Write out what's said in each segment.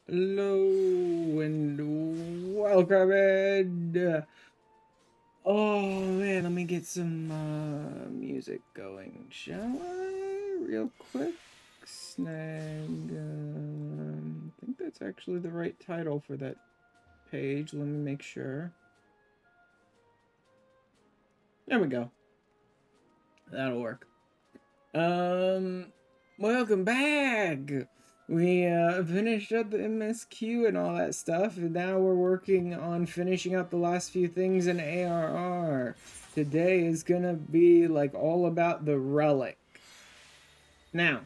Hello and welcome in. Oh man, let me get some music going, shall I? Real quick. Snag. I think that's actually the right title for that page. Let me make sure. There we go. That'll work. Welcome back. We finished up the MSQ and all that stuff, and now we're working on finishing up the last few things in ARR. Today is gonna be like all about the relic. Now,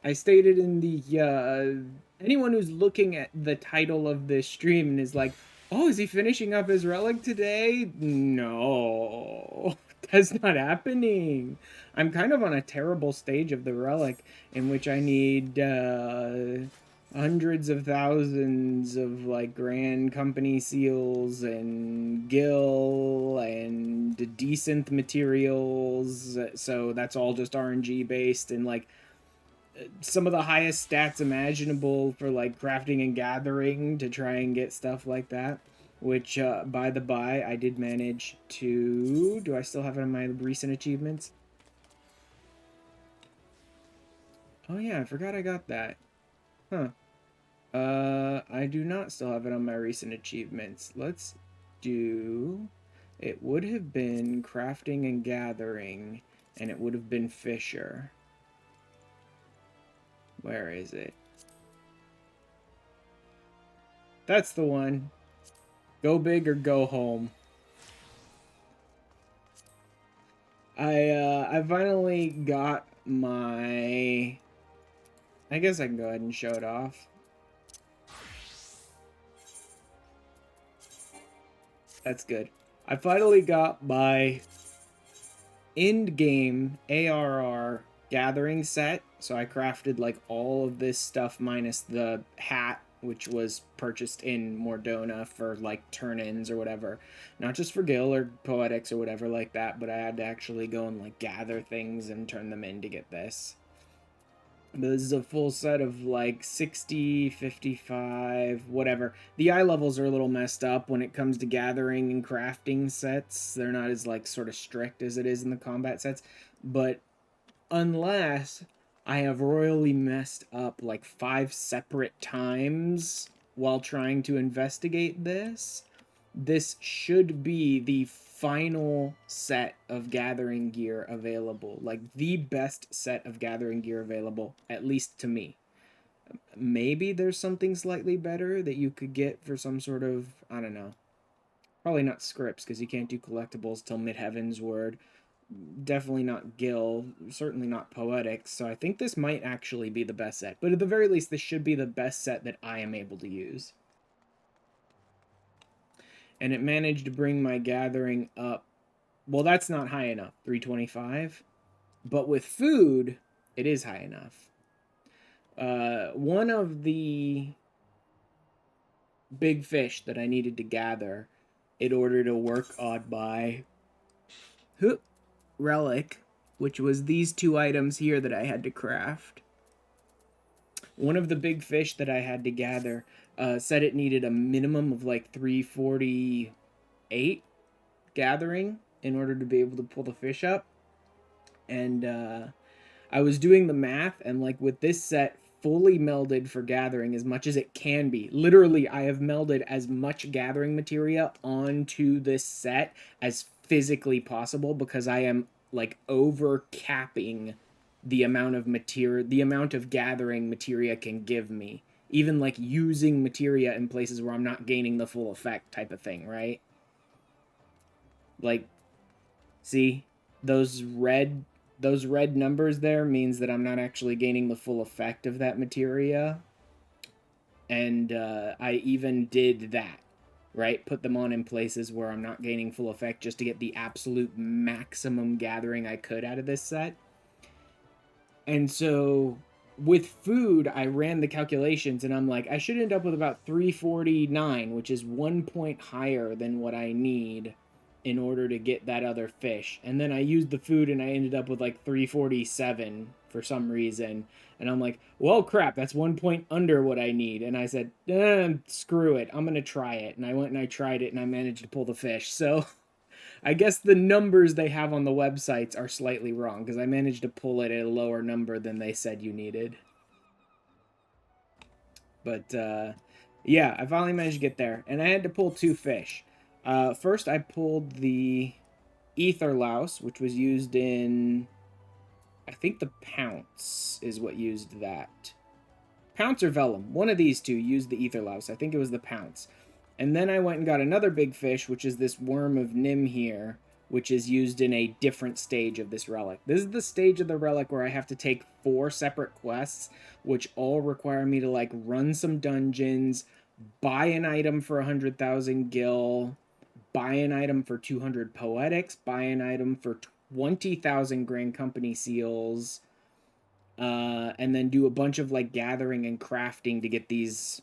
I stated in the anyone who's looking at the title of this stream and is like, "Oh, is he finishing up his relic today?" No, that's not happening. I'm kind of on a terrible stage of the relic in which I need hundreds of thousands of like grand company seals and gil and decent materials. So that's all just RNG based and like some of the highest stats imaginable for like crafting and gathering to try and get stuff like that. Which, by the by, I did manage to. Do I still have it on my recent achievements? Oh yeah, I forgot I got that. Huh. I do not still have it on my recent achievements. Let's do. It would have been crafting and gathering, and it would have been Fisher. Where is it? That's the one. Go big or go home. I finally got my. I guess I can go ahead and show it off. That's good. I finally got my end game ARR gathering set. So I crafted like all of this stuff minus the hat, which was purchased in Mordona for like turn-ins or whatever. Not just for Gil or Poetics or whatever like that, but I had to actually go and like gather things and turn them in to get this. This is a full set of like 60, 55, whatever. The eye levels are a little messed up when it comes to gathering and crafting sets. They're not as like sort of strict as it is in the combat sets. But unless I have royally messed up like 5 separate times while trying to investigate this should be the final set of gathering gear available. Like the best set of gathering gear available, at least to me. Maybe there's something slightly better that you could get for some sort of, I don't know. Probably not scripts because you can't do collectibles till Midheaven's Word. Definitely not Gil, certainly not Poetics. So I think this might actually be the best set. But at the very least, this should be the best set that I am able to use. And it managed to bring my gathering up. Well, that's not high enough, 325. But with food, it is high enough. One of the big fish that I needed to gather in order to work on my relic, which was these 2 items here that I had to craft. One of the big fish that I had to gather said it needed a minimum of like 348 gathering in order to be able to pull the fish up. And I was doing the math, and like with this set fully melded for gathering as much as it can be. Literally, I have melded as much gathering materia onto this set as physically possible because I am like over capping the amount of materia, the amount of gathering materia can give me. Even like using materia in places where I'm not gaining the full effect type of thing, right? Like, see, those red numbers there means that I'm not actually gaining the full effect of that materia. And I even did that, right? Put them on in places where I'm not gaining full effect just to get the absolute maximum gathering I could out of this set. And so with food, I ran the calculations and I'm like, I should end up with about 349, which is 1 point higher than what I need in order to get that other fish. And then I used the food and I ended up with like 347 for some reason. And I'm like, well, crap, that's 1 point under what I need. And I said, screw it, I'm going to try it. And I went and I tried it and I managed to pull the fish. So I guess the numbers they have on the websites are slightly wrong because I managed to pull it at a lower number than they said you needed. But yeah, I finally managed to get there. And I had to pull 2 fish. First, I pulled the ether louse, which was used in, I think the pounce is what used that. Pounce or vellum, one of these two used the ether louse. I think it was the pounce. And then I went and got another big fish, which is this worm of Nim here, which is used in a different stage of this relic. This is the stage of the relic where I have to take 4 separate quests, which all require me to like run some dungeons, buy an item for 100,000 gil, buy an item for 200 poetics, buy an item for 20,000 Grand Company seals, and then do a bunch of like gathering and crafting to get these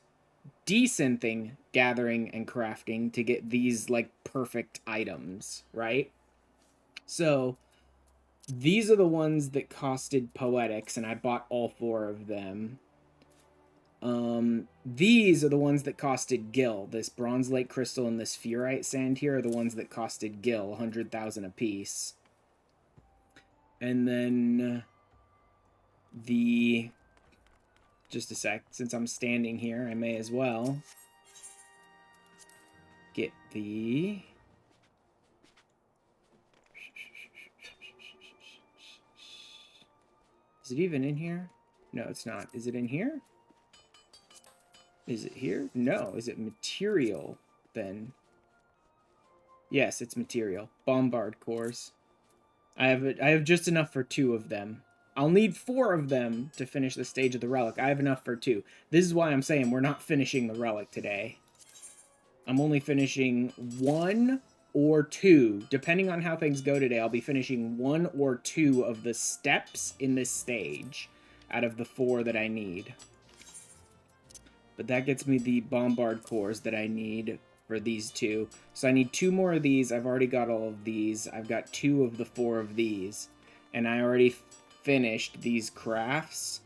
desynthing gathering and crafting to get these like perfect items, right? So these are the ones that costed poetics, and I bought all 4 of them. These are the ones that costed gil. This bronze lake crystal and this furite sand here are the ones that costed gil, 100,000 apiece. And then just a sec, since I'm standing here, I may as well get the Is it even in here? No, it's not. Is it in here? Is it here? No. Is it material then? Yes, it's material. Bombard cores. I have just enough for 2 of them. I'll need 4 of them to finish the stage of the relic. I have enough for 2. This is why I'm saying we're not finishing the relic today. I'm only finishing 1 or 2. Depending on how things go today, I'll be finishing 1 or 2 of the steps in this stage out of the 4 that I need. But that gets me the bombard cores that I need for these 2. So I need 2 more of these. I've already got all of these. I've got 2 of the 4 of these. And I already finished these crafts.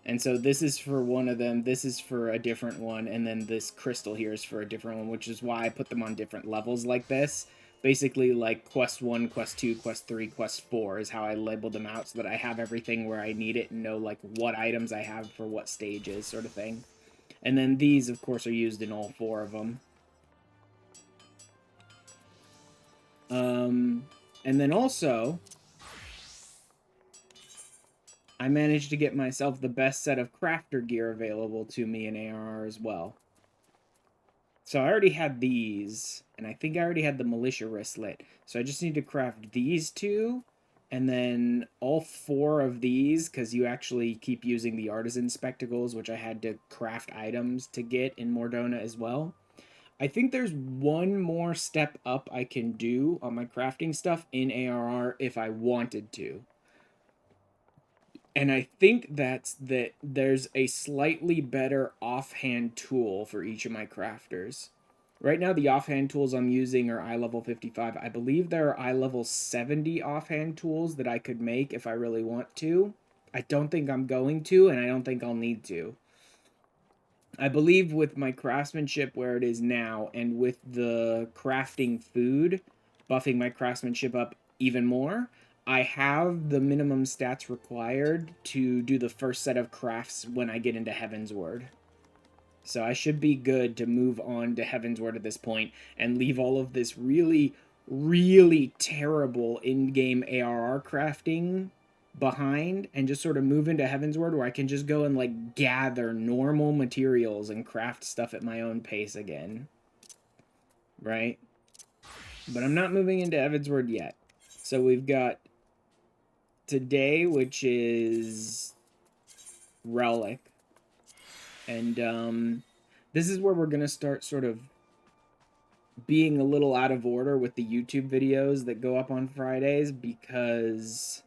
And so this is for one of them, this is for a different one, and then this crystal here is for a different one, which is why I put them on different levels like this. Basically, like, quest 1, quest 2, quest 3, quest 4 is how I labeled them out, so that I have everything where I need it and know, like, what items I have for what stages, sort of thing. And then these, of course, are used in all 4 of them. And then also, I managed to get myself the best set of crafter gear available to me in ARR as well. So I already had these, and I think I already had the militia wristlet. So I just need to craft these 2, and then all 4 of these, because you actually keep using the artisan spectacles, which I had to craft items to get in Mordona as well. I think there's one more step up I can do on my crafting stuff in ARR if I wanted to. And I think that there's a slightly better offhand tool for each of my crafters. Right now, the offhand tools I'm using are eye level 55. I believe there are eye level 70 offhand tools that I could make if I really want to. I don't think I'm going to, and I don't think I'll need to. I believe with my craftsmanship where it is now, and with the crafting food, buffing my craftsmanship up even more, I have the minimum stats required to do the first set of crafts when I get into Heavensward. So I should be good to move on to Heavensward at this point and leave all of this really, really terrible in-game ARR crafting behind and just sort of move into Heavensward where I can just go and like gather normal materials and craft stuff at my own pace again. Right? But I'm not moving into Heavensward yet. So we've got today, which is Relic. And this is where we're going to start sort of being a little out of order with the YouTube videos that go up on Fridays because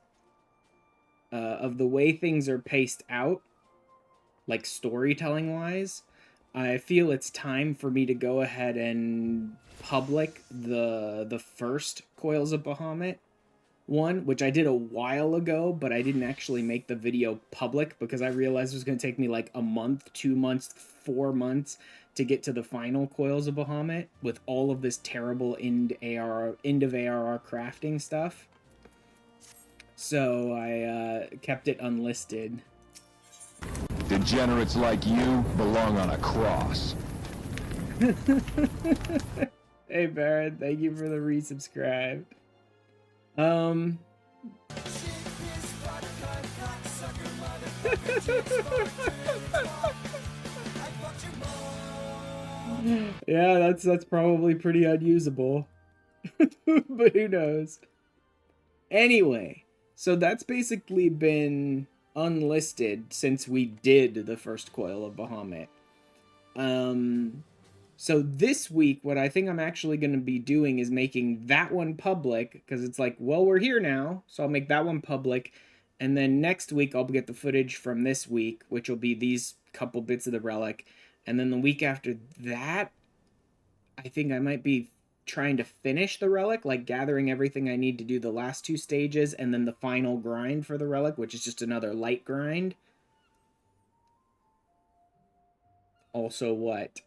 of the way things are paced out, like storytelling-wise. I feel it's time for me to go ahead and public the first Coils of Bahamut one, which I did a while ago, but I didn't actually make the video public because I realized it was going to take me like a month, 2 months, 4 months to get to the final Coils of Bahamut with all of this terrible end of ARR crafting stuff. So I kept it unlisted. Degenerates like you belong on a cross. Hey Baron, thank you for the resubscribe. Yeah, that's probably pretty unusable. But who knows? Anyway, so that's basically been unlisted since we did the first Coil of Bahamut. So this week, what I think I'm actually going to be doing is making that one public, because it's like, well, we're here now, so I'll make that one public, and then next week I'll get the footage from this week, which will be these couple bits of the relic, and then the week after that, I think I might be trying to finish the relic, like gathering everything I need to do the last 2 stages, and then the final grind for the relic, which is just another light grind. Also what?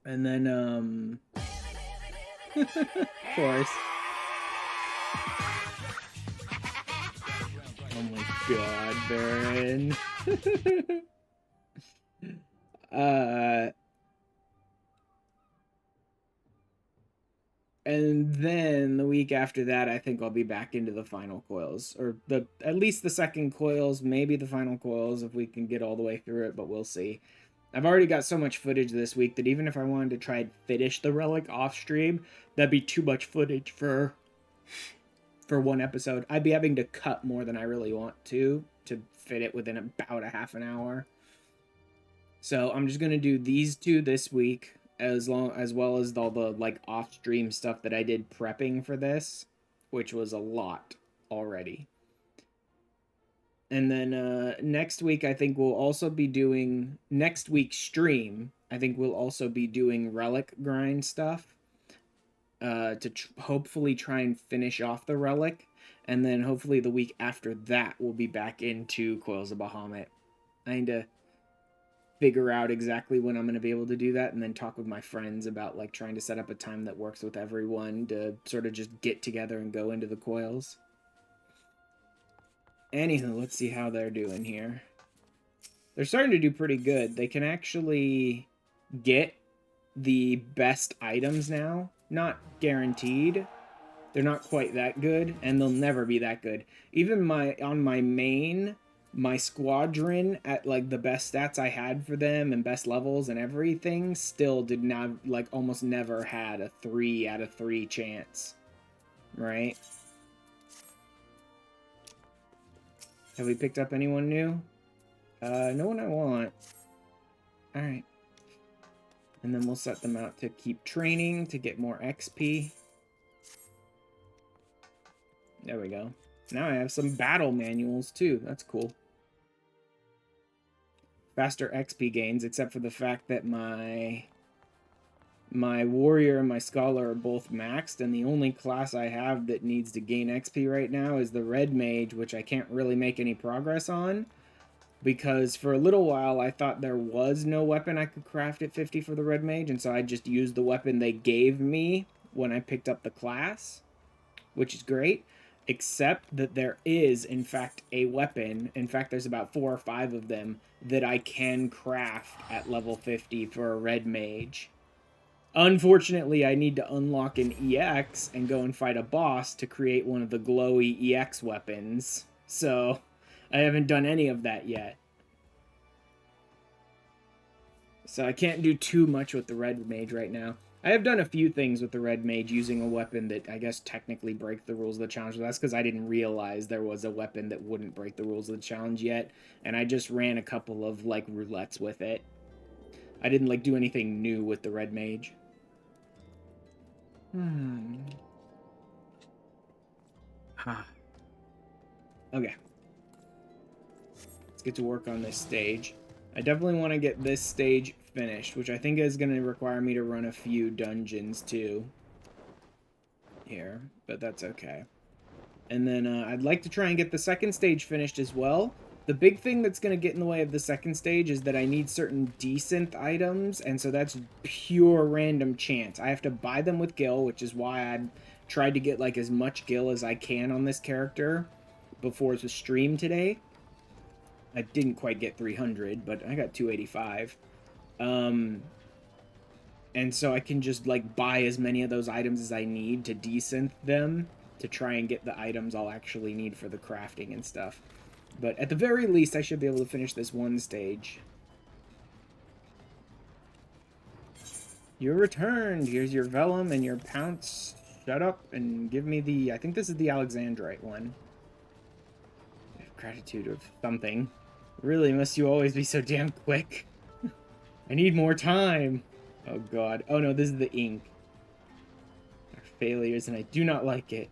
And then, of course. Oh my god, Baron. And then the week after that, I think I'll be back into the final coils, or at least the second coils, maybe the final coils if we can get all the way through it, but we'll see. I've already got so much footage this week that even if I wanted to try and finish the relic off stream, that'd be too much footage for one episode. I'd be having to cut more than I really want to fit it within about a half an hour. So I'm just gonna do these 2 this week, as well as all the like off-stream stuff that I did prepping for this, which was a lot already. And then next week, I think we'll also be doing next week's stream. I think we'll also be doing relic grind stuff to hopefully try and finish off the relic. And then hopefully the week after that, we'll be back into Coils of Bahamut. I need to figure out exactly when I'm going to be able to do that, and then talk with my friends about like trying to set up a time that works with everyone to sort of just get together and go into the coils. Anywho, let's see how they're doing here. They're starting to do pretty good. They can actually get the best items now. Not guaranteed. They're not quite that good, and they'll never be that good. Even on my main, my squadron at like the best stats I had for them and best levels and everything still did not, like, almost never had a 3 out of 3 chance. Right? Have we picked up anyone new? No one I want. Alright. And then we'll set them out to keep training to get more XP. There we go. Now I have some battle manuals too. That's cool. Faster XP gains, except for the fact that my warrior and my scholar are both maxed, and the only class I have that needs to gain XP right now is the red mage, which I can't really make any progress on, because for a little while I thought there was no weapon I could craft at 50 for the red mage, and so I just used the weapon they gave me when I picked up the class, which is great, except that there is, in fact, a weapon. In fact, there's about 4 or 5 of them that I can craft at level 50 for a red mage. Unfortunately, I need to unlock an EX and go and fight a boss to create one of the glowy EX weapons. So, I haven't done any of that yet. So I can't do too much with the red mage right now. I have done a few things with the red mage using a weapon that I guess technically break the rules of the challenge. That's because I didn't realize there was a weapon that wouldn't break the rules of the challenge yet. And I just ran a couple of like roulettes with it. I didn't like do anything new with the red mage. Okay. Let's get to work on this stage. I definitely want to get this stage finished, which I think is going to require me to run a few dungeons too. Here, but that's okay. And then I'd like to try and get the second stage finished as well. The big thing that's going to get in the way of the second stage is that I need certain decent items, and so that's pure random chance. I have to buy them with gil, which is why I tried to get like as much gil as I can on this character before the stream today. I didn't quite get 300, but I got 285. And so I can just like buy as many of those items as I need to desynth them to try and get the items I'll actually need for the crafting and stuff. But at the very least, I should be able to finish this one stage. You're returned. Here's your vellum and your pounce. Shut up and give me the... I think this is the Alexandrite one. Gratitude of something. Really, must you always be so damn quick? I need more time. Oh god. Oh no, this is the ink. Our failures, and I do not like it.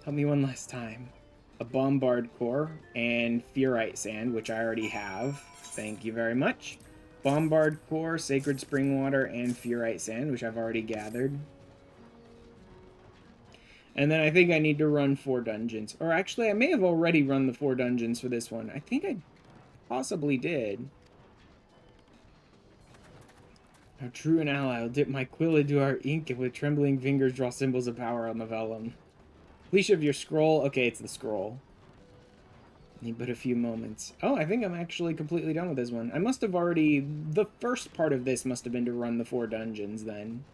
Tell me one last time. A bombard core and Furite sand, which I already have. Thank you very much. Bombard core, sacred spring water, and Furite sand, which I've already gathered. And then I think I need to run 4 dungeons. Or actually, I may have already run the 4 dungeons for this one. I think I possibly did. How true an ally. I'll dip my quill into our ink and with trembling fingers draw symbols of power on the vellum. Completion of your scroll. Okay, it's the scroll. Need but a few moments. Oh, I think I'm actually completely done with this one. I must have already... The first part of this must have been to run the 4 dungeons then.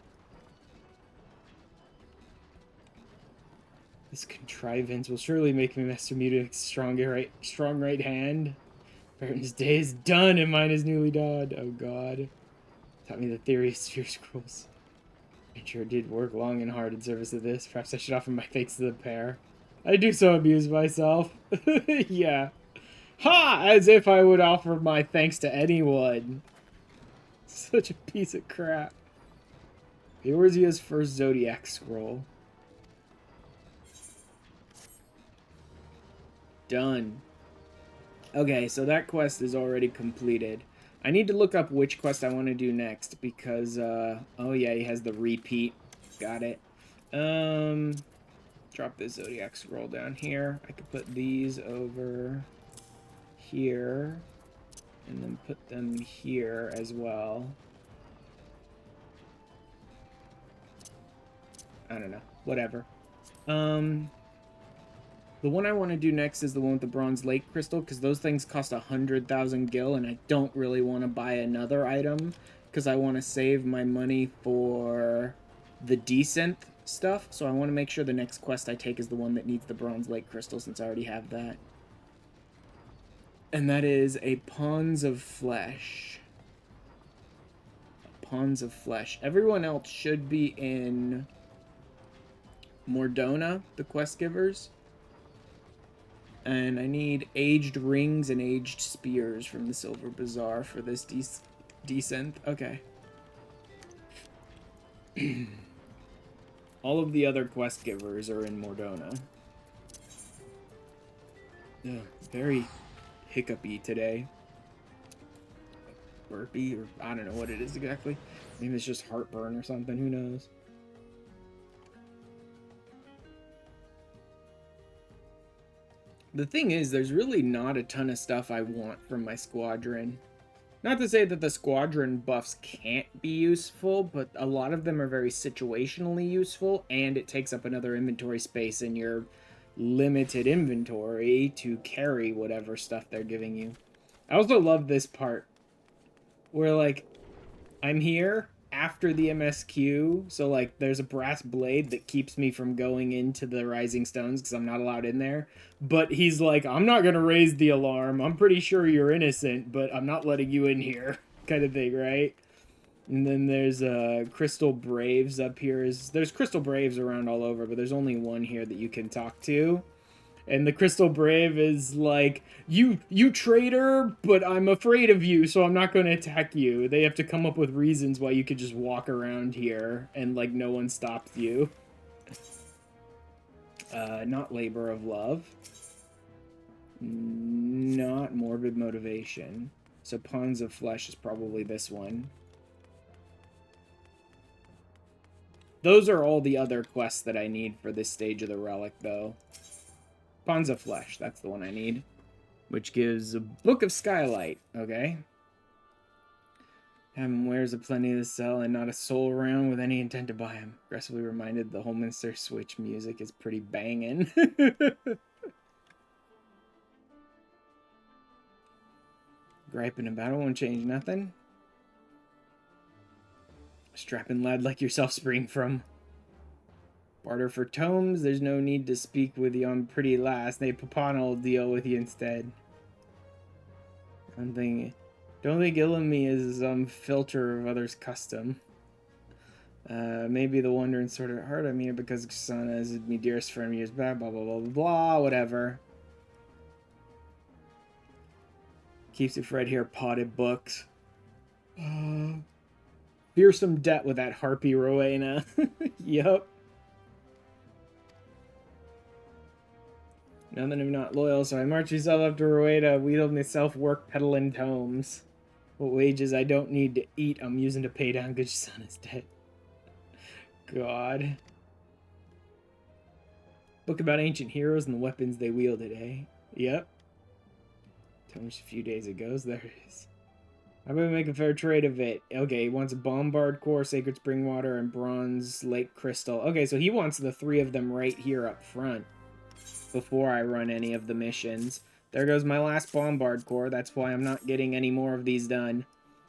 This contrivance will surely make me Master Mudik's strong right hand. Barton's day is done and mine is newly dawned. Oh god. Taught me the theory of sphere scrolls. I sure did work long and hard in service of this. Perhaps I should offer my thanks to the pair. I do so abuse myself. Yeah. Ha! As if I would offer my thanks to anyone. Such a piece of crap. Eorzea's first Zodiac scroll. Done. Okay, so that quest is already completed. I need to look up which quest I want to do next because, oh yeah, he has the repeat. Got it. Drop the Zodiac scroll down here. I could put these over here and then put them here as well. I don't know. Whatever. The one I want to do next is the one with the Bronze Lake Crystal, because those things cost 100,000 gil, and I don't really want to buy another item, because I want to save my money for the desynth stuff, so I want to make sure the next quest I take is the one that needs the Bronze Lake Crystal, since I already have that. And that is a Pawns of Flesh. Pawns of Flesh. Everyone else should be in Mordona, the quest givers. And I need aged rings and aged spears from the Silver Bazaar for this desynth. Okay. All of the other quest givers are in Mordona. Ugh, very hiccupy today. Burpy, or I don't know what it is exactly. Maybe it's just heartburn or something, who knows. The thing is, there's really not a ton of stuff I want from my squadron. Not to say that the squadron buffs can't be useful, but a lot of them are very situationally useful, and it takes up another inventory space in your limited inventory to carry whatever stuff they're giving you. I also love this part, where, like, I'm here after the MSQ, so, like, there's a brass blade that keeps me from going into the Rising Stones because I'm not allowed in there. But he's like, I'm not going to raise the alarm. I'm pretty sure you're innocent, but I'm not letting you in here, kind of thing, right? And then there's Crystal Braves up here. There's Crystal Braves around all over, but there's only one here that you can talk to. And the Crystal Brave is like, you traitor, but I'm afraid of you, so I'm not going to attack you. They have to come up with reasons why you could just walk around here and, like, no one stops you. Not Labor of Love. Not Morbid Motivation. So Pawns of Flesh is probably this one. Those are all the other quests that I need for this stage of the relic, though. Pawns of Flesh, that's the one I need. Which gives a Book of Skylight, okay? Wears a plenty to sell and not a soul around with any intent to buy him. Aggressively reminded the Holminster Switch music is pretty banging. Griping about it won't change nothing. Strapping lad like yourself spring from. Barter for tomes, there's no need to speak with yon pretty lass. They Papana will deal with you instead. Don't think Illamy is some filter of others' custom. Maybe the wondering sort of heart of me because Sana is my dearest friend years back, blah blah blah blah blah, whatever. Keeps it right here, potted books. Fearsome debt with that harpy Rowena. Yup. Nothing if not loyal, so I march myself up to Rowena, wheedle myself work peddling tomes. What wages I don't need to eat, I'm using to pay down good son is dead. God. Book about ancient heroes and the weapons they wielded, eh? Yep. Tomes a few days ago, so there it is. How about we make a fair trade of it? Okay, he wants a Bombard Core, Sacred Spring Water, and Bronze Lake Crystal. Okay, so he wants the 3 of them right here up front before I run any of the missions. There goes my last Bombard Core. That's why I'm not getting any more of these done.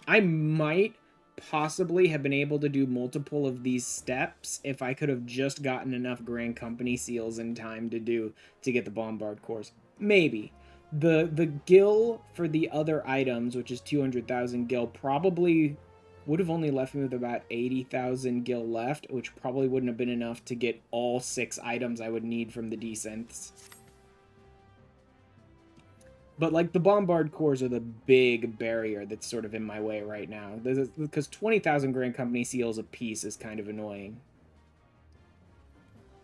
I might possibly have been able to do multiple of these steps if I could have just gotten enough Grand Company seals in time to get the Bombard Cores. Maybe. The gil for the other items, which is 200,000 gil, probably would have only left me with about 80,000 gil left, which probably wouldn't have been enough to get all 6 items I would need from the desynths. But, like, the Bombard Cores are the big barrier that's sort of in my way right now. Because 20,000 Grand Company seals a piece is kind of annoying.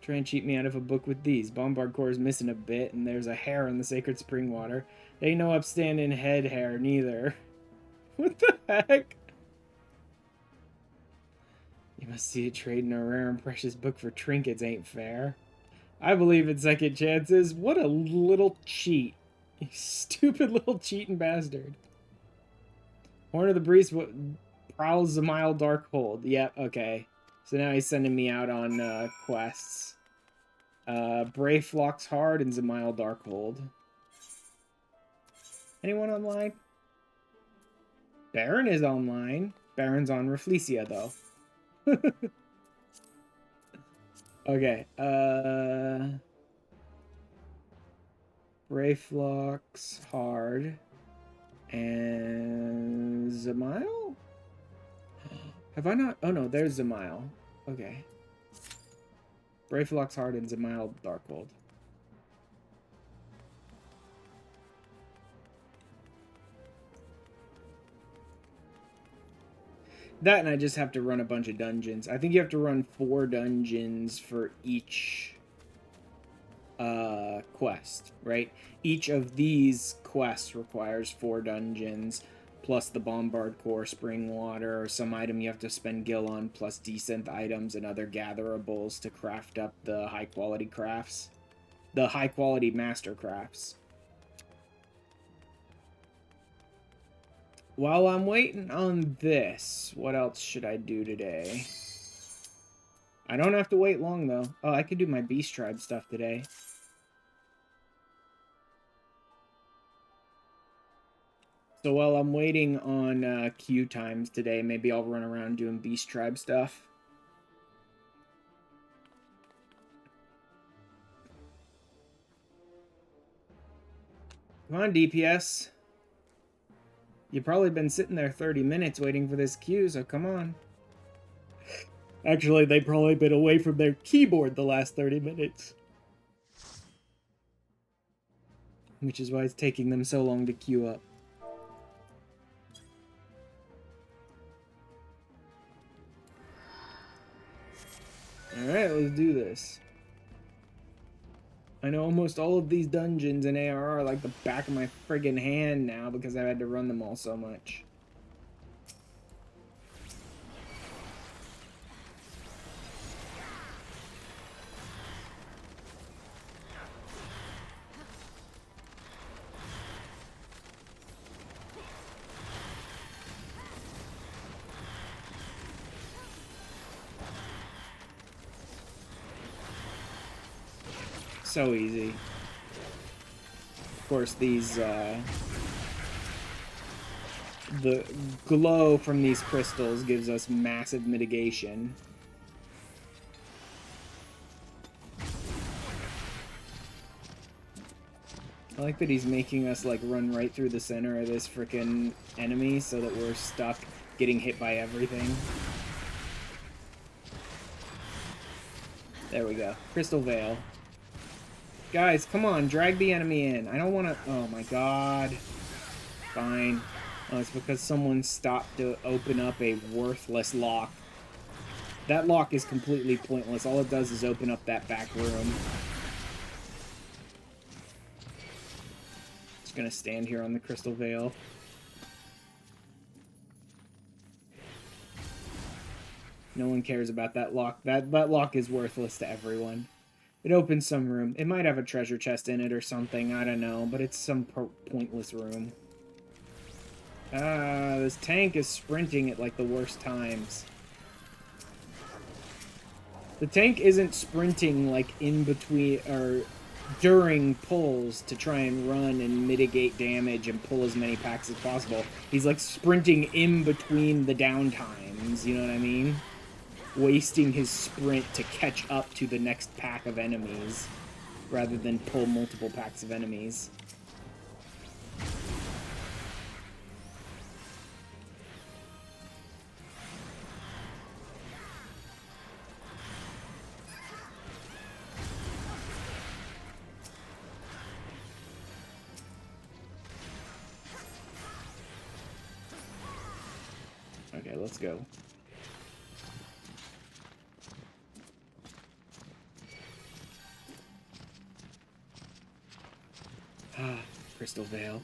Try and cheat me out of a book with these. Bombard Core is missing a bit, and there's a hair in the Sacred Spring Water. Ain't no upstanding head hair, neither. What the heck? You must see it trading a rare and precious book for trinkets ain't fair. I believe in second chances. What a little cheat. You stupid little cheating bastard. Horn of the Breeze prowls the mild dark hold. Yep, okay. So now he's sending me out on quests. Brave Flocks Hard and Zamile Darkhold. Anyone online? Baron is online. Baron's on Rafflesia, though. Okay, Brave Flocks Hard and Zamile? Have I not? Oh no, there's Zamile. Okay. Brave Flocks Hard and Zamile Darkhold. That and I just have to run a bunch of dungeons. I think you have to run 4 dungeons for each quest, right? Each of these quests requires 4 dungeons, plus the Bombard Core, Spring Water, or some item you have to spend gil on, plus desynth items and other gatherables to craft up the high-quality crafts. The high-quality master crafts. While I'm waiting on this, what else should I do today? I don't have to wait long, though. Oh, I could do my Beast Tribe stuff today. So while I'm waiting on queue times today, maybe I'll run around doing Beast Tribe stuff. Come on, DPS. You've probably been sitting there 30 minutes waiting for this queue, so come on. Actually, they've probably been away from their keyboard the last 30 minutes. Which is why it's taking them so long to queue up. Alright, let's do this. I know almost all of these dungeons in ARR like the back of my friggin' hand now because I've had to run them all so much. So easy. Of course, these, the glow from these crystals gives us massive mitigation. I like that he's making us, like, run right through the center of this frickin' enemy so that we're stuck getting hit by everything. There we go. Crystal Veil. Guys, come on, drag the enemy in. I don't want to... Oh my god. Fine. Oh, it's because someone stopped to open up a worthless lock. That lock is completely pointless. All it does is open up that back room. Just gonna stand here on the Crystal Veil. No one cares about that lock. That lock is worthless to everyone. It opens some room. It might have a treasure chest in it or something. I don't know. But it's some pointless room. This tank is sprinting at, like, the worst times. The tank isn't sprinting, like, in between, or during pulls to try and run and mitigate damage and pull as many packs as possible. He's, like, sprinting in between the downtimes, you know what I mean? Wasting his sprint to catch up to the next pack of enemies, rather than pull multiple packs of enemies. Okay, let's go. Ah, Crystal Veil.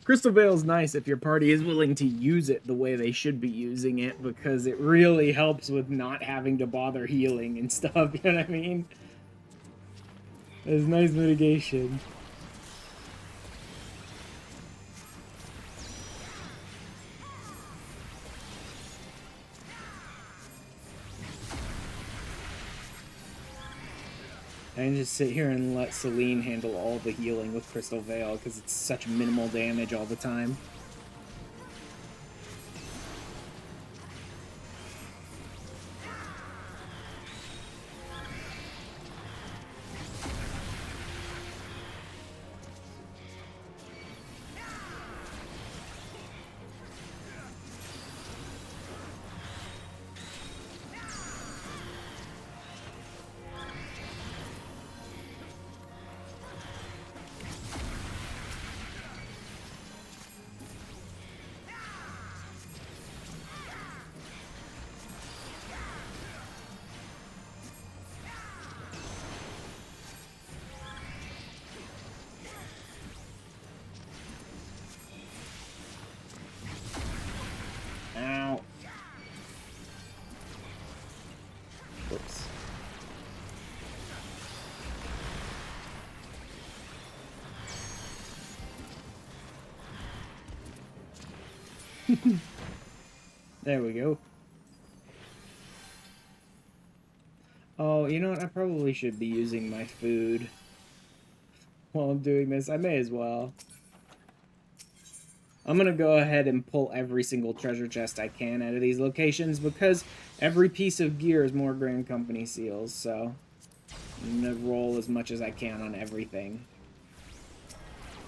Crystal Veil's nice if your party is willing to use it the way they should be using it, because it really helps with not having to bother healing and stuff, you know what I mean? It's nice mitigation. I can just sit here and let Celine handle all the healing with Crystal Veil, because it's such minimal damage all the time. Ow. Whoops. There we go. Oh, you know what? I probably should be using my food while I'm doing this. I may as well. I'm gonna go ahead and pull every single treasure chest I can out of these locations, because every piece of gear is more Grand Company seals, so I'm gonna roll as much as I can on everything.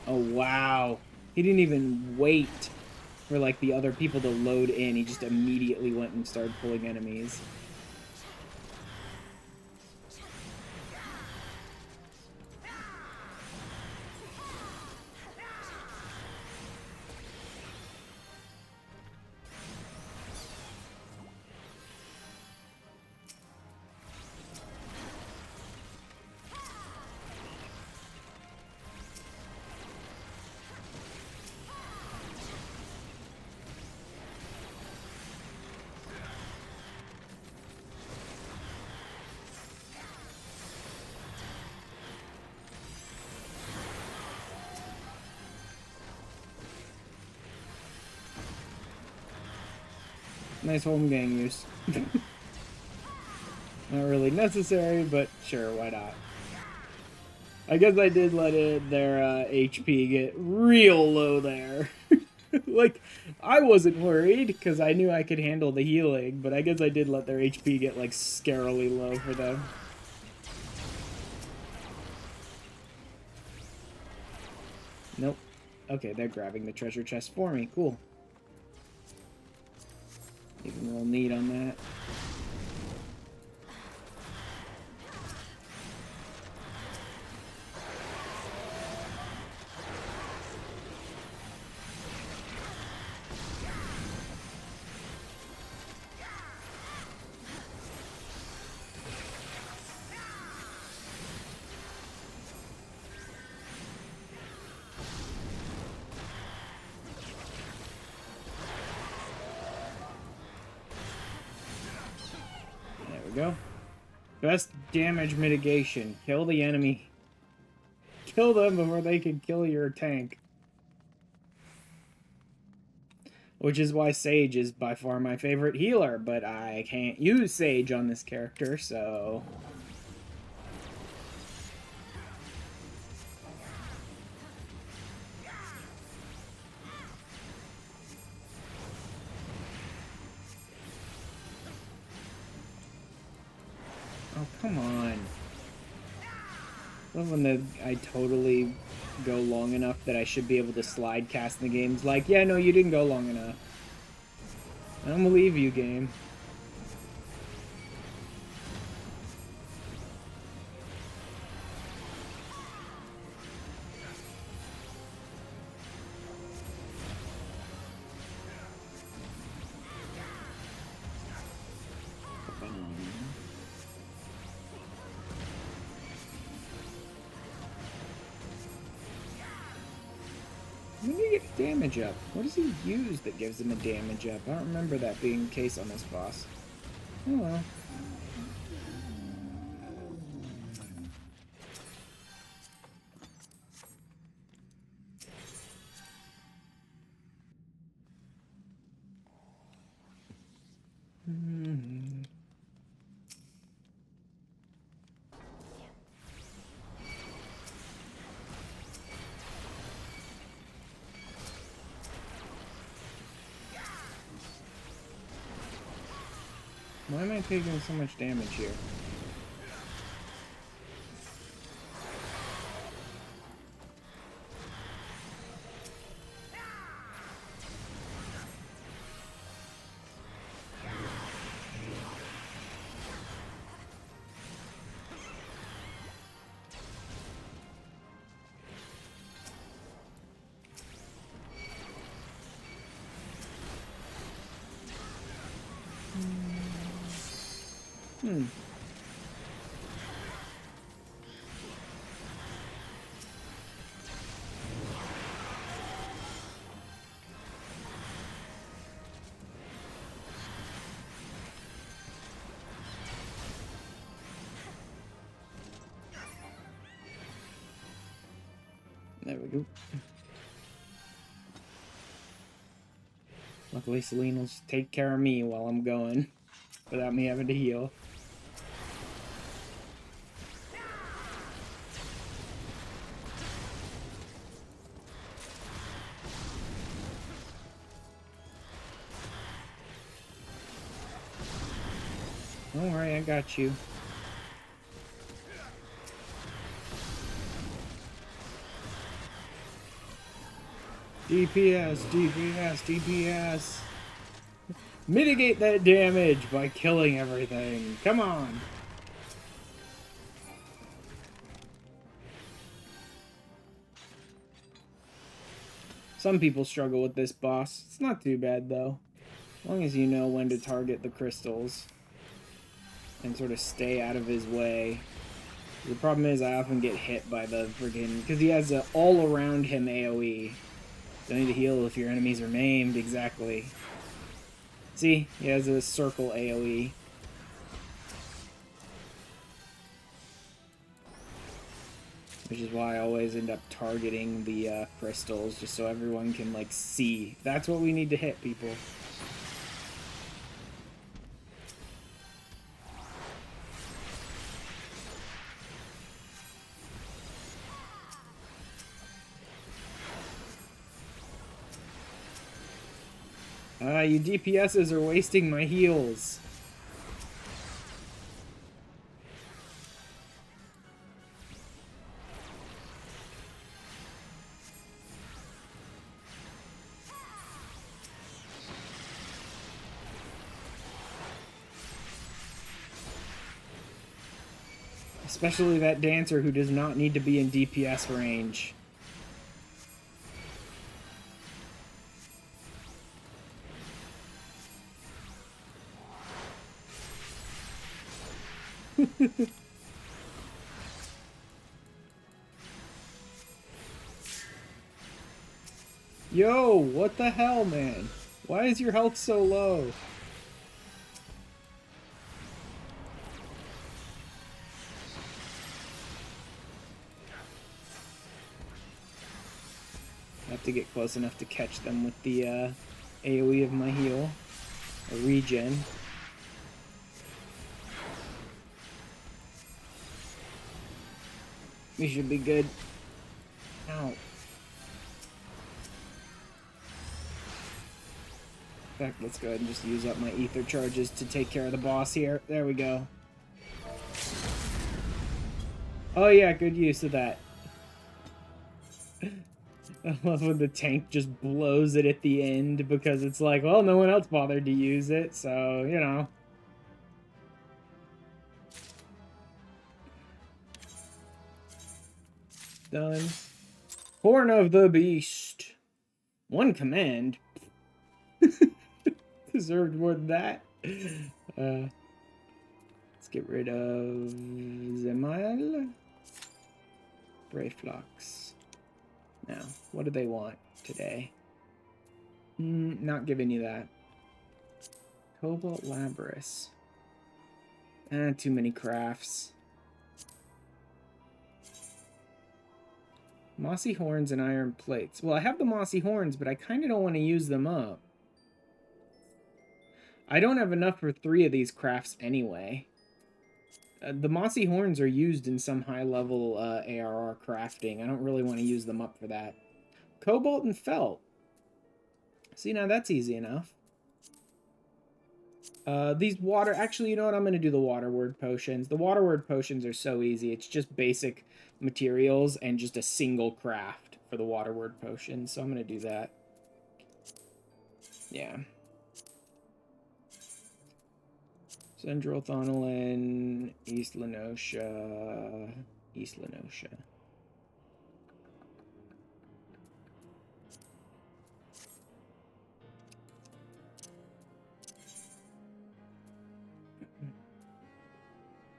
Oh, wow. He didn't even wait for, like, the other people to load in. He just immediately went and started pulling enemies. Nice home gang use. Not really necessary, but sure, why not? I guess I did let their HP get real low there. Like, I wasn't worried, because I knew I could handle the healing, but I guess I did let their HP get, like, scarily low for them. Nope. Okay, they're grabbing the treasure chest for me. Cool. Even a little neat on that. Go. Best damage mitigation. Kill the enemy. Kill them before they can kill your tank. Which is why Sage is by far my favorite healer, but I can't use Sage on this character, so... Oh, come on. Love when I totally go long enough that I should be able to slide cast in the game's like, yeah, no, you didn't go long enough. I don't believe you, game. When do you get damage up? What does he use that gives him a damage up? I don't remember that being the case on this boss. Oh well. Why am I taking so much damage here? There we go. Luckily, Celine will just take care of me while I'm going, without me having to heal. Don't worry, I got you. DPS, DPS, DPS. Mitigate that damage by killing everything. Come on. Some people struggle with this boss. It's not too bad though. As long as you know when to target the crystals and sort of stay out of his way. The problem is I often get hit by the friggin'... because he has a all around him AoE. Don't need to heal if your enemies are maimed, exactly. See? He has a circle AoE. Which is why I always end up targeting the crystals, just so everyone can, like, see. That's what we need to hit, people. You DPSs are wasting my heals. Especially that dancer who does not need to be in DPS range. Yo, what the hell, man? Why is your health so low? I have to get close enough to catch them with the AoE of my heal. A regen. We should be good. Ow. In fact, let's go ahead and just use up my ether charges to take care of the boss here. There we go. Oh yeah, good use of that. I love when the tank just blows it at the end because it's like, well, no one else bothered to use it, so, you know. Done. Horn of the Beast. One command. Deserved more than that. Let's get rid of Zemal. Brayflux. Now, what do they want today? Not giving you that. Cobalt Labrys. Too many crafts. Mossy horns and iron plates. Well, I have the mossy horns, but I kind of don't want to use them up. I don't have enough for 3 of these crafts anyway. The mossy horns are used in some high-level ARR crafting. I don't really want to use them up for that. Cobalt and felt. See, now that's easy enough. These water... Actually, you know what? I'm going to do the water word potions. The water word potions are so easy. It's just basic materials and just a single craft for the water word potions. So I'm going to do that. Yeah. Central Thonolin, East Lenosha, East Lenosha.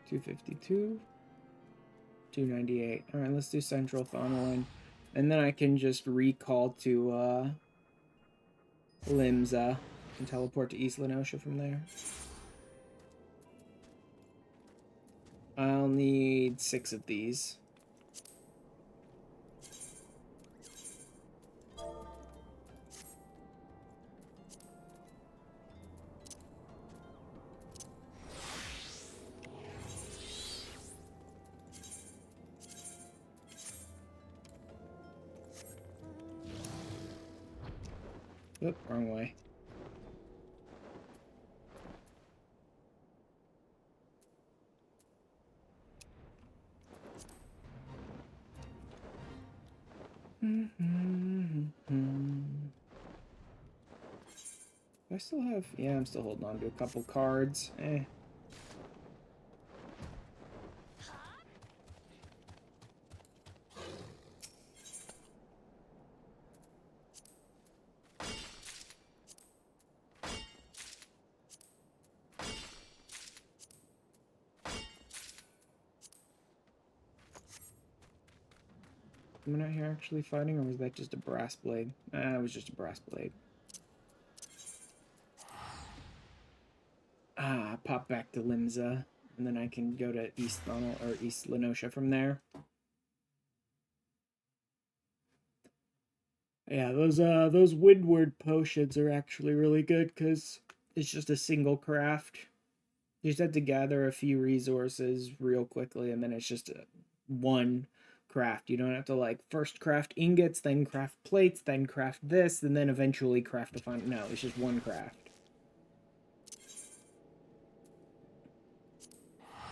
$252, $298. All right, let's do Central Thonolin, and then I can just recall to Limsa and teleport to East Lenosha from there. I'll need 6 of these. Oop, wrong way. I still have... Yeah, I'm still holding on to a couple cards. Am I not here actually fighting, or was that just a brass blade? It was just a brass blade. Pop back to Limsa, and then I can go to East Thonol or East Lenosha from there. Yeah, those windward potions are actually really good because it's just a single craft. You just have to gather a few resources real quickly, and then it's just one craft. You don't have to like first craft ingots, then craft plates, then craft this, and then eventually craft the final. No, it's just one craft.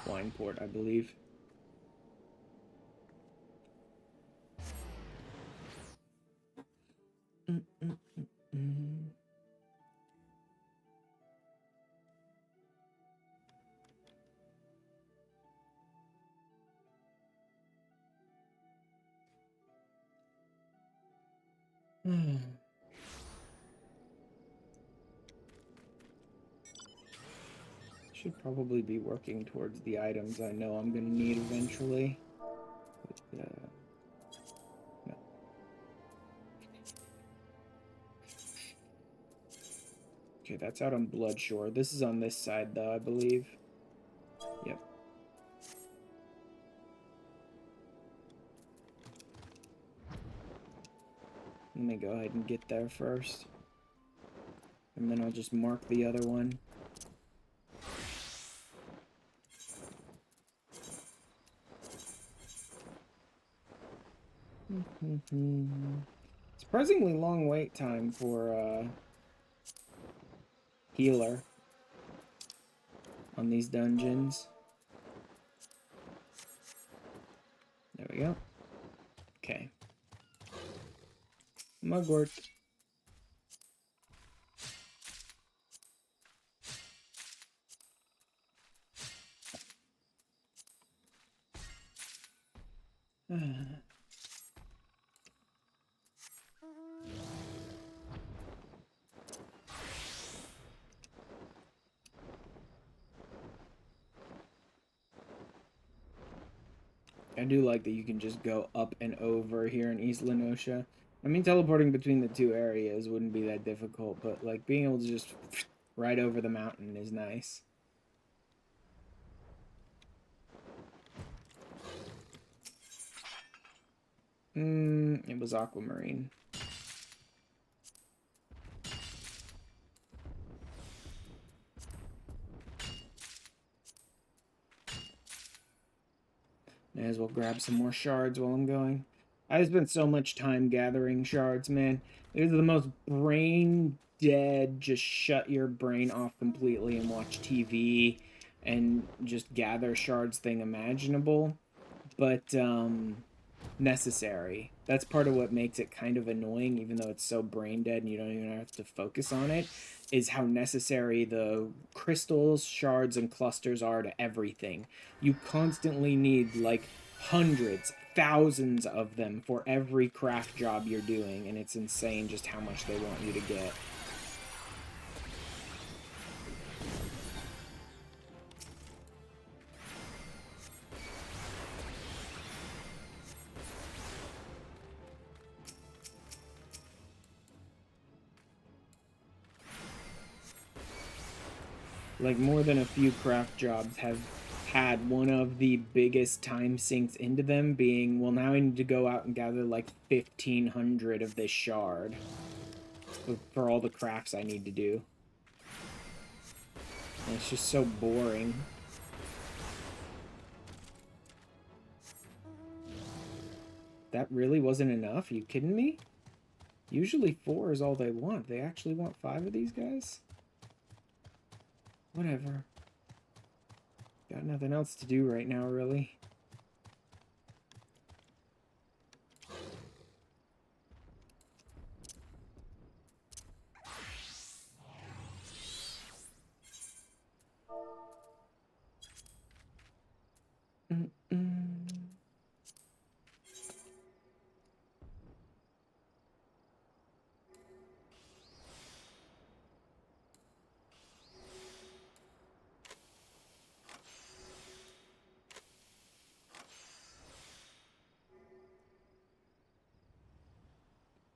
Wine port, I believe. Should probably be working towards the items I know I'm going to need eventually. But, no. Okay, that's out on Bloodshore. This is on this side, though, I believe. Yep. Let me go ahead and get there first. And then I'll just mark the other one. Surprisingly long wait time for healer on these dungeons. There we go. Okay. Mugwort. I do like that you can just go up and over here in East Lenosha. I mean, teleporting between the two areas wouldn't be that difficult, but like being able to just right over the mountain is nice. It was Aquamarine. May as well grab some more shards while I'm going. I spent so much time gathering shards, man. They're the most brain dead, just shut your brain off completely and watch TV and just gather shards thing imaginable. But, necessary. That's part of what makes it kind of annoying, even though it's so brain dead and you don't even have to focus on it, is how necessary the crystals, shards, and clusters are to everything. You constantly need like hundreds, thousands of them for every craft job you're doing, and it's insane just how much they want you to get. Like, more than a few craft jobs have had one of the biggest time sinks into them being, well, now I need to go out and gather like 1,500 of this shard for all the crafts I need to do. And it's just so boring. That really wasn't enough? Are you kidding me? Usually 4 is all they want. They actually want 5 of these guys? Whatever. Got nothing else to do right now, really.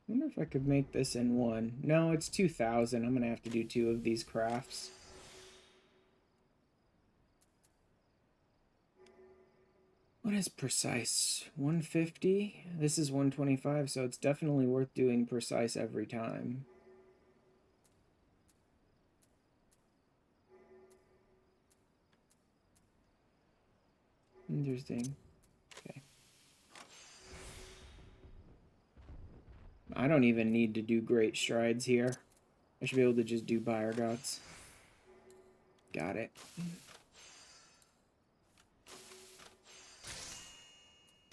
I wonder if I could make this in one. No, it's 2,000. I'm going to have to do 2 of these crafts. What is precise? 150? This is 125, so it's definitely worth doing precise every time. Interesting. Okay. I don't even need to do great strides here. I should be able to just do Buyer Gods. Got it.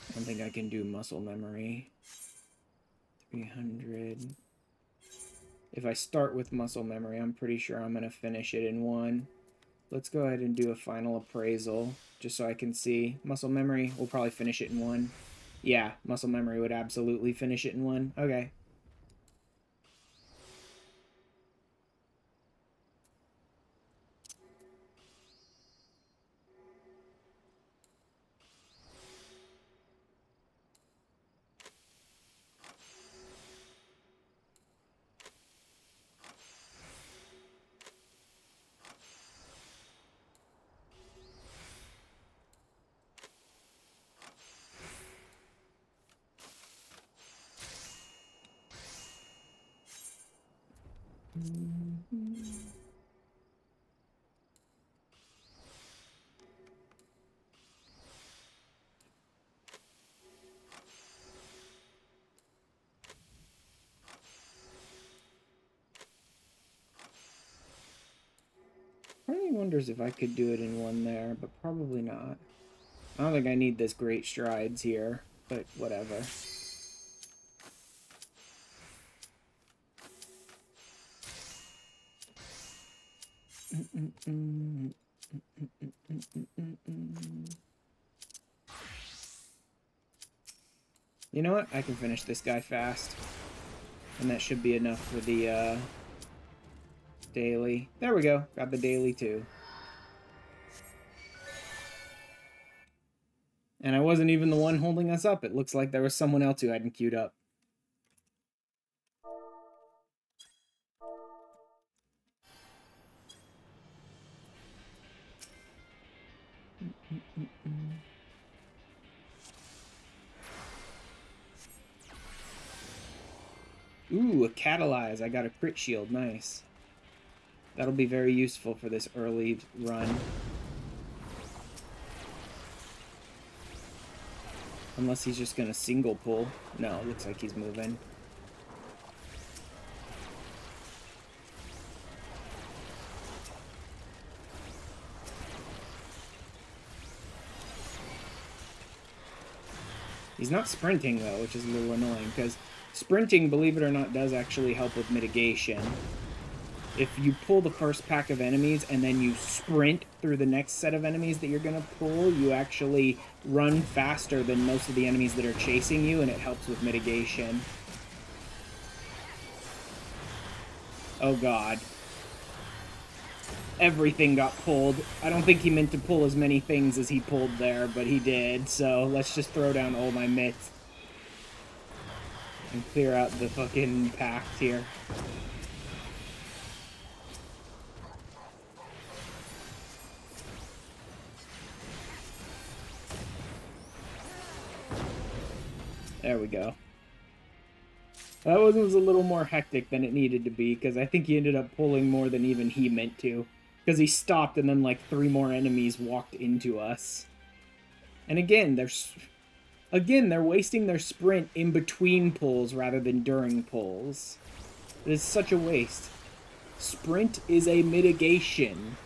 I don't think I can do muscle memory. 300. If I start with muscle memory, I'm pretty sure I'm going to finish it in one. Let's go ahead and do a final appraisal, just so I can see. Muscle memory, we'll probably finish it in one. Yeah, muscle memory would absolutely finish it in one. Okay. Part of me wonders if I could do it in one there, but probably not. I don't think I need this great strides here, but whatever. You know what? I can finish this guy fast. And that should be enough for the daily. There we go. Got the daily too. And I wasn't even the one holding us up. It looks like there was someone else who hadn't queued up. Ooh, a catalyze. I got a crit shield. Nice. That'll be very useful for this early run. Unless he's just gonna single pull. No, looks like he's moving. He's not sprinting though, which is a little annoying, because sprinting, believe it or not, does actually help with mitigation. If you pull the first pack of enemies and then you sprint through the next set of enemies that you're going to pull, you actually run faster than most of the enemies that are chasing you, and it helps with mitigation. Oh god. Everything got pulled. I don't think he meant to pull as many things as he pulled there, but he did, so let's just throw down all my mitts. And clear out the fucking pact here. There we go. That one was a little more hectic than it needed to be, because I think he ended up pulling more than even he meant to. Because he stopped and then like 3 more enemies walked into us. And again, they're wasting their sprint in between pulls rather than during pulls. It is such a waste. Sprint is a mitigation.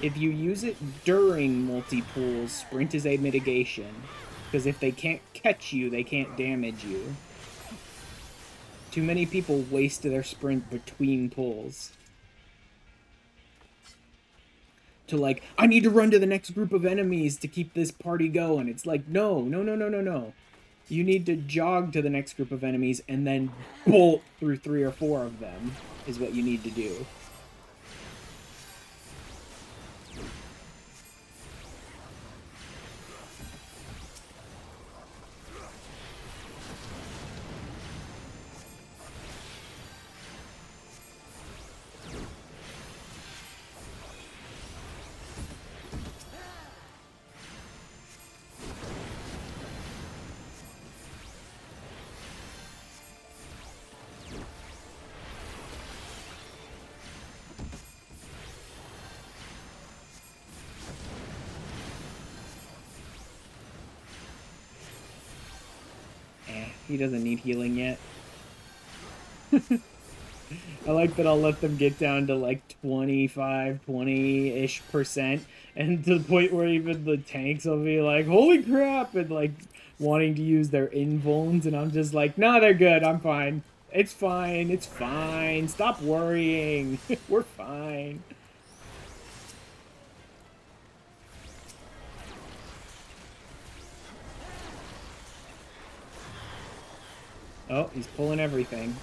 If you use it during multi-pulls, sprint is a mitigation. Because if they can't catch you, they can't damage you. Too many people waste their sprint between pulls. To like, I need to run to the next group of enemies to keep this party going. It's like, no. You need to jog to the next group of enemies and then bolt through 3 or 4 of them is what you need to do. He doesn't need healing yet. I like that I'll let them get down to like 25, 20-ish%, and to the point where even the tanks will be like, holy crap, and like wanting to use their invulns, and I'm just like, nah, they're good, I'm fine. It's fine, it's fine. Stop worrying. We're fine. Oh, he's pulling everything.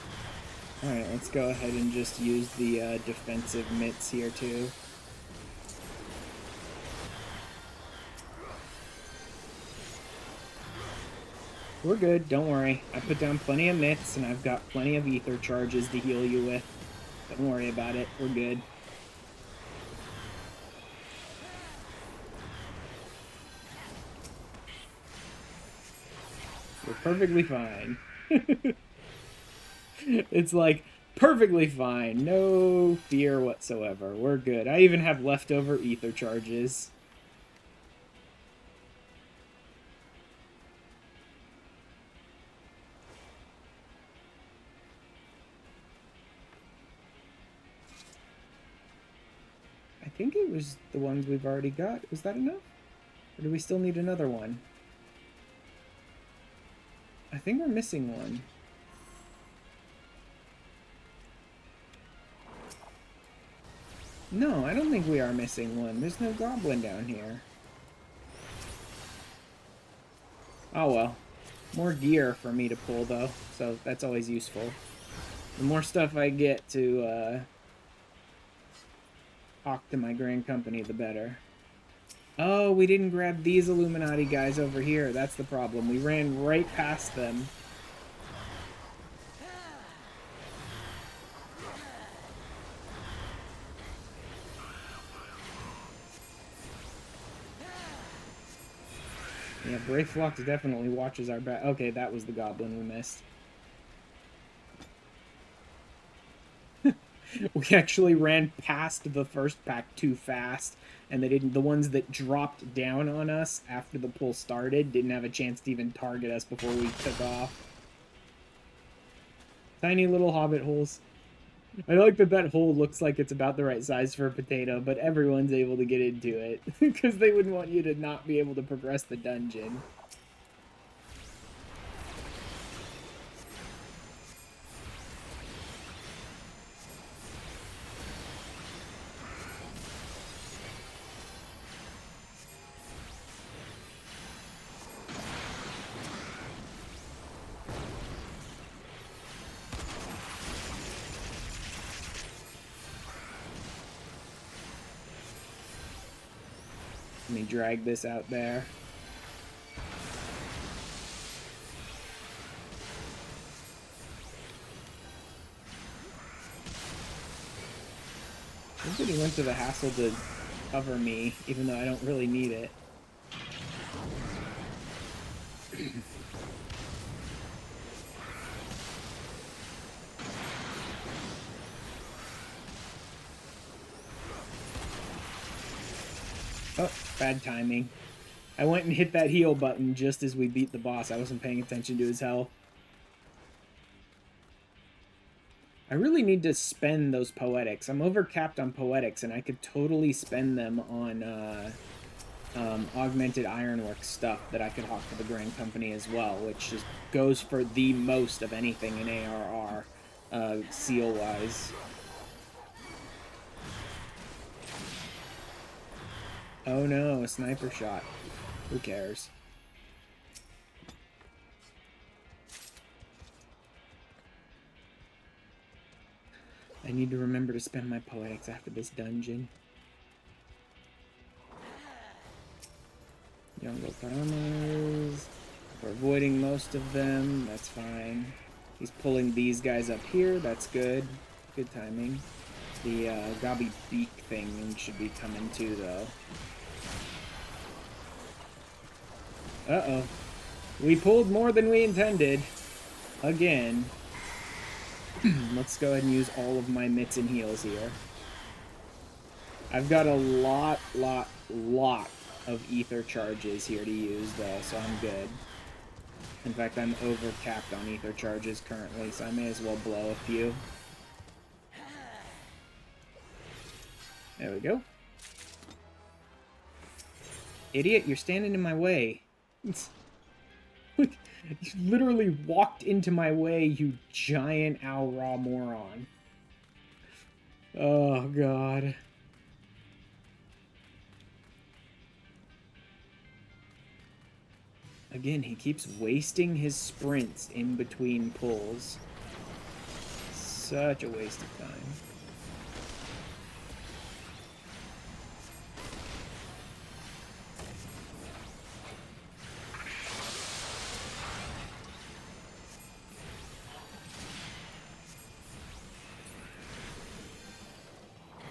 Alright, let's go ahead and just use the defensive mitts here too. We're good, don't worry. I put down plenty of mitts, and I've got plenty of ether charges to heal you with. Don't worry about it, we're good. We're perfectly fine. It's like, perfectly fine. No fear whatsoever. We're good. I even have leftover ether charges. I think it was the ones we've already got. Was that enough? Or do we still need another one? I think we're missing one. No, I don't think we are missing one. There's no goblin down here. Oh well. More gear for me to pull, though, so that's always useful. The more stuff I get to hawk to my grand company, the better. Oh, we didn't grab these Illuminati guys over here. That's the problem. We ran right past them. Yeah, Brayflox definitely watches our back. Okay, that was the goblin we missed. We actually ran past the first pack too fast, and they didn't. The ones that dropped down on us after the pull started didn't have a chance to even target us before we took off. Tiny little hobbit holes. I like that that hole looks like it's about the right size for a potato, but everyone's able to get into it because they wouldn't want you to not be able to progress the dungeon. Let me drag this out there. Somebody went to the hassle to cover me, even though I don't really need it. Oh, bad timing. I went and hit that heal button just as we beat the boss. I wasn't paying attention to his health. I really need to spend those poetics. I'm overcapped on poetics, and I could totally spend them on augmented ironwork stuff that I could hawk for the Grand Company as well, which just goes for the most of anything in ARR, seal-wise. Oh no, a sniper shot. Who cares? I need to remember to spend my poetics after this dungeon. Jungle Paramas. We're avoiding most of them. That's fine. He's pulling these guys up here. That's good. Good timing. The Gobby Beak thing should be coming too, though. Uh-oh. We pulled more than we intended. Again. Let's go ahead and use all of my mitts and heals here. I've got a lot of ether charges here to use, though, so I'm good. In fact, I'm over-capped on ether charges currently, so I may as well blow a few. There we go. Idiot, you're standing in my way. You literally walked into my way, you giant Al-Ra moron. Oh, God. Again, he keeps wasting his sprints in between pulls. Such a waste of time.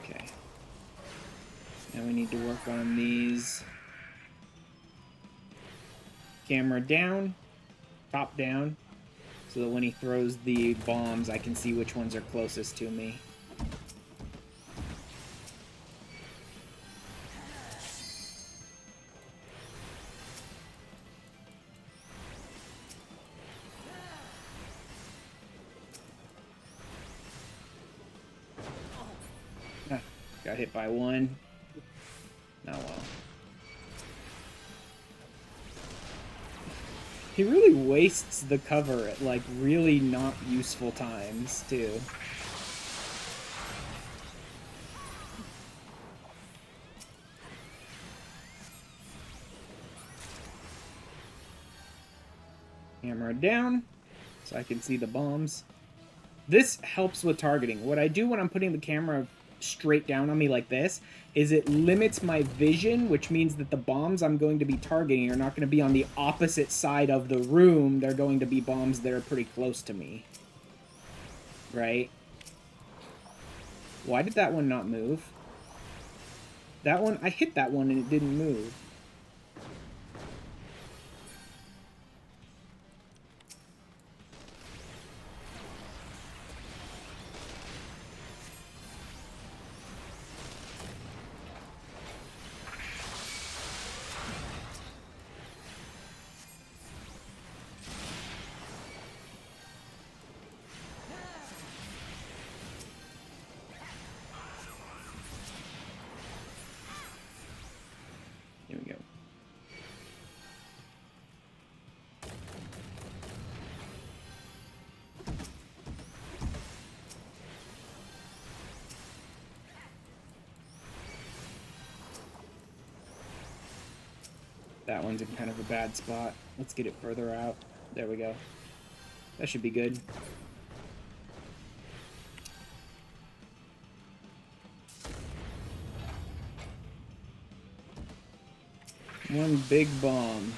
Okay. Now we need to work on these. Camera down, top down, so that when he throws the bombs, I can see which ones are closest to me. Ah, got hit by one. Oh well. He really wastes the cover at, like, really not useful times, too. Camera down, so I can see the bombs. This helps with targeting. What I do when I'm putting the camera straight down on me like this is it limits my vision, which means that the bombs I'm going to be targeting are not going to be on the opposite side of the room. They're going to be bombs that are pretty close to me. Right? Why did that one not move? That one, I hit that one and it didn't move. Here we go. That one's in kind of a bad spot. Let's get it further out. There we go. That should be good. One big bomb.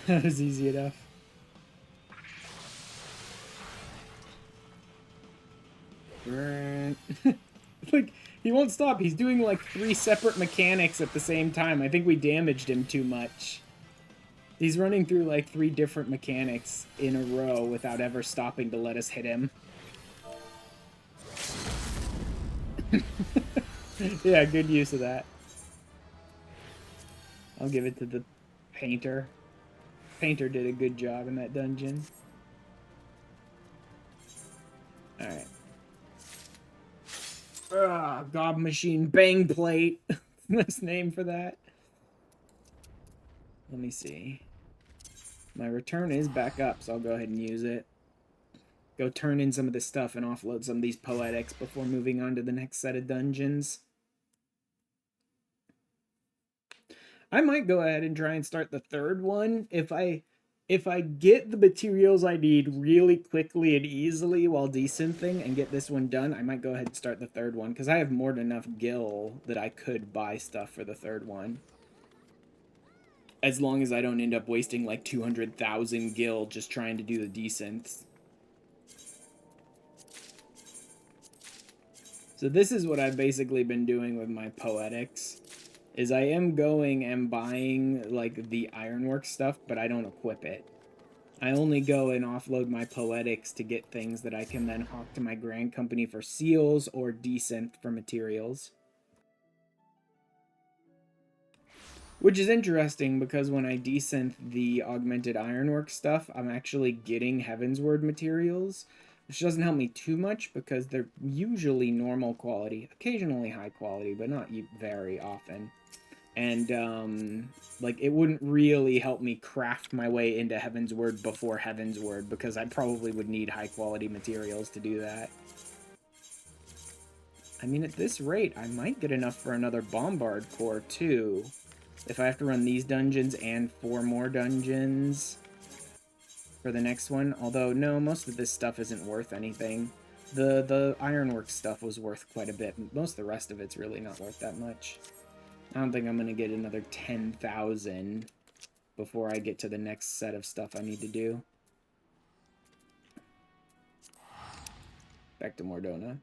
That was easy enough. Like, he won't stop. He's doing like 3 separate mechanics at the same time. I think we damaged him too much. He's running through like 3 different mechanics in a row without ever stopping to let us hit him. Yeah, good use of that. I'll give it to the painter. Painter did a good job in that dungeon. Alright. Gob Machine Bang Plate. Nice name for that. Let me see. My return is back up, so I'll go ahead and use it. Go turn in some of this stuff and offload some of these poetics before moving on to the next set of dungeons. I might go ahead and try and start the third one if I get the materials I need really quickly and easily while desynthing and get this one done. I might go ahead and start the third one because I have more than enough gil that I could buy stuff for the third one. As long as I don't end up wasting like 200,000 gil just trying to do the desynths. So this is what I've basically been doing with my poetics. Is I am going and buying like the ironwork stuff, but I don't equip it. I only go and offload my poetics to get things that I can then hawk to my grand company for seals or desynth for materials. Which is interesting because when I desynth the augmented ironwork stuff, I'm actually getting Heavensward materials, which doesn't help me too much because they're usually normal quality, occasionally high quality, but not very often. And like it wouldn't really help me craft my way into Heavensward before Heavensward because I probably would need high quality materials to do that. I mean, at this rate, I might get enough for another Bombard Core too. If I have to run these dungeons and 4 more dungeons for the next one. Although, no, most of this stuff isn't worth anything. The ironwork stuff was worth quite a bit. Most of the rest of it's really not worth that much. I don't think I'm going to get another 10,000 before I get to the next set of stuff I need to do. Back to Mordona.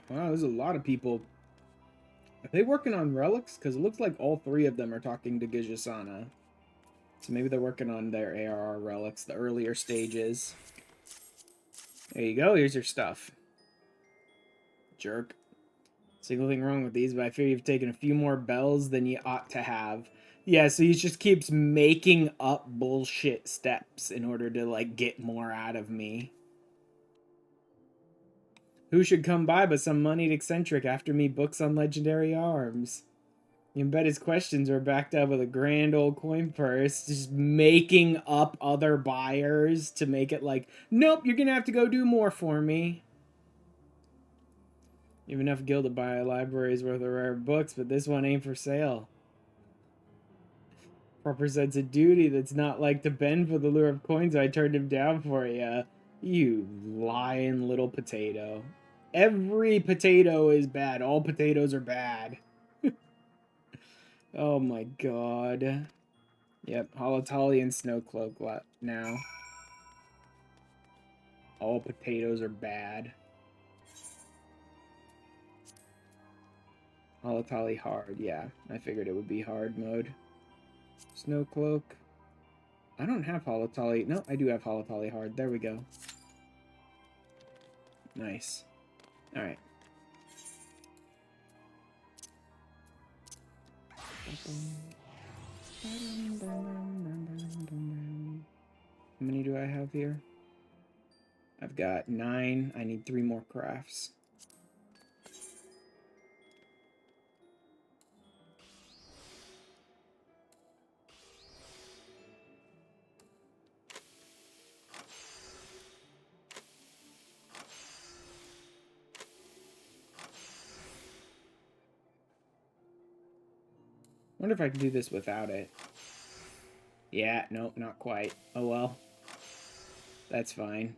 Wow, there's a lot of people. Are they working on relics? Because it looks like all 3 of them are talking to Gijasana. So maybe they're working on their ARR relics, the earlier stages. There you go, here's your stuff. Jerk. Single thing wrong with these, but I figure you've taken a few more bells than you ought to have. Yeah, so he just keeps making up bullshit steps in order to, like, get more out of me. Who should come by but some moneyed eccentric after me books on legendary arms? You bet his questions are backed up with a grand old coin purse, just making up other buyers to make it like, nope, you're gonna have to go do more for me. You have enough gil to buy a library's worth of rare books, but this one ain't for sale. Proper sense of duty that's not like to bend for the lure of coins. I turned him down for ya. You lying little potato. Every potato is bad. All potatoes are bad. Oh my god. Yep, Holotolly and Snowcloak now. All potatoes are bad. Holotolly hard, yeah. I figured it would be hard mode. Snowcloak. I don't have Holotolly. No, I do have Holotolly hard. There we go. Nice. Alright. How many do I have here? I've got 9. I need 3 more crafts. Wonder if I can do this without it. Yeah, nope, not quite. Oh well. That's fine.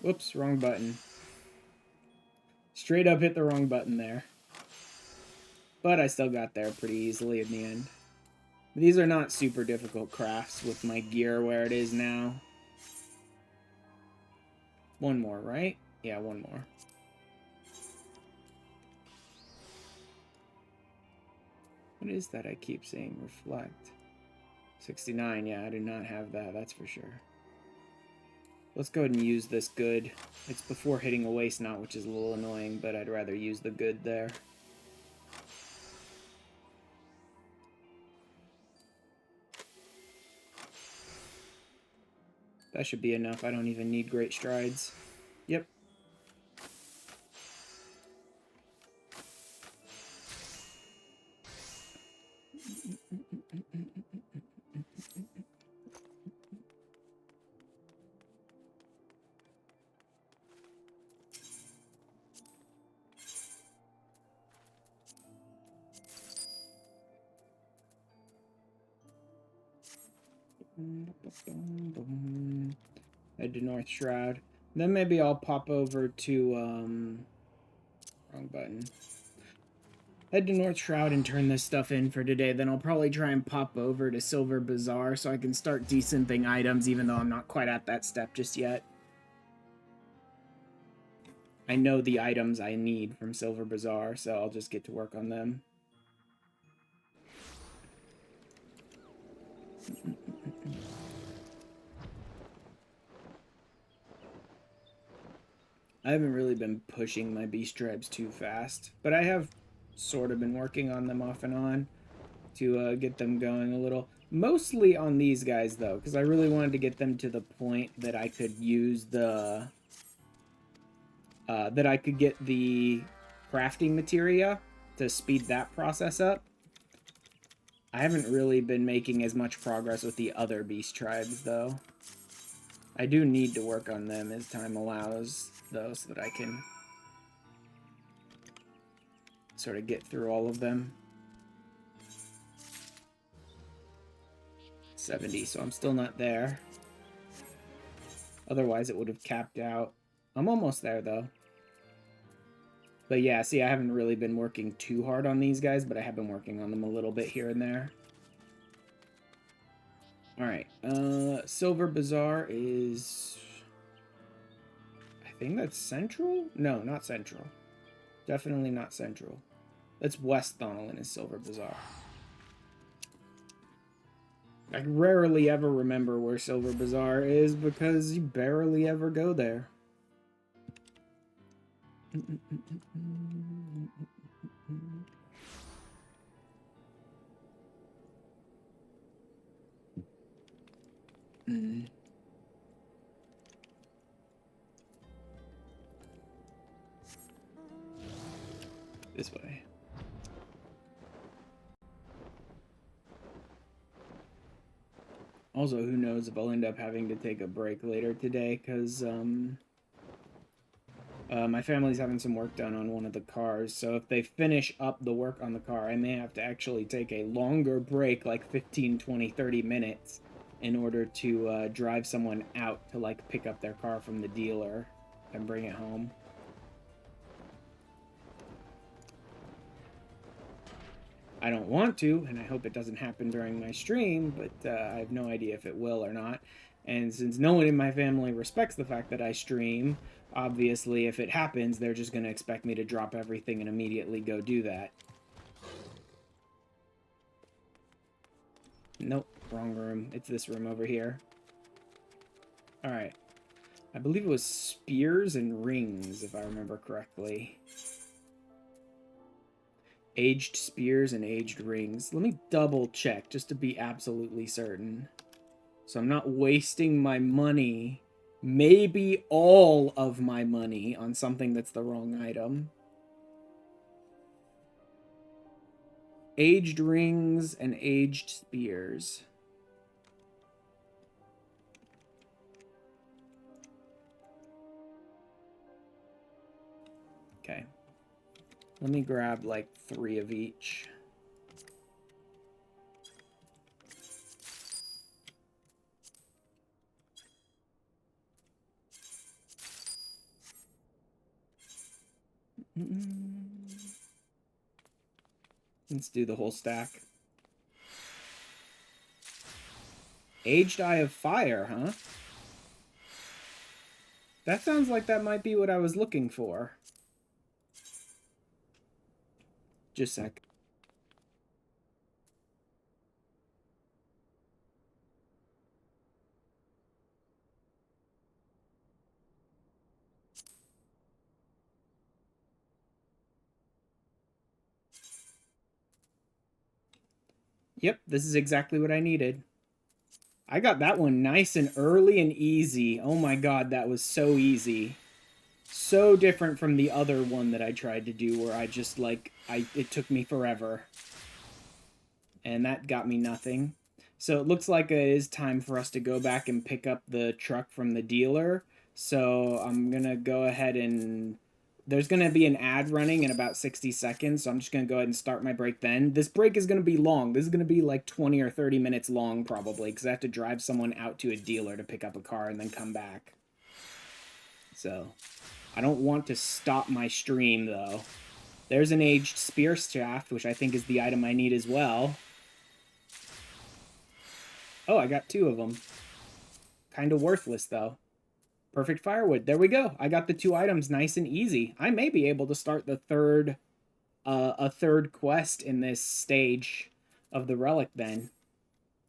Whoops, wrong button. Straight up hit the wrong button there. But I still got there pretty easily in the end. These are not super difficult crafts with my gear where it is now. One more, right? Yeah, one more. What is that I keep seeing? Reflect. 69, yeah, I do not have that, that's for sure. Let's go ahead and use this good. It's before hitting a waste knot, which is a little annoying, but I'd rather use the good there. That should be enough. I don't even need great strides. Yep. Head to North Shroud. Then maybe I'll pop over to, wrong button. Head to North Shroud and turn this stuff in for today. Then I'll probably try and pop over to Silver Bazaar so I can start decenting items, even though I'm not quite at that step just yet. I know the items I need from Silver Bazaar, so I'll just get to work on them. I haven't really been pushing my beast tribes too fast, but I have sort of been working on them off and on to get them going a little. Mostly on these guys, though, because I really wanted to get them to the point that I could use the... that I could get the crafting materia to speed that process up. I haven't really been making as much progress with the other beast tribes, though. I do need to work on them as time allows, though, so that I can sort of get through all of them. 70, so I'm still not there. Otherwise, it would have capped out. I'm almost there, though. But yeah, see, I haven't really been working too hard on these guys, but I have been working on them a little bit here and there. Alright, Silver Bazaar is... I think that's central? No, not central. Definitely not central. That's West Thonolin is Silver Bazaar. I rarely ever remember where Silver Bazaar is because you barely ever go there. This way. Also, who knows if I'll end up having to take a break later today, because my family's having some work done on one of the cars, so if they finish up the work on the car, I may have to actually take a longer break, like 15, 20, 30 minutes, in order to drive someone out to, like, pick up their car from the dealer and bring it home. I don't want to, and I hope it doesn't happen during my stream, but I have no idea if it will or not. And since no one in my family respects the fact that I stream, obviously if it happens, they're just going to expect me to drop everything and immediately go do that. Nope, wrong room. It's this room over here. Alright. I believe it was spears and rings, if I remember correctly. Aged spears and aged rings. Let me double check just to be absolutely certain. So I'm not wasting my money, maybe all of my money, on something that's the wrong item. Aged rings and aged spears. Okay. Let me grab like 3 of each. Let's do the whole stack. Aged Eye of Fire, huh? That sounds like that might be what I was looking for. Just a sec. Yep, this is exactly what I needed. I got that one nice and early and easy. Oh my god, that was so easy. So different from the other one that I tried to do where I just, like, it took me forever. And that got me nothing. So it looks like it is time for us to go back and pick up the truck from the dealer. So I'm gonna go ahead and there's going to be an ad running in about 60 seconds, so I'm just going to go ahead and start my break then. This break is going to be long. This is going to be like 20 or 30 minutes long probably, because I have to drive someone out to a dealer to pick up a car and then come back. So, I don't want to stop my stream, though. There's an aged spear shaft, which I think is the item I need as well. Oh, I got 2 of them. Kind of worthless, though. Perfect firewood. There we go. I got the 2 items nice and easy. I may be able to start the third, a third quest in this stage of the relic then.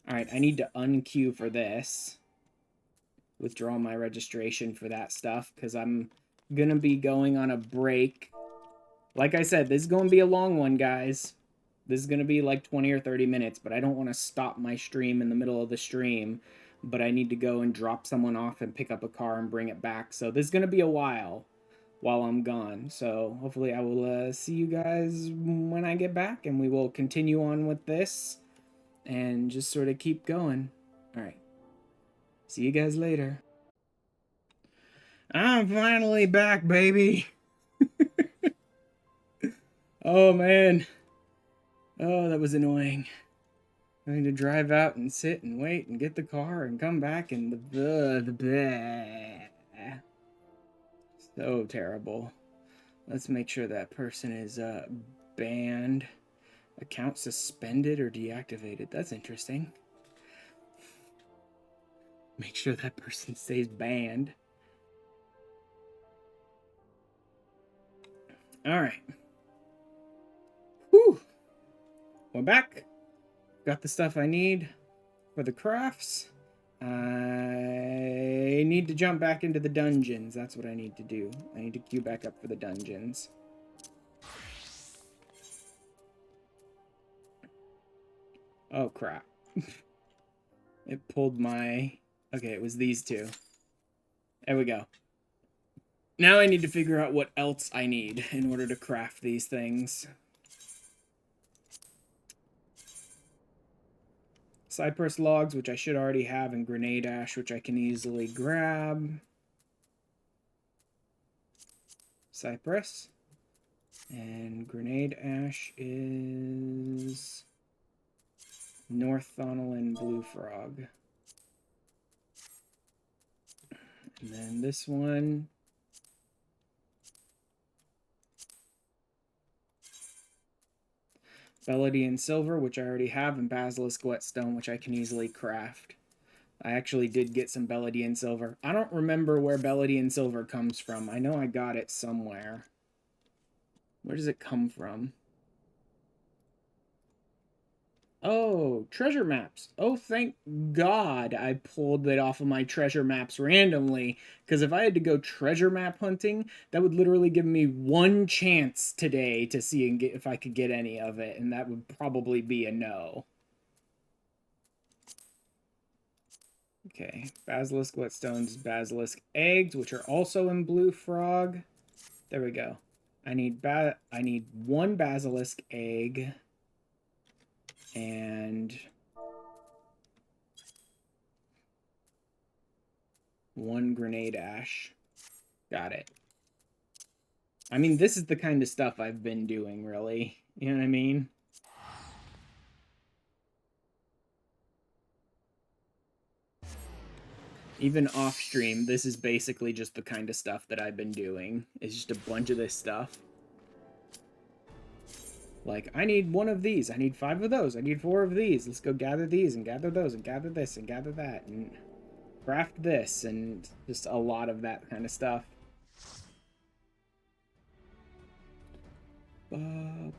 All right, I need to unqueue for this. Withdraw my registration for that stuff because I'm going to be going on a break. Like I said, this is going to be a long one, guys. This is going to be like 20 or 30 minutes, but I don't want to stop my stream in the middle of the stream. But I need to go and drop someone off and pick up a car and bring it back. So this is going to be a while I'm gone. So hopefully I will see you guys when I get back, and we will continue on with this and just sort of keep going. All right. See you guys later. I'm finally back, baby. Oh, man. Oh, that was annoying. Having to drive out and sit and wait and get the car and come back and the so terrible. Let's make sure that person is banned. Account suspended or deactivated. That's interesting. Make sure that person stays banned. Alright. Whew. We're back. Got the stuff I need for the crafts. I need to jump back into the dungeons. That's what I need to do. I need to queue back up for the dungeons. Oh, crap. It pulled my... Okay, it was these 2. There we go. Now I need to figure out what else I need in order to craft these things. Cypress logs, which I should already have, and grenade ash, which I can easily grab. Cypress. And grenade ash is North Thonolin Blue Frog. And then this one. Belladine Silver, which I already have, and Basilisk Whetstone, which I can easily craft. I actually did get some Belladine Silver. I don't remember where Belladine Silver comes from. I know I got it somewhere. Where does it come from? Oh, treasure maps. Oh, thank God I pulled it off of my treasure maps randomly. Because if I had to go treasure map hunting, that would literally give me 1 chance today to see and get, if I could get any of it. And that would probably be a no. Okay, Basilisk Whetstones, Basilisk Eggs, which are also in Blue Frog. There we go. I need 1 Basilisk Egg. And 1 grenade ash. Got it. I mean, this is the kind of stuff I've been doing, really. You know what I mean? Even off stream, this is basically just the kind of stuff that I've been doing. It's just a bunch of this stuff. Like, I need 1 of these. I need 5 of those. I need 4 of these. Let's go gather these and gather those and gather this and gather that and craft this and just a lot of that kind of stuff. Oh,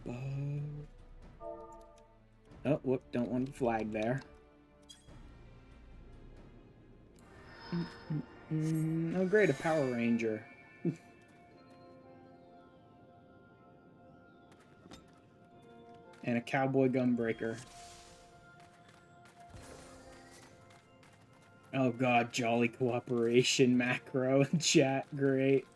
whoop, don't want the flag there. Oh, great, a Power Ranger. And a Cowboy Gunbreaker. Oh god, Jolly Cooperation macro in chat, great.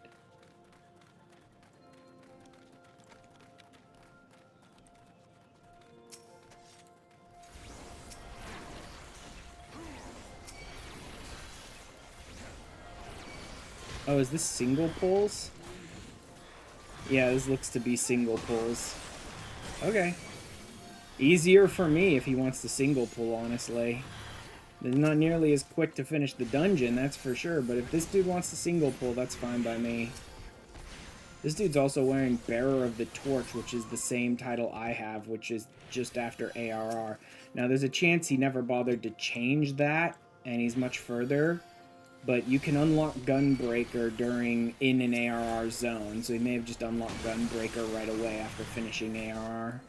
Oh, is this single pulls? Yeah, this looks to be single pulls. Okay. Easier for me if he wants to single pull, honestly. It's not nearly as quick to finish the dungeon, that's for sure, but if this dude wants to single pull, that's fine by me. This dude's also wearing Bearer of the Torch, which is the same title I have, which is just after ARR. Now, there's a chance he never bothered to change that, and he's much further, but you can unlock Gunbreaker in an ARR zone, so he may have just unlocked Gunbreaker right away after finishing ARR.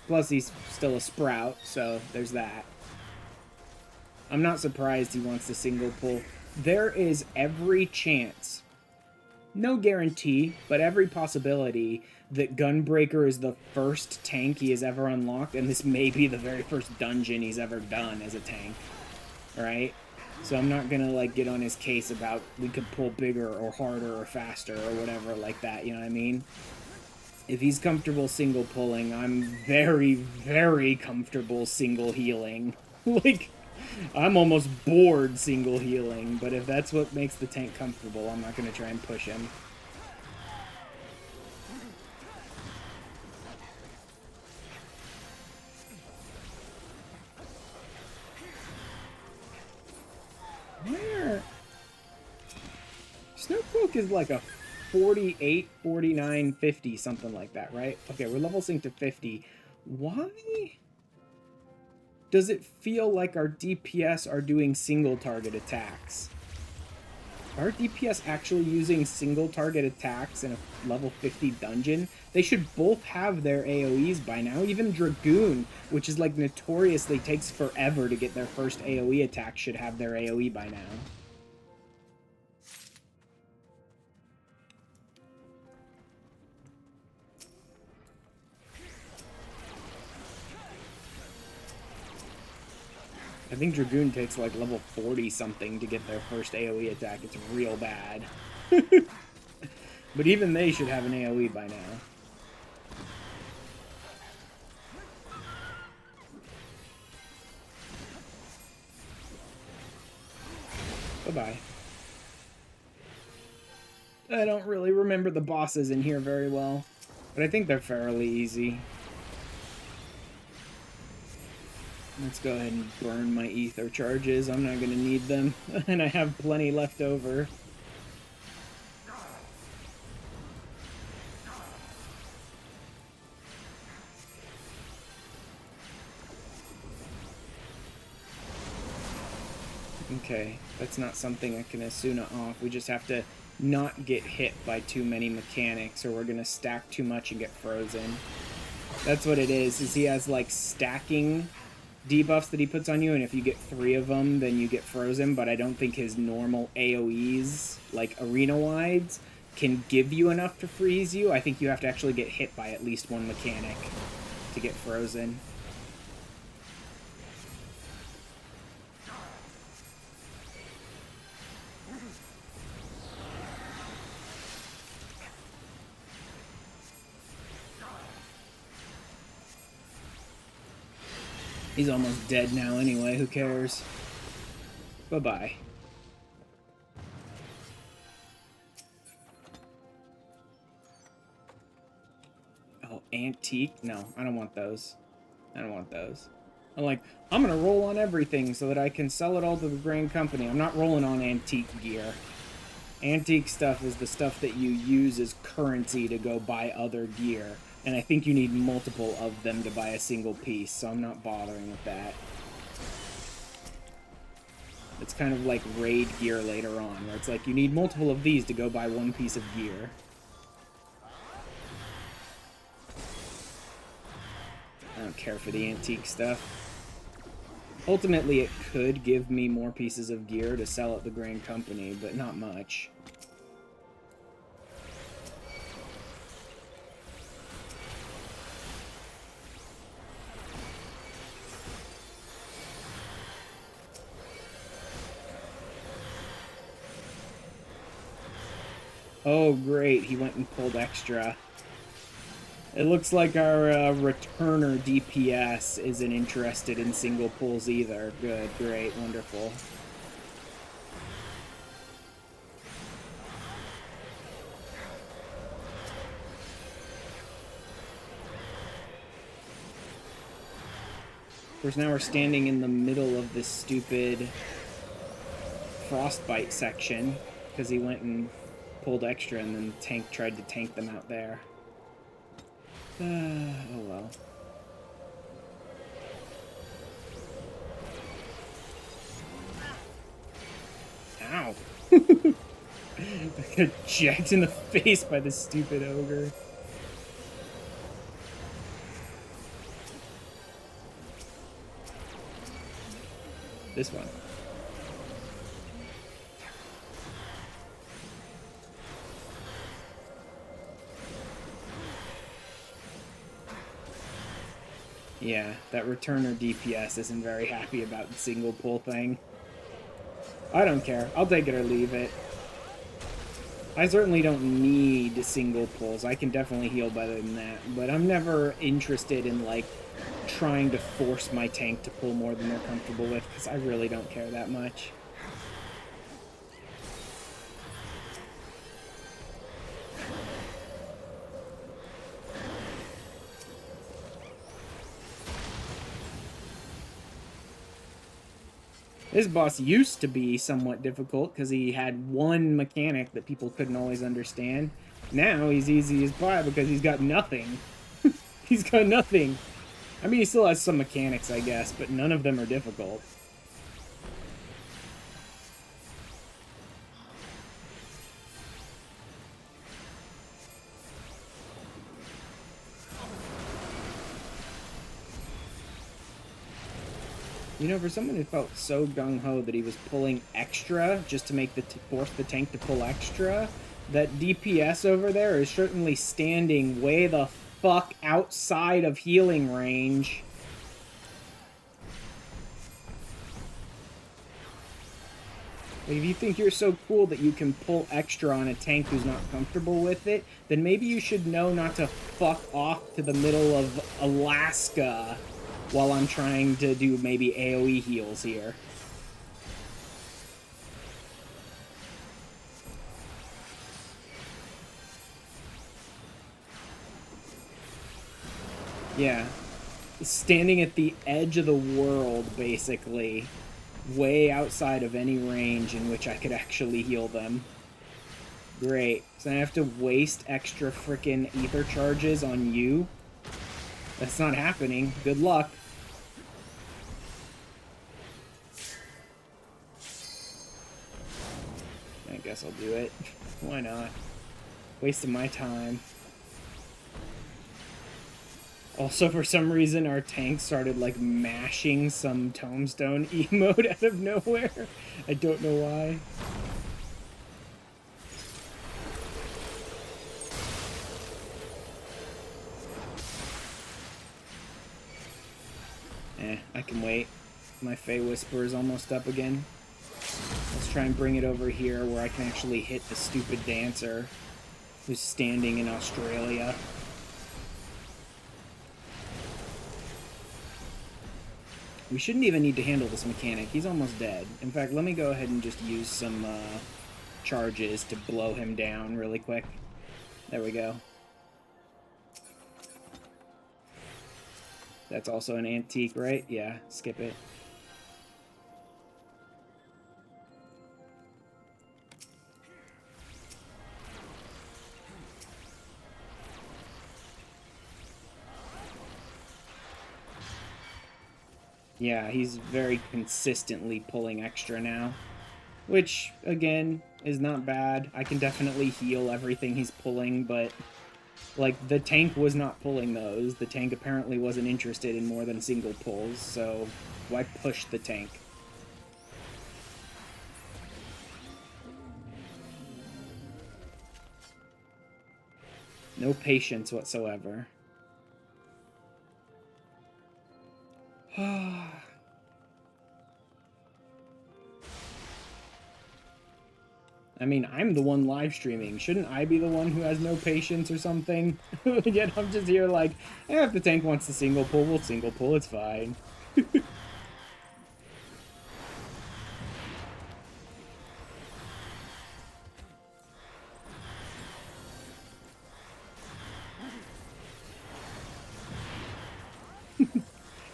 Plus, he's still a Sprout, so there's that. I'm not surprised he wants to single pull. There is every chance, no guarantee, but every possibility that Gunbreaker is the first tank he has ever unlocked, and this may be the very first dungeon he's ever done as a tank, right? So I'm not gonna, like, get on his case about we could pull bigger or harder or faster or whatever like that, you know what I mean? If he's comfortable single pulling, I'm very, very comfortable single healing. Like, I'm almost bored single healing, but if that's what makes the tank comfortable, I'm not going to try and push him. Where? Snowcloak is like a 48, 49, 50, something like that, right? Okay, we're level synced to 50. Why does it feel like our DPS are doing single target attacks? Are DPS actually using single target attacks in a level 50 dungeon? They should both have their AoEs by now. Even Dragoon, which is like notoriously takes forever to get their first AoE attack, should have their AoE by now. I think Dragoon takes like level 40 something to get their first AoE attack. It's real bad. But even they should have an AoE by now. Bye-bye. I don't really remember the bosses in here very well, but I think they're fairly easy. Let's go ahead and burn my ether charges. I'm not going to need them, and I have plenty left over. Okay, that's not something I can Asuna off. We just have to not get hit by too many mechanics, or we're going to stack too much and get frozen. That's what it is he has, like, stacking debuffs that he puts on you, and if you get 3 of them, then you get frozen, but I don't think his normal AoEs, like arena-wides, can give you enough to freeze you. I think you have to actually get hit by at least one mechanic to get frozen. He's almost dead now anyway, who cares? Bye-bye. Oh, antique? No, I don't want those. I don't want those. I'm gonna roll on everything so that I can sell it all to the Grand Company. I'm not rolling on antique gear. Antique stuff is the stuff that you use as currency to go buy other gear. And I think you need multiple of them to buy a single piece, so I'm not bothering with that. It's kind of like raid gear later on, where it's like you need multiple of these to go buy one piece of gear. I don't care for the antique stuff. Ultimately, it could give me more pieces of gear to sell at the Grand Company, but not much. Oh, great. He went and pulled extra. It looks like our returner DPS isn't interested in single pulls either. Good, great, wonderful. Of course, now we're standing in the middle of this stupid frostbite section because he went and pulled extra and then the tank tried to tank them out there. Oh well. Ow. I got jacked in the face by this stupid ogre. This one. Yeah, that returner DPS isn't very happy about the single pull thing. I don't care. I'll take it or leave it. I certainly don't need single pulls. I can definitely heal better than that. But I'm never interested in, like, trying to force my tank to pull more than they're comfortable with, because I really don't care that much. This boss used to be somewhat difficult because he had one mechanic that people couldn't always understand. Now he's easy as pie because he's got nothing. He's got nothing. I mean, he still has some mechanics, I guess, but none of them are difficult. You know, for someone who felt so gung-ho that he was pulling extra just to make force the tank to pull extra, that DPS over there is certainly standing way the fuck outside of healing range. If you think you're so cool that you can pull extra on a tank who's not comfortable with it, then maybe you should know not to fuck off to the middle of Alaska while I'm trying to do maybe AoE heals here. Yeah. Standing at the edge of the world, basically. Way outside of any range in which I could actually heal them. Great. So I have to waste extra frickin' ether charges on you? That's not happening. Good luck. I guess I'll do it. Why not? Wasting my time. Also, for some reason, our tank started, like, mashing some tombstone emote out of nowhere. I don't know why. I can wait. My Fey Whisper is almost up again. Let's try and bring it over here where I can actually hit the stupid dancer who's standing in Australia. We shouldn't even need to handle this mechanic. He's almost dead. In fact, let me go ahead and just use some charges to blow him down really quick. There we go. That's also an antique, right? Yeah, skip it. Yeah, he's very consistently pulling extra now. Which, again, is not bad. I can definitely heal everything he's pulling, but, like, the tank was not pulling those. The tank apparently wasn't interested in more than single pulls, so why push the tank? No patience whatsoever. I mean, I'm the one live streaming. Shouldn't I be the one who has no patience or something? Yet I'm just here like, if the tank wants to single pull, we'll single pull, it's fine.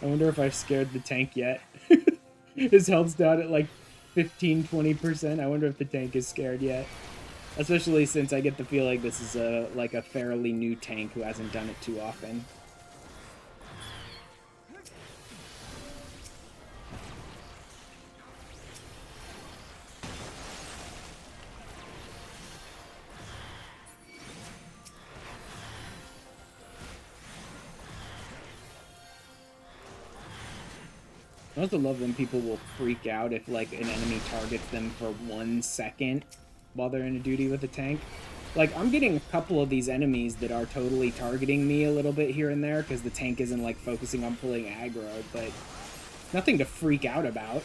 I wonder if I've scared the tank yet. His health's down at like 15-20%. I wonder if the tank is scared yet. Especially since I get the feel like this is like a fairly new tank who hasn't done it too often. I also love when people will freak out if like an enemy targets them for 1 second while they're in a duty with a tank. Like, I'm getting a couple of these enemies that are totally targeting me a little bit here and there because the tank isn't like focusing on pulling aggro, but nothing to freak out about.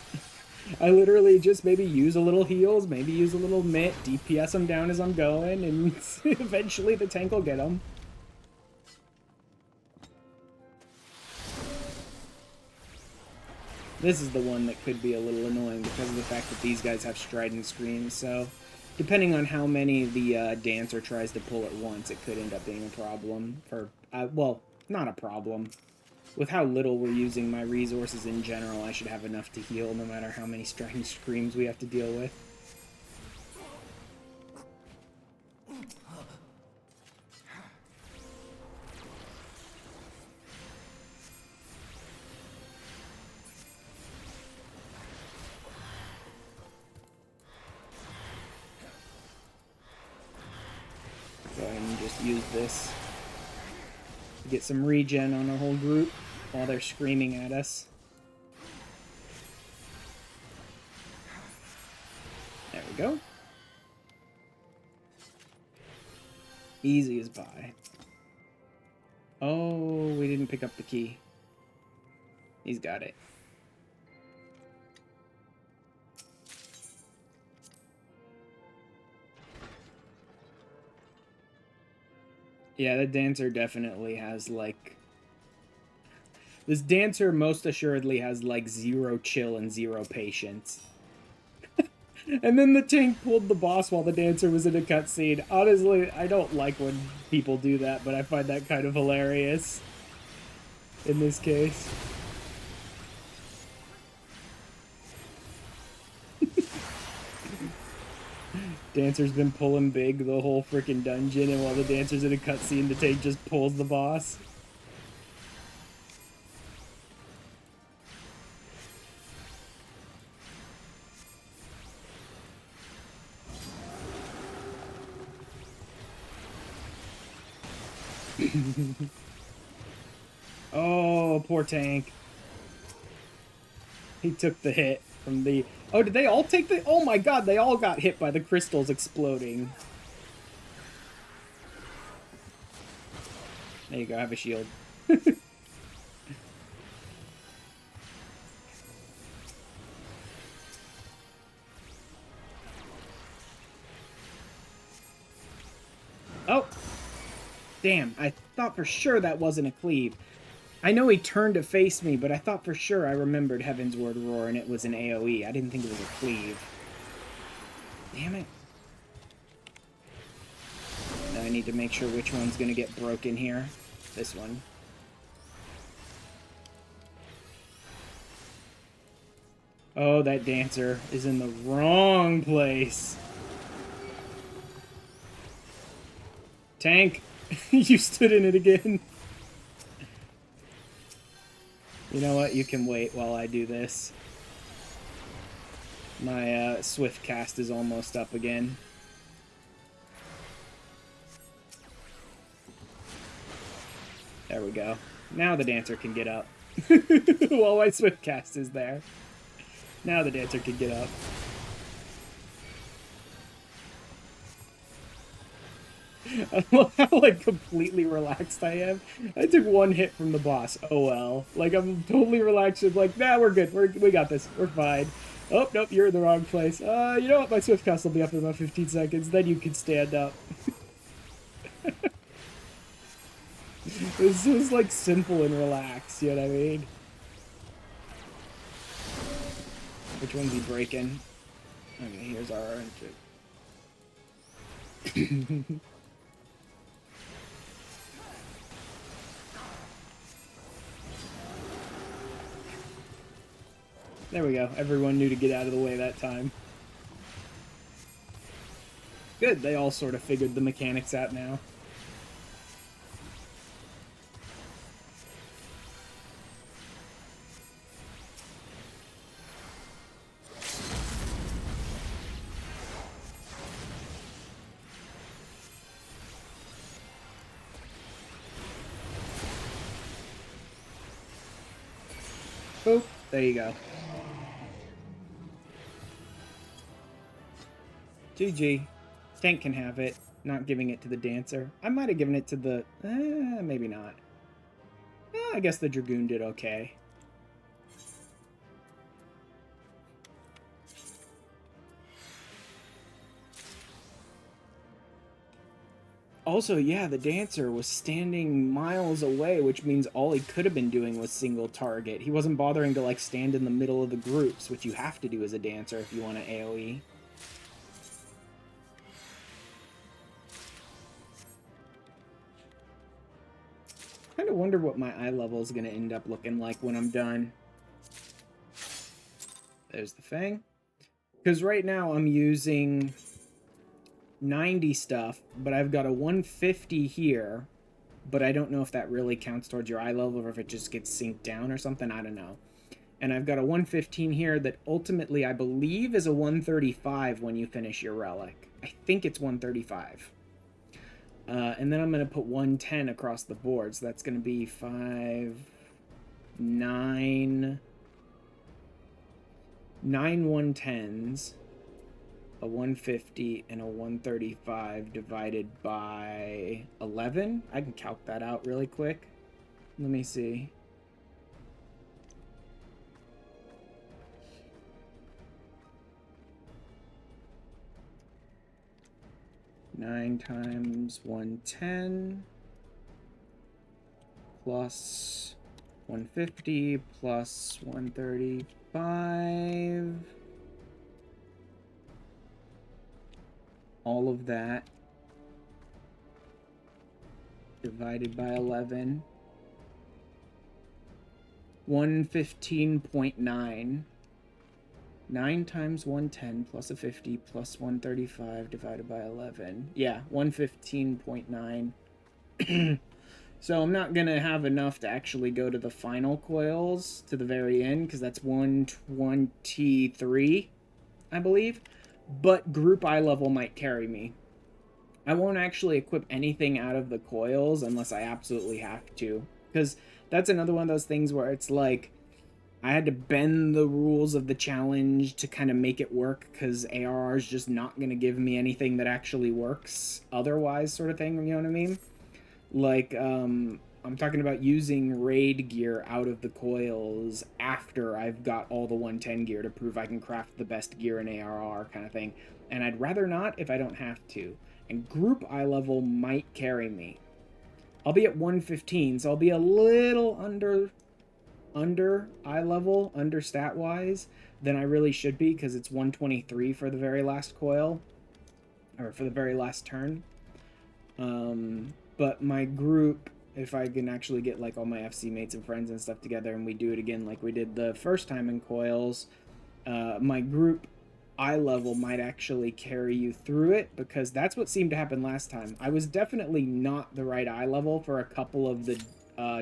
I literally just maybe use a little heals, maybe use a little mitt, DPS them down as I'm going, and eventually the tank will get them. This is the one that could be a little annoying because of the fact that these guys have strident screams, so depending on how many the dancer tries to pull at once, it could end up being a problem for, well, not a problem. With how little we're using my resources in general, I should have enough to heal no matter how many strident screams we have to deal with. Go ahead and just use this to get some regen on our whole group while they're screaming at us. There we go. Easy as pie. Oh, we didn't pick up the key. He's got it. Yeah, the dancer definitely has, like... This dancer most assuredly has, like, 0 chill and 0 patience. And then the tank pulled the boss while the dancer was in a cutscene. Honestly, I don't like when people do that, but I find that kind of hilarious in this case. Dancer's been pulling big the whole freaking dungeon, and while the dancer's in a cutscene, the tank just pulls the boss. Oh, poor tank. He took the hit from the... Oh, did they all take the... Oh my god, they all got hit by the crystals exploding. There you go, I have a shield. Oh! Damn, I thought for sure that wasn't a cleave. I know he turned to face me, but I thought for sure I remembered Heaven's Word Roar and it was an AoE. I didn't think it was a cleave. Damn it. Now I need to make sure which one's gonna get broken here. This one. Oh, that dancer is in the wrong place. Tank, you stood in it again. You know what? You can wait while I do this. My swift cast is almost up again. There we go. Now the dancer can get up. While my swift cast is there. Now the dancer can get up. I love how, like, completely relaxed I am. I took 1 hit from the boss. Oh well. Like, I'm totally relaxed. I'm like, nah, we're good. We got this. We're fine. Oh, nope, you're in the wrong place. You know what? My swift cast will be up in about 15 seconds. Then you can stand up. This was, like, simple and relaxed, you know what I mean? Which one's he breaking? Okay, here's our entry. There we go. Everyone knew to get out of the way that time. Good, they all sort of figured the mechanics out now. Boop. There you go. GG. Tank can have it. Not giving it to the Dancer. I might have given it to the... maybe not. I guess the Dragoon did okay. Also, yeah, the Dancer was standing miles away, which means all he could have been doing was single target. He wasn't bothering to, like, stand in the middle of the groups, which you have to do as a Dancer if you want to AoE. Kind of wonder what my eye level is going to end up looking like when I'm done. There's the Fang. Because right now I'm using 90 stuff, but I've got a 150 here, but I don't know if that really counts towards your eye level or if it just gets synced down or something. I don't know. And I've got a 115 here that ultimately I believe is a 135 when you finish your relic. I think it's 135. And then I'm going to put 110 across the board. So that's going to be 5, 9 110s, a 150, and a 135 divided by 11. I can calc that out really quick. Let me see. Nine times 110 plus 150 plus 135. All of that divided by 11. 115.9. 9 times 110 plus a 50 plus 135 divided by 11. Yeah, 115.9. So I'm not going to have enough to actually go to the final coils to the very end, because that's 123, I believe. But group eye level might carry me. I won't actually equip anything out of the coils unless I absolutely have to. Because that's another one of those things where it's like, I had to bend the rules of the challenge to kind of make it work, because ARR is just not going to give me anything that actually works otherwise, sort of thing, you know what I mean? Like, I'm talking about using raid gear out of the coils after I've got all the 110 gear to prove I can craft the best gear in ARR kind of thing. And I'd rather not if I don't have to. And group eye level might carry me. I'll be at 115, so I'll be a little under eye level, under stat wise, than I really should be, because it's 123 for the very last coil, or for the very last turn. But my group, if I can actually get like all my FC mates and friends and stuff together and we do it again like we did the first time in coils, my group eye level might actually carry you through it, because that's what seemed to happen last time. I was definitely not the right eye level for a couple of the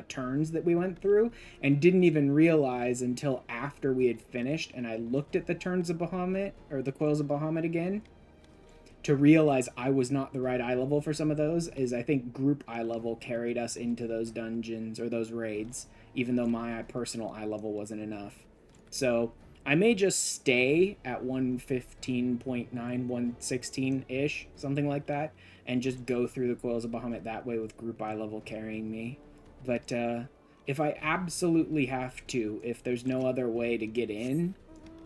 turns that we went through, and didn't even realize until after we had finished and I looked at the turns of Bahamut, or the coils of Bahamut again, to realize I was not the right eye level for some of those. Is I think group eye level carried us into those dungeons or those raids, even though my personal eye level wasn't enough. So I may just stay at 115.9, 116-ish, something like that, and just go through the coils of Bahamut that way with group eye level carrying me. But if I absolutely have to, if there's no other way to get in,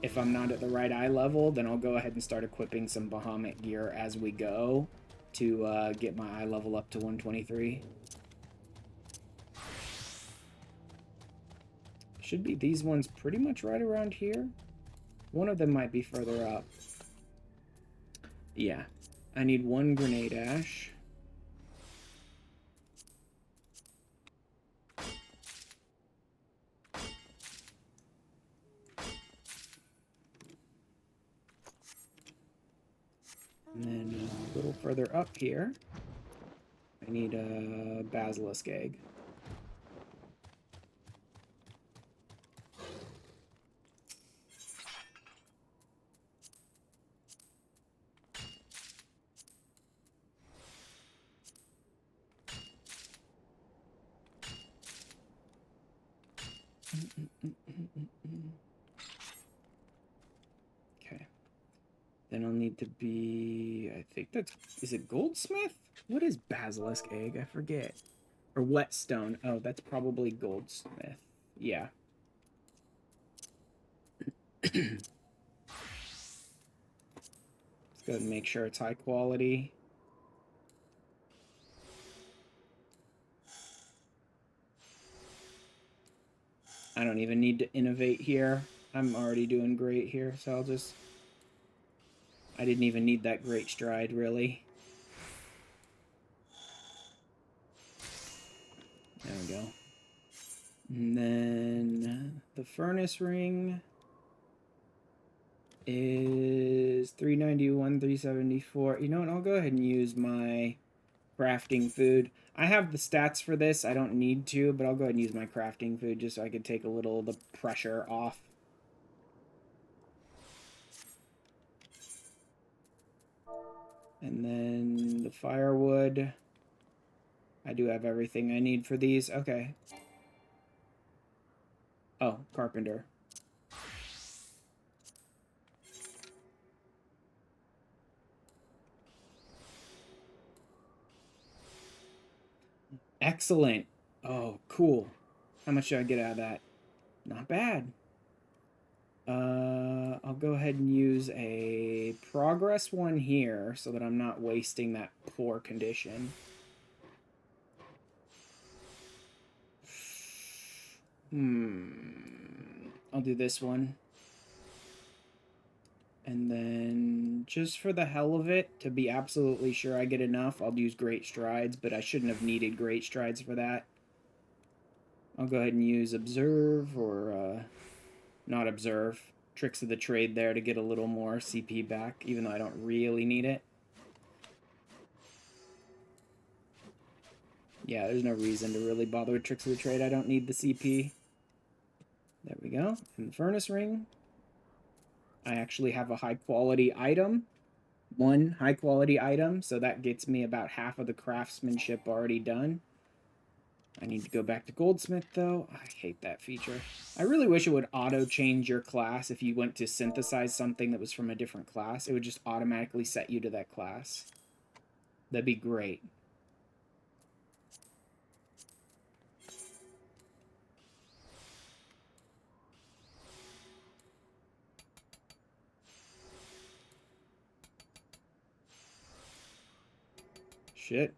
if I'm not at the right eye level, then I'll go ahead and start equipping some Bahamut gear as we go to get my eye level up to 123. Should be these ones pretty much right around here. One of them might be further up. Yeah. I need one grenade ash. further up here. I need a basilisk egg. Okay. Then I'll need to be, I think that's, is it goldsmith? What is basilisk egg? I forget. Or whetstone. Oh, that's probably goldsmith. Yeah. Let's go ahead and make sure it's high quality. I don't even need to innovate here. I'm already doing great here, so I'll just... I didn't even need that great stride, really. There we go. And then the furnace ring is 391, 374. You know what? I'll go ahead and use my crafting food. I have the stats for this. I don't need to, but I'll go ahead and use my crafting food just so I can take a little of the pressure off. And then the firewood. I do have everything I need for these. Okay. Oh, carpenter. Excellent. Oh, cool. How much should I get out of that? Not bad. I'll go ahead and use a progress one here so that I'm not wasting that poor condition. I'll do this one. And then, just for the hell of it, to be absolutely sure I get enough, I'll use Great Strides, but I shouldn't have needed Great Strides for that. I'll go ahead and use Observe, or, not Observe. Tricks of the Trade there to get a little more CP back, even though I don't really need it. Yeah, there's no reason to really bother with Tricks of the Trade. I don't need the CP. There we go. And the Furnace Ring. I actually have a high-quality item. One high-quality item, so that gets me about half of the craftsmanship already done. I need to go back to Goldsmith, though. I hate that feature. I really wish it would auto-change your class if you went to synthesize something that was from a different class. It would just automatically set you to that class. That'd be great. Shit.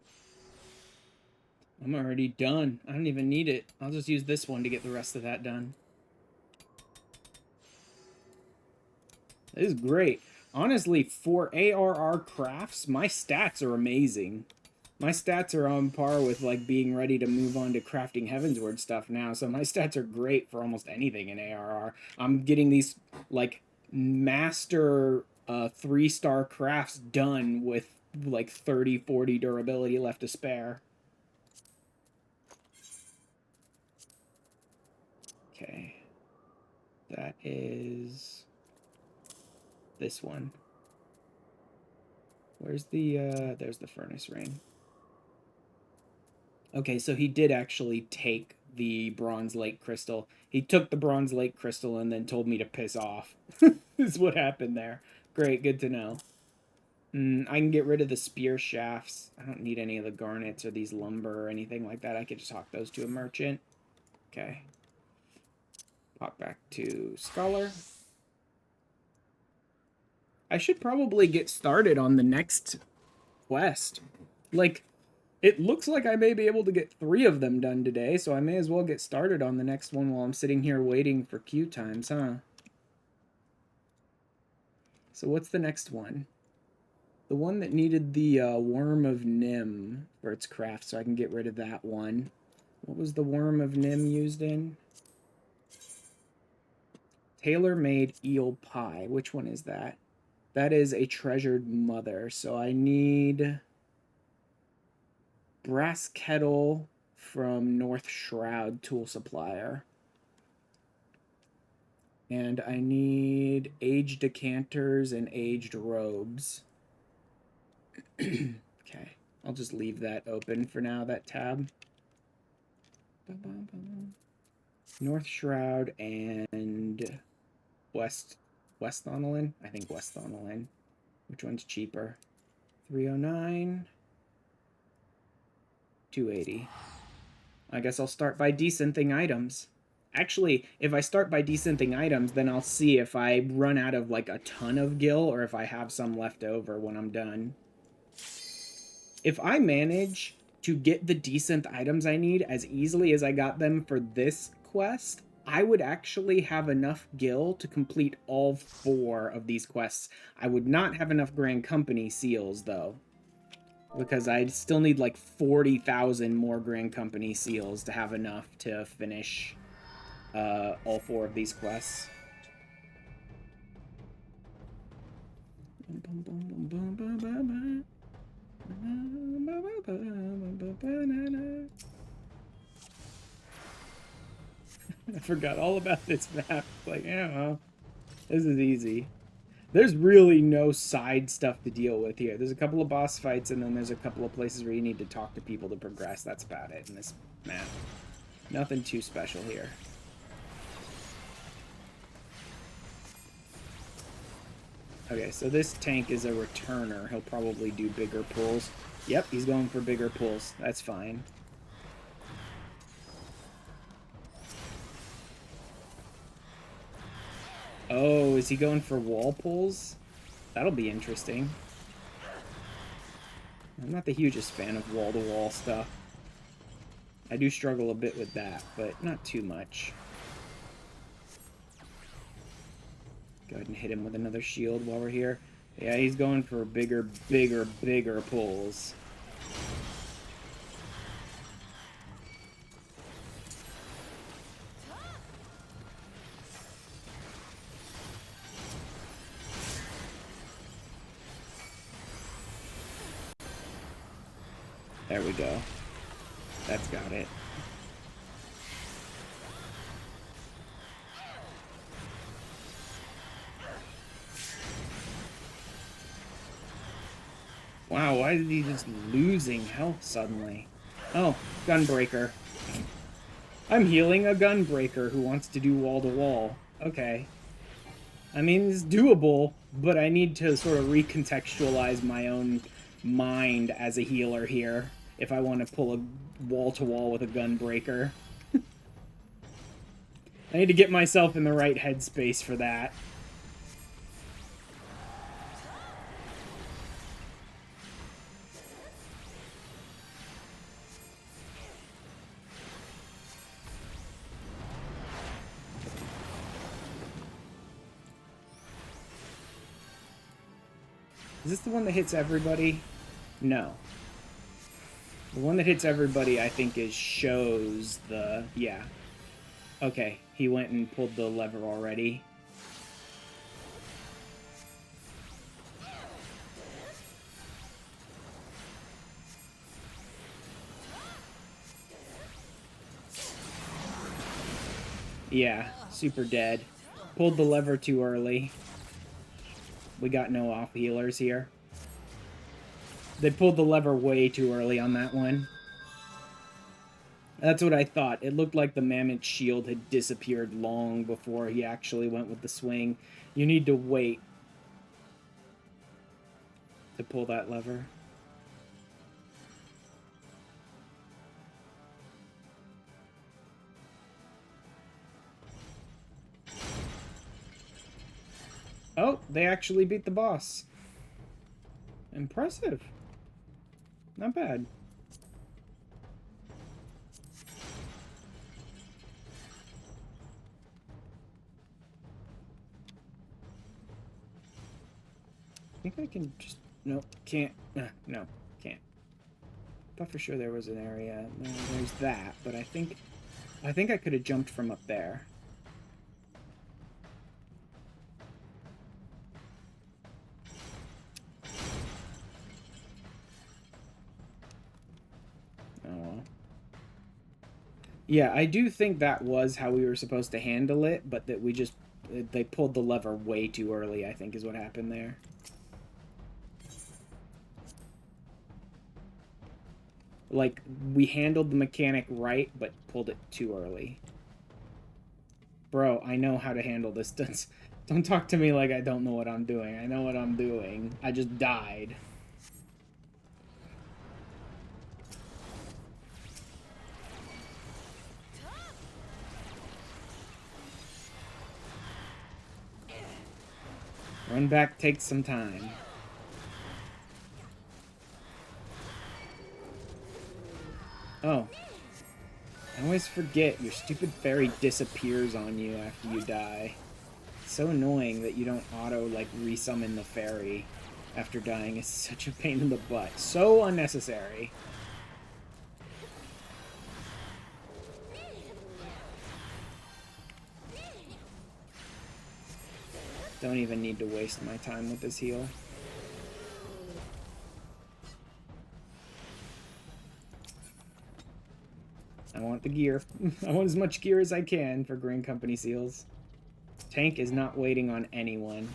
I'm already done. I don't even need it. I'll just use this one to get the rest of that done. This is great. Honestly, for ARR crafts, my stats are amazing. My stats are on par with, like, being ready to move on to crafting Heavensward stuff now, so my stats are great for almost anything in ARR. I'm getting these, like, master 3-star crafts done with, like, 30, 40 durability left to spare. Okay. That is this one. Where's the, there's the furnace ring. Okay, so he did actually take the Bronze Lake Crystal. He took the Bronze Lake Crystal and then told me to piss off. Is what happened there. Great, good to know. I can get rid of the spear shafts. I don't need any of the garnets or these lumber or anything like that. I could just hawk those to a merchant. Okay. Pop back to Scholar. I should probably get started on the next quest. Like, it looks like I may be able to get 3 of them done today, so I may as well get started on the next one while I'm sitting here waiting for queue times, huh? So what's the next one? The one that needed the Worm of Nim for its craft, so I can get rid of that one. What was the Worm of Nim used in? Tailor-made eel pie. Which one is that? That is a treasured mother. So I need brass kettle from North Shroud Tool Supplier. And I need aged decanters and aged robes. Okay, I'll just leave that open for now, that tab. North Shroud and West Thonolin? I think West Thonolin. Which one's cheaper? 309. 280. I guess I'll start by decenting items. Actually, if I start by decenting items, then I'll see if I run out of like a ton of gil or if I have some left over when I'm done. If I manage to get the decent items I need as easily as I got them for this quest, I would actually have enough gil to complete all 4 of these quests. I would not have enough Grand Company seals, though, because I'd still need like 40,000 more Grand Company seals to have enough to finish all 4 of these quests. I forgot all about this map. Like, yeah, well, this is easy. There's really no side stuff to deal with here. There's a couple of boss fights, and then there's a couple of places where you need to talk to people to progress. That's about it in this map. Nothing too special here. Okay, so this tank is a returner. He'll probably do bigger pulls. Yep, he's going for bigger pulls. That's fine. Oh, is he going for wall pulls? That'll be interesting. I'm not the hugest fan of wall-to-wall stuff. I do struggle a bit with that, but not too much. Go ahead and hit him with another shield while we're here. Yeah, he's going for bigger pulls. There we go. That's got it. Wow, why is he just losing health suddenly? Oh, Gunbreaker. I'm healing a Gunbreaker who wants to do wall-to-wall. Okay. I mean, it's doable, but I need to sort of recontextualize my own mind as a healer here if I want to pull a wall-to-wall with a Gunbreaker. I need to get myself in the right headspace for that. Is this the one that hits everybody? No. The one that hits everybody, I think, shows the... Yeah. Okay, he went and pulled the lever already. Yeah, super dead. Pulled the lever too early. We got no off healers here. They pulled the lever way too early on that one. That's what I thought. It looked like the Mammoth shield had disappeared long before he actually went with the swing. You need to wait to pull that lever. Oh, they actually beat the boss. Impressive. Not bad. I think I can just... Nope, can't. No, can't. Thought for sure there was an area. No, there's that, but I think I could have jumped from up there. Yeah, I do think that was how we were supposed to handle it, but that we just... They pulled the lever way too early, I think, is what happened there. Like, we handled the mechanic right, but pulled it too early. Bro, I know how to handle this. Don't talk to me like I don't know what I'm doing. I know what I'm doing. I just died. Run back takes some time. Oh. I always forget your stupid fairy disappears on you after you die. It's so annoying that you don't auto, like, resummon the fairy after dying. It's such a pain in the butt. So unnecessary. Don't even need to waste my time with this heal. I want the gear. I want as much gear as I can for Green Company seals. Tank is not waiting on anyone.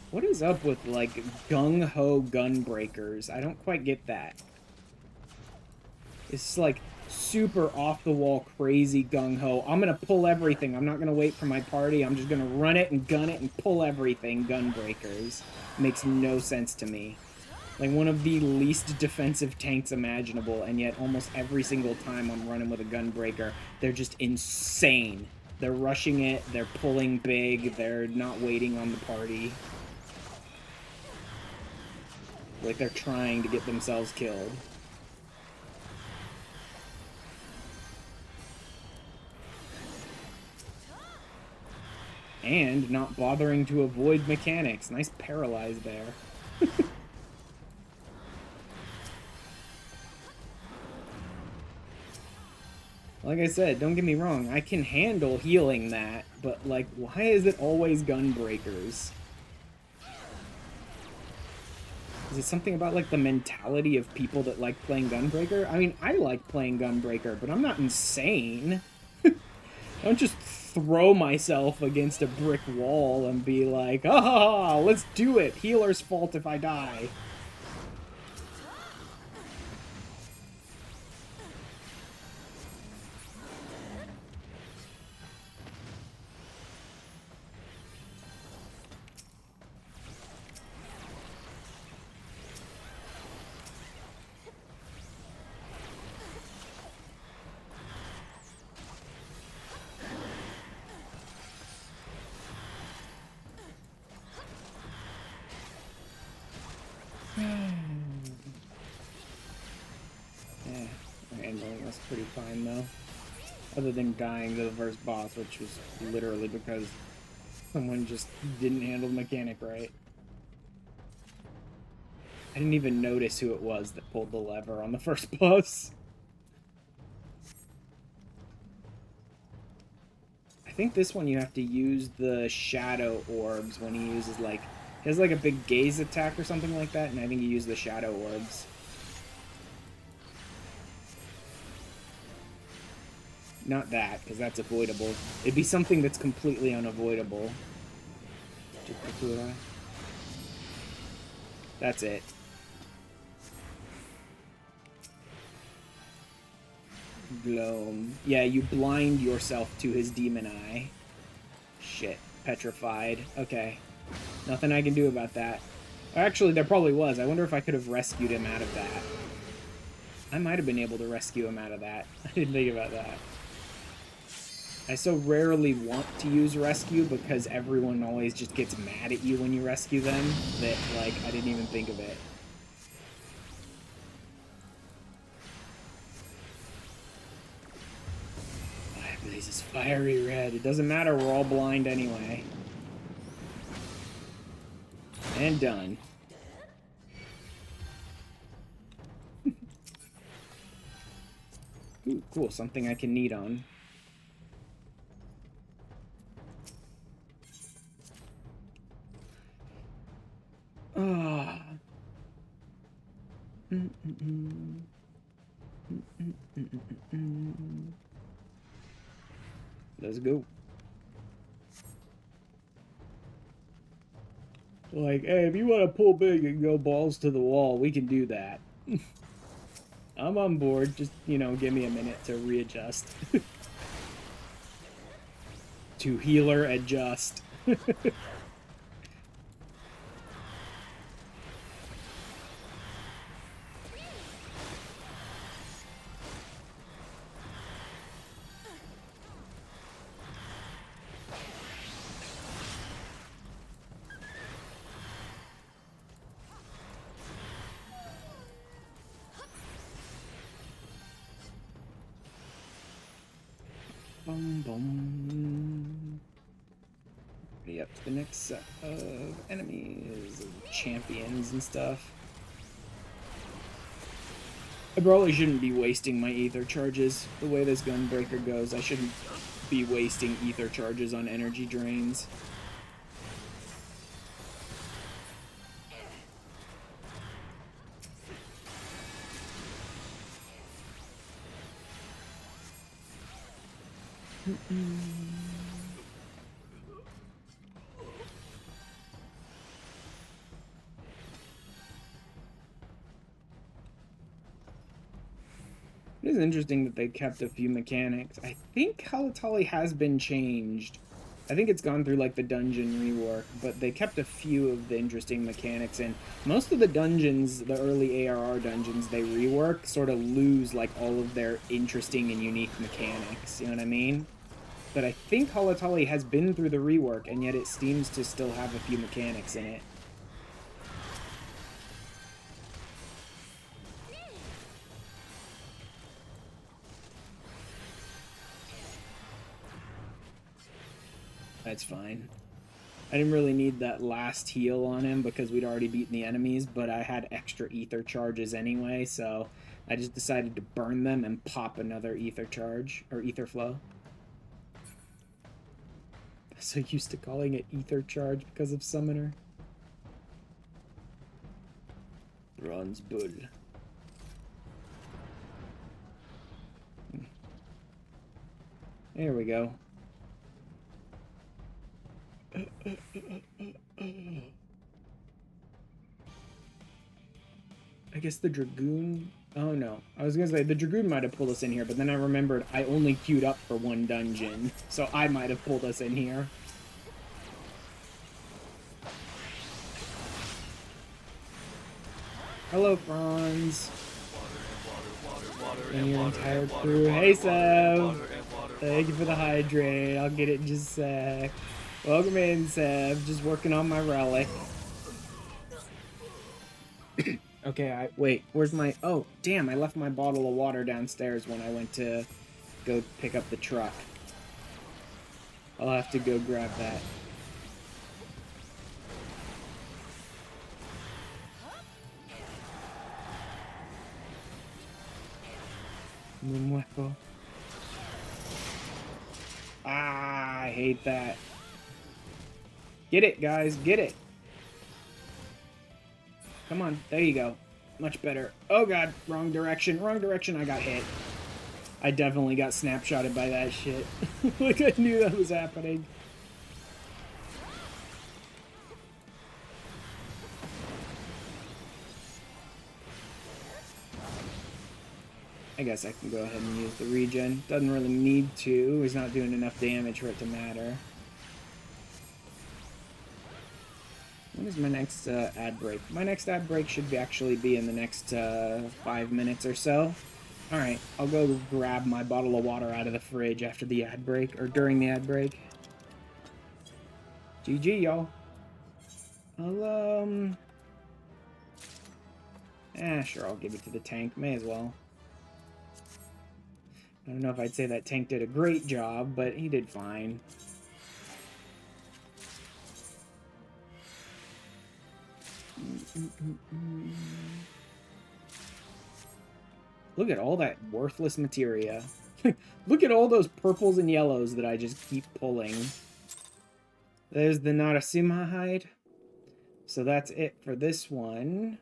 What is up with, like, gung-ho gunbreakers? I don't quite get that. It's, like, super off-the-wall crazy gung-ho. I'm gonna pull everything. I'm not gonna wait for my party. I'm just gonna run it and gun it and pull everything. Gunbreakers. Makes no sense to me. Like, one of the least defensive tanks imaginable, and yet almost every single time I'm running with a gunbreaker, they're just insane. They're rushing it, they're pulling big, they're not waiting on the party. Like, they're trying to get themselves killed. And not bothering to avoid mechanics. Nice paralyze there. Like I said, don't get me wrong, I can handle healing that, but, like, why is it always gunbreakers? Is it something about, like, the mentality of people that like playing Gunbreaker? I mean, I like playing Gunbreaker, but I'm not insane. I don't just throw myself against a brick wall and be like, ah, let's do it. Healer's fault if I die. Yeah, my handling was pretty fine though. Other than dying to the first boss, which was literally because someone just didn't handle the mechanic right. I didn't even notice who it was that pulled the lever on the first boss. I think this one you have to use the shadow orbs when he uses, like... He has, like, a big gaze attack or something like that, and I think you use the shadow orbs. Not that, because that's avoidable. It'd be something that's completely unavoidable. That's it. Gloam. Yeah, you blind yourself to his demon eye. Shit. Petrified. Okay. Nothing I can do about that. Actually, there probably was. I wonder if I could have rescued him out of that. I might have been able to rescue him out of that. I didn't think about that. I so rarely want to use rescue because everyone always just gets mad at you when you rescue them that, like, I didn't even think of it. This is fiery red. It doesn't matter, we're all blind anyway. And done. Ooh, cool, something I can knead on. Ah. Let's go. Like, hey, if you want to pull big and go balls to the wall, we can do that. I'm on board. Just, you know, give me a minute to readjust. To healer adjust. Boom, boom. Ready up to the next set of enemies and champions and stuff. I probably shouldn't be wasting my ether charges. The way this gunbreaker goes, I shouldn't be wasting ether charges on energy drains. It is interesting that they kept a few mechanics. I think Halatali has been changed. I think it's gone through like the dungeon rework, but they kept a few of the interesting mechanics, and most of the dungeons, the early ARR dungeons they rework, sort of lose like all of their interesting and unique mechanics, you know what I mean? But I think Halatali has been through the rework, and yet it seems to still have a few mechanics in it. That's fine. I didn't really need that last heal on him because we'd already beaten the enemies, but I had extra ether charges anyway, so I just decided to burn them and pop another ether charge, or ether flow. I'm so used to calling it ether charge because of Summoner. Bronze Bull. There we go. I guess the Dragoon... Oh no, I was gonna say the Dragoon might have pulled us in here, but then I remembered I only queued up for one dungeon, so I might have pulled us in here. Hello, Franz. And your entire crew. Hey, Sev. Thank you for the hydrate. I'll get it in just a sec. Welcome in, Sev. Just working on my relic. Okay, wait, where's my... Oh, damn, I left my bottle of water downstairs when I went to go pick up the truck. I'll have to go grab that. Ah, I hate that. Get it, guys, get it. Come on, there you go. Much better. Oh god, wrong direction, I got hit. I definitely got snapshotted by that shit. Like I knew that was happening. I guess I can go ahead and use the regen. Doesn't really need to. He's not doing enough damage for it to matter. When is my next ad break? My next ad break should actually be in the next 5 minutes or so. Alright, I'll go grab my bottle of water out of the fridge after the ad break, or during the ad break. GG, y'all. Sure, I'll give it to the tank. May as well. I don't know if I'd say that tank did a great job, but he did fine. Look at all that worthless materia. Look at all those purples and yellows that I just keep pulling. There's the Narasimha hide. So that's it for this one.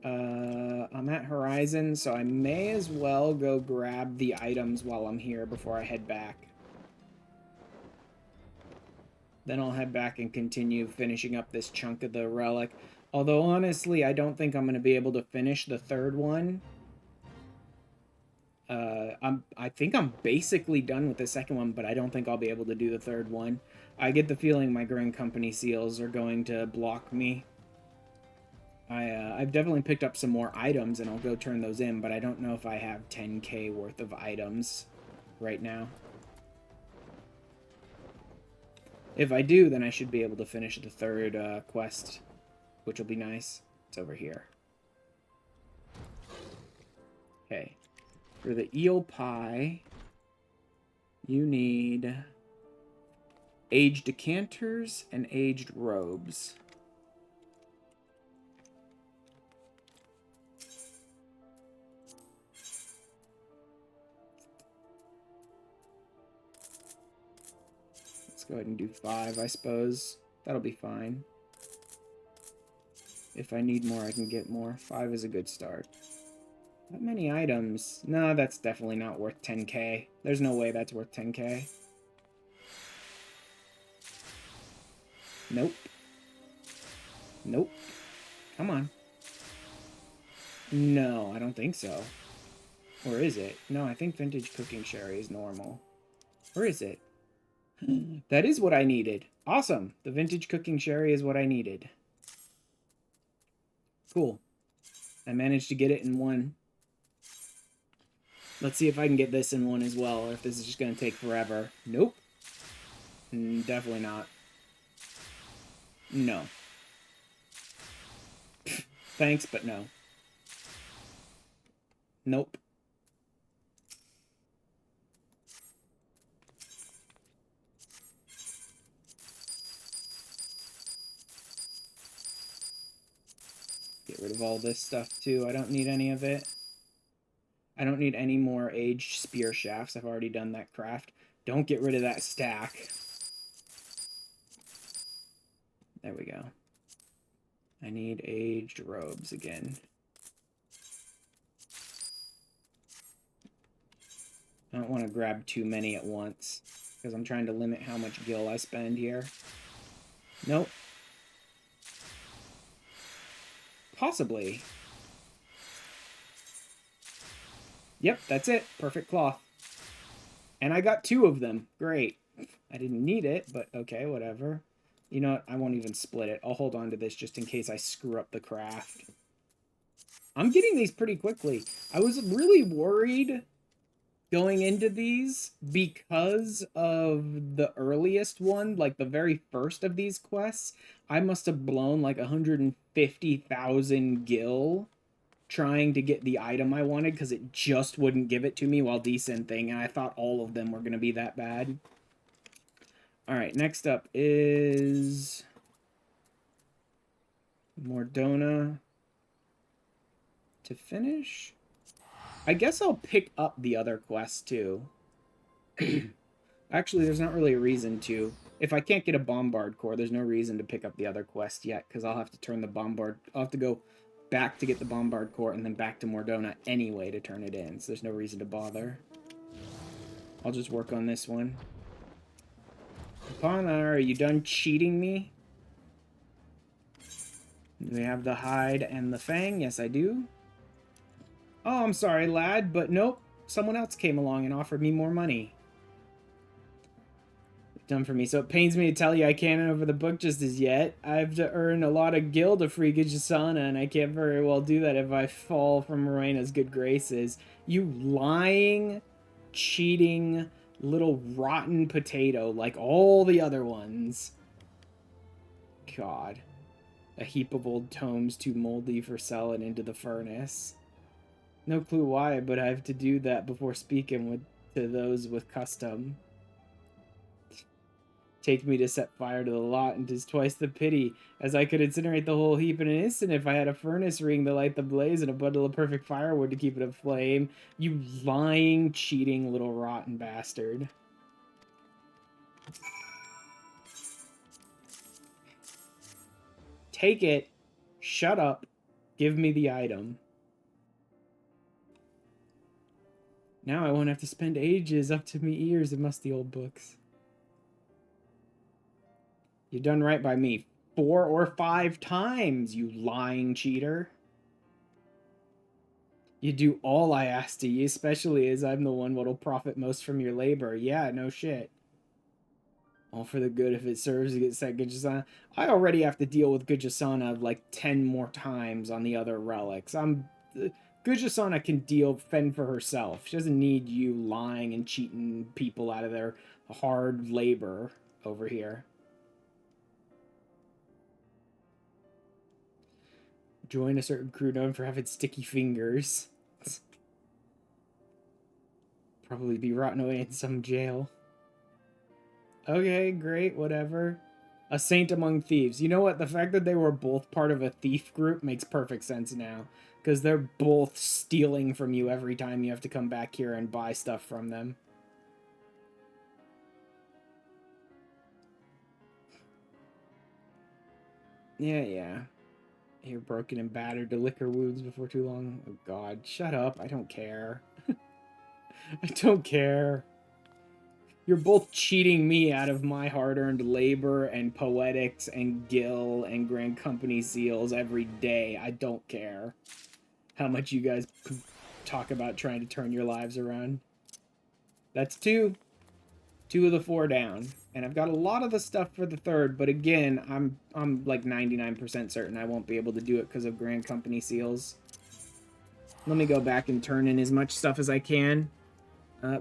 I'm that horizon, so I may as well go grab the items while I'm here before I head back. Then I'll head back and continue finishing up this chunk of the relic. Although, honestly, I don't think I'm going to be able to finish the third one. I think I'm basically done with the second one, but I don't think I'll be able to do the third one. I get the feeling my Grand Company seals are going to block me. I've definitely picked up some more items, and I'll go turn those in, but I don't know if I have 10k worth of items right now. If I do, then I should be able to finish the third quest, which will be nice. It's over here. Okay. For the eel pie, you need aged decanters and aged robes. Let's go ahead and do 5, I suppose. That'll be fine. If I need more, I can get more. 5 is a good start. That many items. No, that's definitely not worth 10k. There's no way that's worth 10k. Nope. Nope. Come on. No, I don't think so. Or is it? No, I think vintage cooking sherry is normal. Or is it? That is what I needed. Awesome. The vintage cooking sherry is what I needed. Cool. I managed to get it in one. Let's see if I can get this in one as well, or if this is just going to take forever. Nope. Definitely not. No. Thanks, but no. Nope. Get rid of all this stuff, too. I don't need any of it. I don't need any more aged spear shafts. I've already done that craft. Don't get rid of that stack. There we go. I need aged robes again. I don't want to grab too many at once, because I'm trying to limit how much gil I spend here. Nope. Possibly. Yep, that's it. Perfect cloth. And I got 2 of them. Great. I didn't need it, but okay, whatever. You know what? I won't even split it. I'll hold on to this just in case I screw up the craft. I'm getting these pretty quickly. I was really worried going into these because of the earliest one, like the very first of these quests. I must have blown like 150,000 gil trying to get the item I wanted because it just wouldn't give it to me while decenting, and I thought all of them were going to be that bad. Alright, next up is Mordona to finish. I guess I'll pick up the other quests too. Actually, there's not really a reason to. If I can't get a bombard core, there's no reason to pick up the other quest yet, because I'll have to turn the bombard... I'll have to go back to get the bombard core and then back to Mordona anyway to turn it in, so there's no reason to bother. I'll just work on this one. Panar, are you done cheating me? Do we have the hide and the fang? Yes, I do. Oh, I'm sorry, lad, but nope. Someone else came along and offered me more money. Done for me. So it pains me to tell you I can't hand over the book just as yet. I have to earn a lot of gil to free Gijasana, and I can't very well do that if I fall from Morena's good graces. You lying, cheating, little rotten potato like all the other ones. God. A heap of old tomes too moldy for selling into the furnace. No clue why, but I have to do that before speaking to those with custom. Take me to set fire to the lot, and 'tis twice the pity, as I could incinerate the whole heap in an instant if I had a furnace ring to light the blaze and a bundle of perfect firewood to keep it aflame. You lying, cheating little rotten bastard. Take it. Shut up. Give me the item. Now I won't have to spend ages up to me ears in musty old books. You done right by me 4 or 5 times, you lying cheater. You do all I ask to you, especially as I'm the one what'll profit most from your labor. Yeah, no shit. All for the good if it serves to get set Gujasana. I already have to deal with Gujasana like 10 more times on the other relics. Gujasana can fend for herself. She doesn't need you lying and cheating people out of their hard labor over here. Join a certain crew known for having sticky fingers. Probably be rotting away in some jail. Okay, great, whatever. A saint among thieves. You know what? The fact that they were both part of a thief group makes perfect sense now. Because they're both stealing from you every time you have to come back here and buy stuff from them. Yeah. You're broken and battered to liquor wounds before too long. Oh god, shut up. I don't care. I don't care. You're both cheating me out of my hard-earned labor and poetics and gil and Grand Company seals every day. I don't care how much you guys talk about trying to turn your lives around. That's 2. 2 of the 4 down. And I've got a lot of the stuff for the 3rd, but again, I'm like 99% certain I won't be able to do it because of Grand Company seals. Let me go back and turn in as much stuff as I can.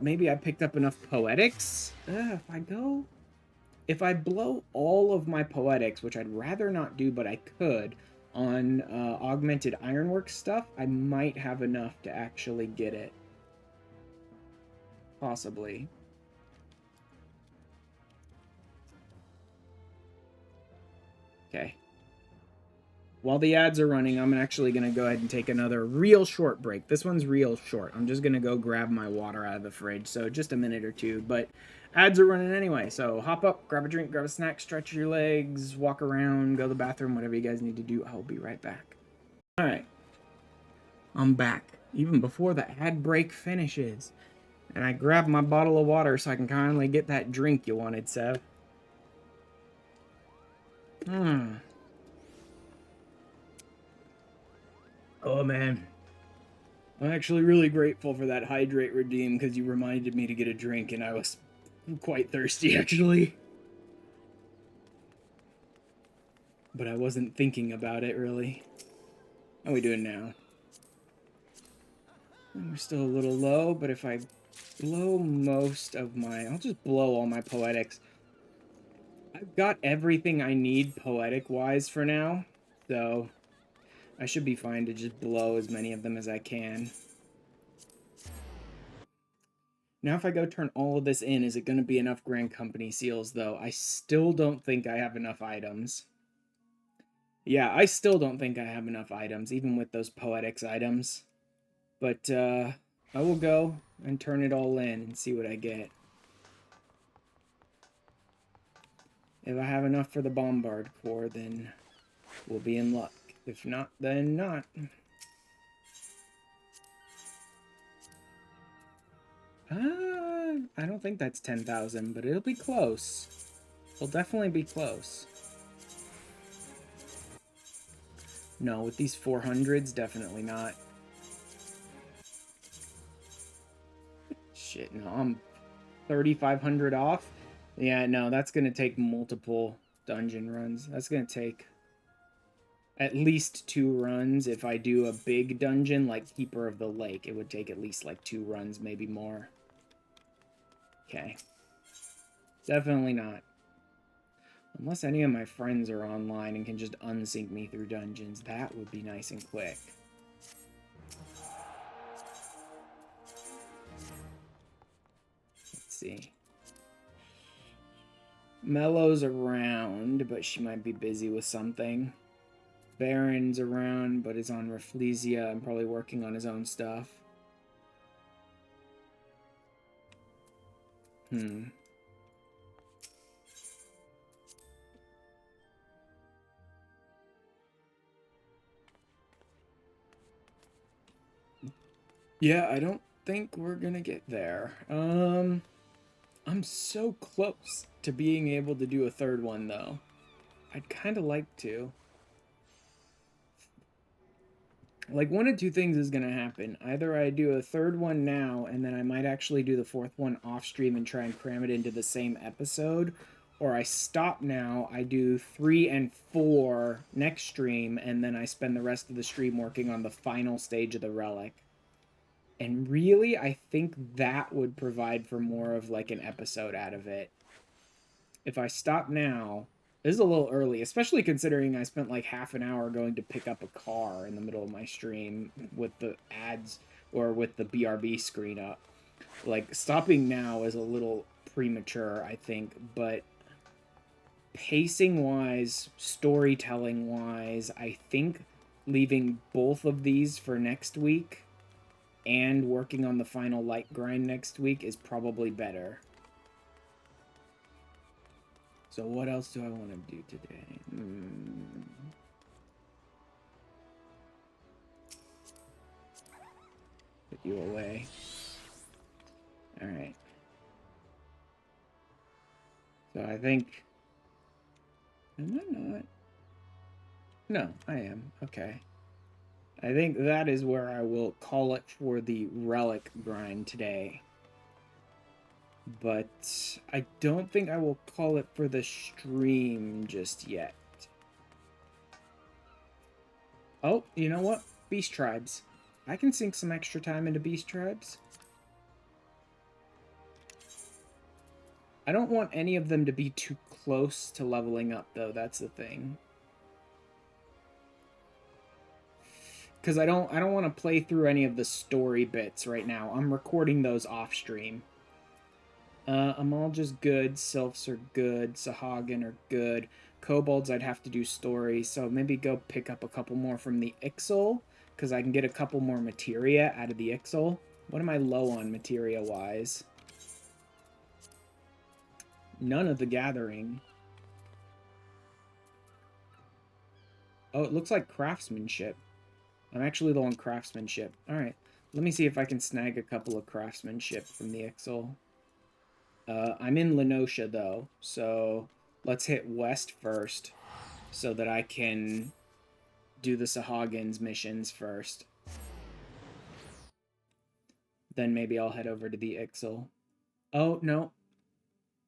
Maybe I picked up enough poetics. If I blow all of my poetics, which I'd rather not do, but I could, on augmented ironwork stuff, I might have enough to actually get it. Possibly. Okay. While the ads are running, I'm actually going to go ahead and take another real short break. This one's real short. I'm just going to go grab my water out of the fridge, so just a minute or two. But ads are running anyway, so hop up, grab a drink, grab a snack, stretch your legs, walk around, go to the bathroom, whatever you guys need to do. I'll be right back. All right. I'm back, even before the ad break finishes. And I grabbed my bottle of water so I can kindly get that drink you wanted, Sev. Oh, man. I'm actually really grateful for that hydrate redeem because you reminded me to get a drink and I was quite thirsty, actually. But I wasn't thinking about it, really. How are we doing now? We're still a little low, but if I blow most of my... I'll just blow all my poetics. I've got everything I need poetic-wise for now, so I should be fine to just blow as many of them as I can. Now if I go turn all of this in, is it going to be enough Grand Company seals, though? I still don't think I have enough items. Yeah, I still don't think I have enough items, even with those poetics items. But, I will go and turn it all in and see what I get. If I have enough for the Bombard Corps, then we'll be in luck. If not, then not. I don't think that's 10,000, but it'll be close. It'll definitely be close. No, with these 400s, definitely not. Shit, no, I'm 3,500 off. Yeah, no, that's going to take multiple dungeon runs. That's going to take at least 2 runs. If I do a big dungeon like Keeper of the Lake, it would take at least like 2 runs, maybe more. Okay. Definitely not. Unless any of my friends are online and can just unsync me through dungeons, that would be nice and quick. Let's see. Mellow's around, but she might be busy with something. Baron's around, but is on Rafflesia and probably working on his own stuff. Yeah, I don't think we're gonna get there. I'm so close to being able to do a third one, though. I'd kind of like to. Like, one of two things is going to happen. Either I do a third one now, and then I might actually do the fourth one off stream and try and cram it into the same episode, or I stop now, I do 3 and 4 next stream, and then I spend the rest of the stream working on the final stage of the Relic. And really, I think that would provide for more of like an episode out of it. If I stop now, this is a little early, especially considering I spent like half an hour going to pick up a car in the middle of my stream with the ads or with the BRB screen up. Like, stopping now is a little premature, I think, but pacing wise, storytelling wise, I think leaving both of these for next week and working on the final light grind next week is probably better. So what else do I want to do today? Put you away. Alright. So I think... Am I not? No, I am. Okay. I think that is where I will call it for the Relic grind today. But I don't think I will call it for the stream just yet. Oh, you know what? Beast Tribes. I can sink some extra time into Beast Tribes. I don't want any of them to be too close to leveling up, though. That's the thing. Because I don't want to play through any of the story bits right now. I'm recording those off stream. Amalja's good, Sylphs are good, Sahagin are good. Kobolds, I'd have to do story, so maybe go pick up a couple more from the Ixal, because I can get a couple more materia out of the Ixal. What am I low on materia-wise? None of the Gathering. Oh, it looks like Craftsmanship. I'm actually low on Craftsmanship. Alright, let me see if I can snag a couple of Craftsmanship from the Ixal. I'm in Lenosha, though, so let's hit west first so that I can do the Sahagins missions first. Then maybe I'll head over to the Ixal. Oh, no.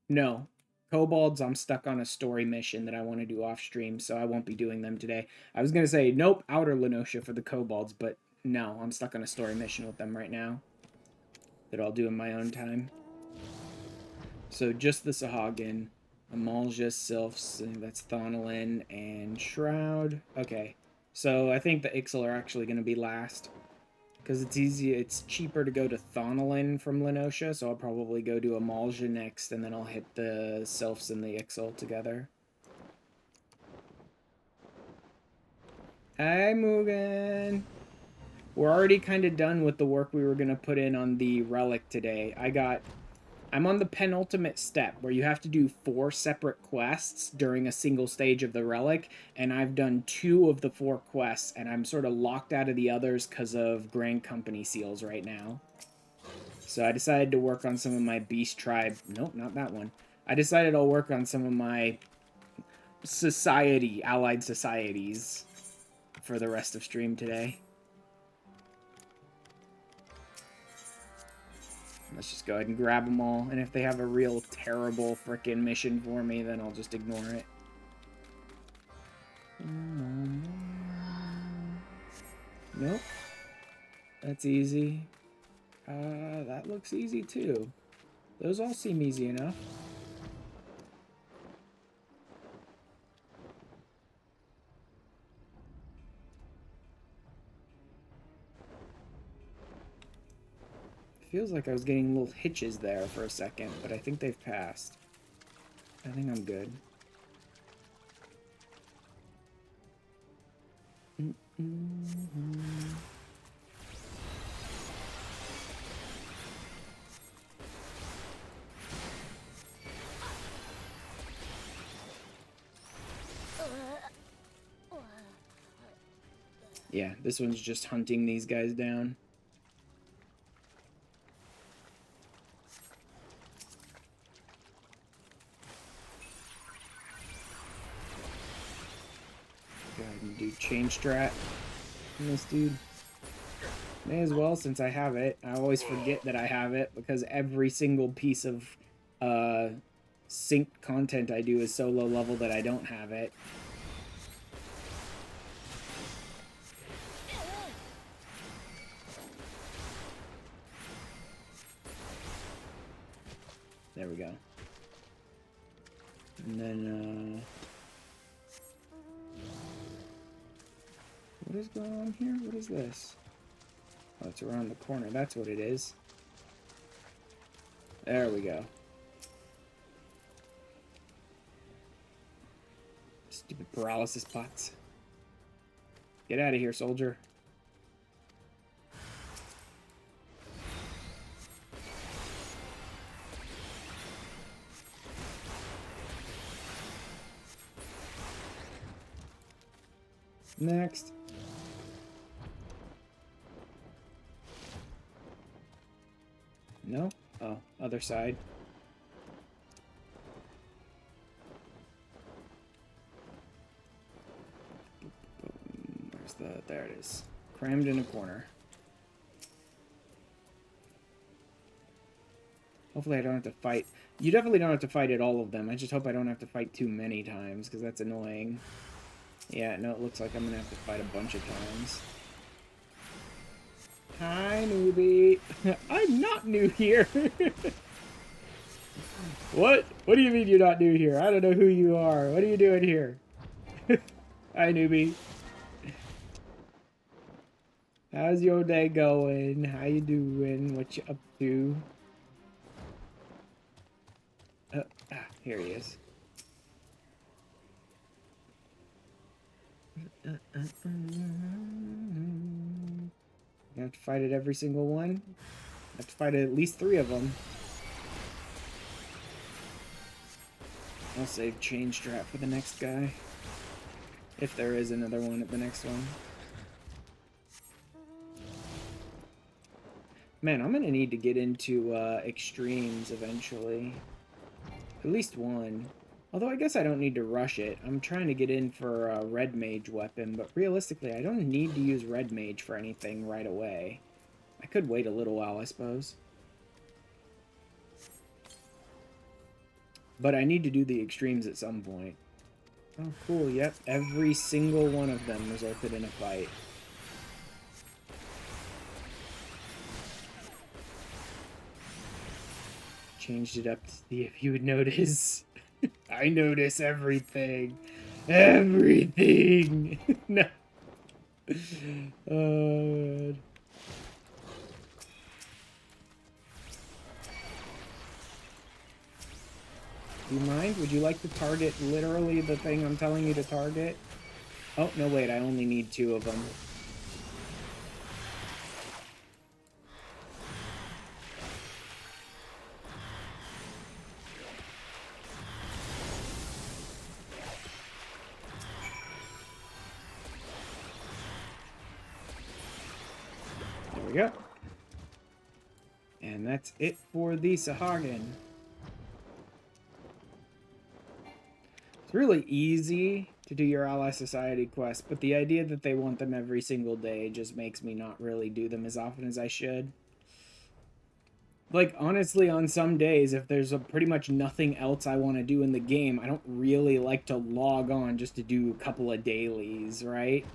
No. Kobolds, I'm stuck on a story mission that I want to do off stream, so I won't be doing them today. I was going to say, nope, outer Lenosha for the Kobolds, but no, I'm stuck on a story mission with them right now that I'll do in my own time. So just the Sahagin, Amalja, Sylphs, that's Thonolin, and Shroud. Okay, so I think the Ixal are actually going to be last. Because it's cheaper to go to Thonolin from Lenosha, so I'll probably go to Amalja next, and then I'll hit the Sylphs and the Ixal together. Hi, Mugen! We're already kind of done with the work we were going to put in on the Relic today. I'm on the penultimate step, where you have to do 4 separate quests during a single stage of the Relic, and I've done 2 of the 4 quests, and I'm sort of locked out of the others because of Grand Company seals right now. So I decided to work on some of my Beast Tribe... Nope, not that one. I decided I'll work on some of my allied societies for the rest of stream today. Let's just go ahead and grab them all, and if they have a real terrible frickin' mission for me, then I'll just ignore it. Nope. That's easy. That looks easy too. Those all seem easy enough. Feels like I was getting little hitches there for a second, but I think they've passed. I think I'm good. Yeah, this one's just hunting these guys down. Go ahead and do change strat on this dude. May as well, since I have it. I always forget that I have it because every single piece of synced content I do is so low level that I don't have it. There we go. And then, what is going on here? What is this? Oh, it's around the corner. That's what it is. There we go. Stupid paralysis pots. Get out of here, soldier. Next. No? Oh, other side. Where's the... There it is. Crammed in a corner. Hopefully I don't have to fight... You definitely don't have to fight at all of them. I just hope I don't have to fight too many times, because that's annoying. Yeah, no, it looks like I'm gonna have to fight a bunch of times. Hi, newbie. I'm not new here. What? What do you mean you're not new here? I don't know who you are. What are you doing here? Hi, newbie. How's your day going? How you doing? What you up to? Here he is. You have to fight at every single one? I have to fight at least 3 of them. I'll save change strat for the next guy. If there is another one at the next one. Man, I'm gonna need to get into extremes eventually. At least one. Although I guess I don't need to rush it. I'm trying to get in for a red mage weapon, but realistically I don't need to use red mage for anything right away. I could wait a little while, I suppose. But I need to do the extremes at some point. Oh, cool, yep. Every single one of them resulted in a fight. Changed it up to see if you would notice. I notice everything. Everything! No. Oh, do you mind? Would you like to target literally the thing I'm telling you to target? Oh, no, wait, I only need 2 of them. There we go. And that's it for the Sahagin. It's really easy to do your Ally Society quests, but the idea that they want them every single day just makes me not really do them as often as I should. Like, honestly, on some days, if there's pretty much nothing else I want to do in the game, I don't really like to log on just to do a couple of dailies, right?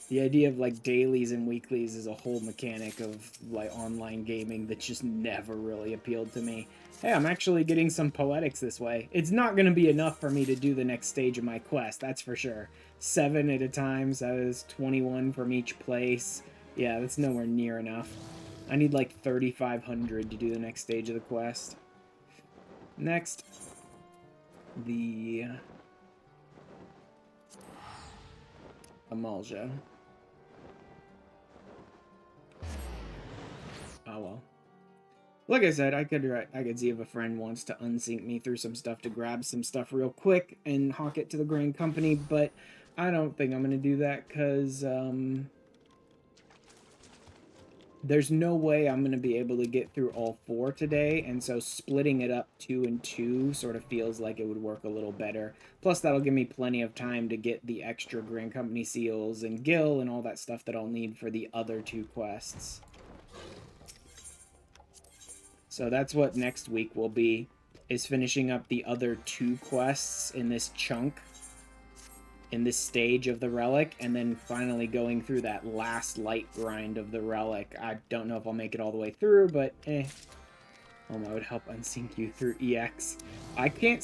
The idea of, like, dailies and weeklies is a whole mechanic of, like, online gaming that just never really appealed to me. Hey, I'm actually getting some poetics this way. It's not going to be enough for me to do the next stage of my quest, that's for sure. 7 at a time, so that is 21 from each place. Yeah, that's nowhere near enough. I need like 3,500 to do the next stage of the quest. Next, the Amalja. Oh well. Like I said, I could see if a friend wants to unsync me through some stuff to grab some stuff real quick and hawk it to the Grand Company, but I don't think I'm gonna do that because there's no way I'm going to be able to get through all 4 today, and so splitting it up 2 and 2 sort of feels like it would work a little better. Plus, that'll give me plenty of time to get the extra Grand Company seals and Gil and all that stuff that I'll need for the other 2 quests. So that's what next week will be, is finishing up the other 2 quests in this chunk, in this stage of the relic, and then finally going through that last light grind of the relic. I don't know if I'll make it all the way through, but Oh, I would help unsync you through EX. I can't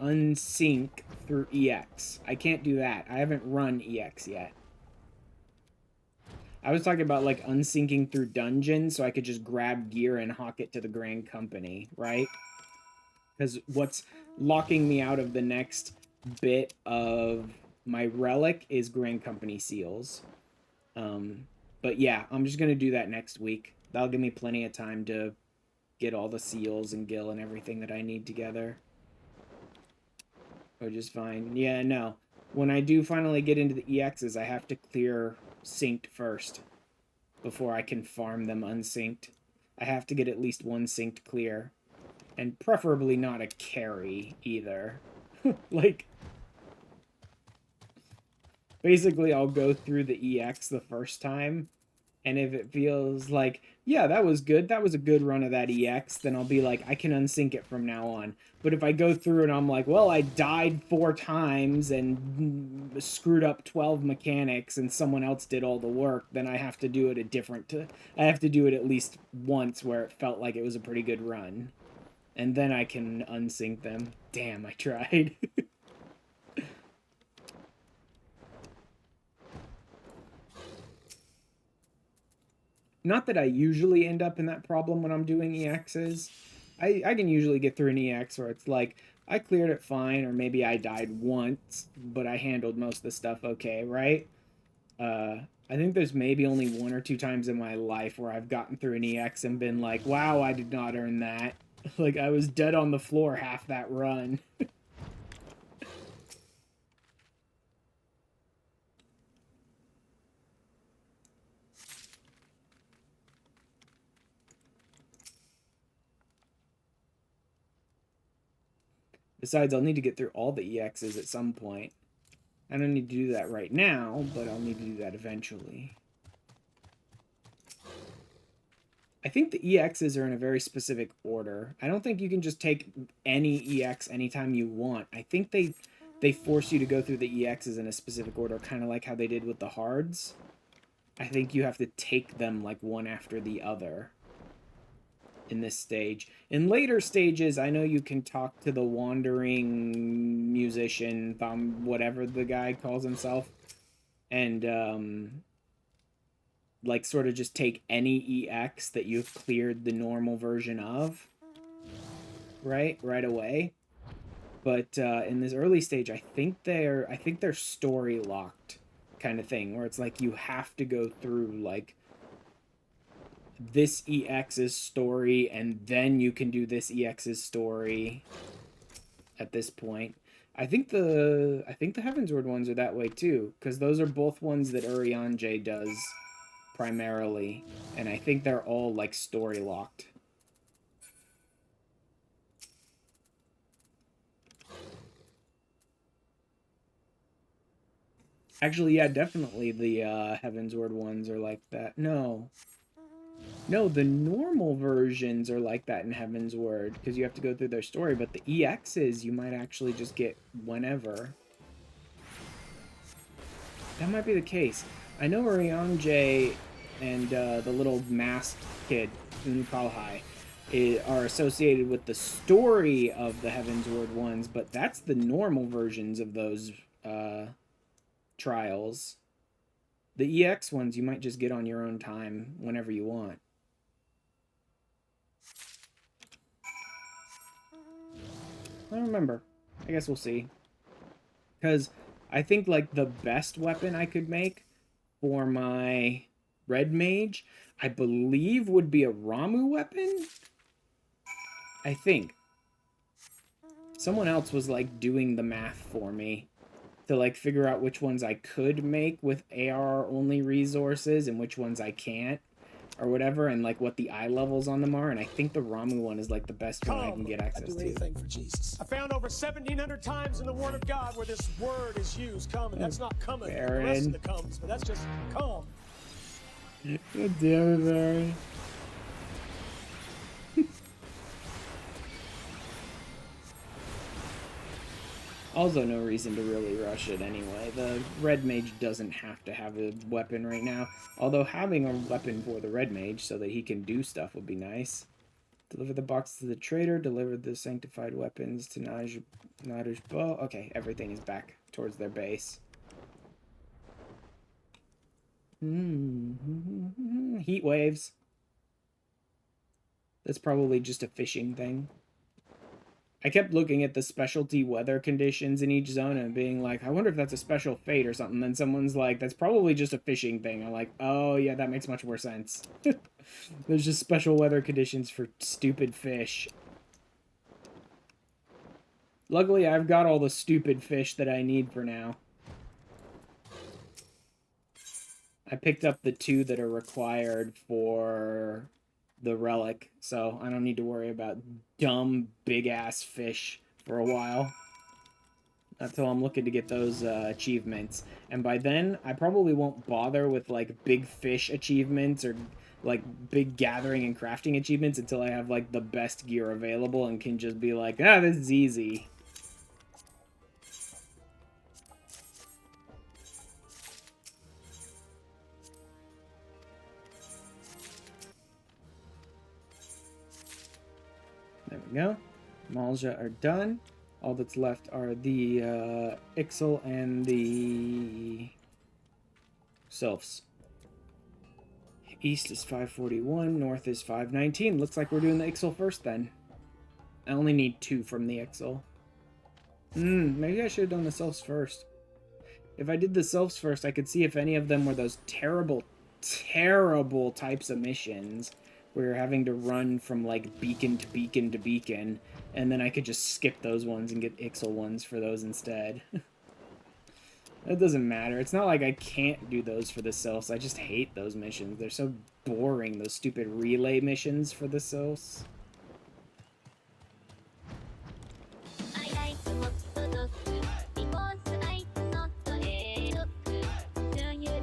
unsync through EX. I can't do that. I haven't run EX yet. I was talking about like unsyncing through dungeons so I could just grab gear and hawk it to the Grand Company, right? Because what's locking me out of the next bit of my relic is Grand Company seals. But yeah, I'm just gonna do that next week. That'll give me plenty of time to get all the seals and Gil and everything that I need together. Which is fine. Yeah, no. When I do finally get into the EXs, I have to clear synced first before I can farm them unsynced. I have to get at least 1 synced clear. And preferably not a carry either. Like, basically I'll go through the EX the first time, and if it feels like, yeah, that was good, that was a good run of that EX, then I'll be like, I can unsync it from now on. But if I go through and I'm like, well, I died 4 times and screwed up 12 mechanics and someone else did all the work, then I have to do it I have to do it at least once where it felt like it was a pretty good run. And then I can unsync them. Damn, I tried. Not that I usually end up in that problem when I'm doing EXs. I can usually get through an EX where it's like, I cleared it fine, or maybe I died once, but I handled most of the stuff okay, right? I think there's maybe only 1 or 2 times in my life where I've gotten through an EX and been like, wow, I did not earn that. Like, I was dead on the floor half that run. Besides, I'll need to get through all the EXs at some point. I don't need to do that right now, but I'll need to do that eventually. I think the EXs are in a very specific order. I don't think you can just take any EX anytime you want. I think they force you to go through the EXs in a specific order, kind of like how they did with the hards. I think you have to take them like one after the other in this stage. In later stages, I know you can talk to the wandering musician, whatever the guy calls himself, and like sort of just take any EX that you've cleared the normal version of, right away. But in this early stage, I think they're story locked kind of thing, where it's like you have to go through like this EX's story, and then you can do this EX's story at this point. I think the Heavensward ones are that way too, because those are both ones that Urianger does primarily, and I think they're all like story locked. Actually, yeah, definitely the Heavensward ones are like that. No, the normal versions are like that in Heavensward, because you have to go through their story, but the EXs you might actually just get whenever. That might be the case. I know Urianger and the little masked kid, Unupalhai, are associated with the story of the Heavensward ones, but that's the normal versions of those trials. The EX ones you might just get on your own time whenever you want. I don't remember. I guess we'll see. Because I think like the best weapon I could make for my red mage, I believe, would be a Ramu weapon. I think. Someone else was like doing the math for me to like figure out which ones I could make with ARR only resources and which ones I can't. or whatever, and like what the eye levels on them are, and I think the Ramu one is like the best one I can get access I'd do to. anything for Jesus. I found over 1,700 times in the Word of God where this word is used, come, and that's not coming. The rest of the comes, but that's just come. God damn it, Baron. Also, no reason to really rush it anyway. The red mage doesn't have to have a weapon right now. Although having a weapon for the red mage so that he can do stuff would be nice. Deliver the box to the trader. Deliver the sanctified weapons to Nader's bow. Okay, everything is back towards their base. Heat waves. That's probably just a fishing thing. I kept looking at the specialty weather conditions in each zone and being like, I wonder if that's a special fate or something. Then someone's like, that's probably just a fishing thing. I'm like, oh yeah, that makes much more sense. There's just special weather conditions for stupid fish. Luckily, I've got all the stupid fish that I need for now. I picked up the 2 that are required for the relic, so I don't need to worry about dumb big-ass fish for a while. Until I'm looking to get those achievements. And by then, I probably won't bother with, like, big fish achievements or, like, big gathering and crafting achievements until I have, like, the best gear available and can just be like, ah, this is easy. There we go. Malja are done. All that's left are the Ixal and the Sylphs. East is 541, north is 519. Looks like we're doing the Ixal first then. I only need 2 from the Ixal. Maybe I should have done the Sylphs first. If I did the Sylphs first, I could see if any of them were those terrible, terrible types of missions where you're having to run from, like, beacon to beacon to beacon, and then I could just skip those ones and get Ixal ones for those instead. That doesn't matter. It's not like I can't do those for the Sylphs. I just hate those missions. They're so boring, those stupid relay missions for the Sylphs.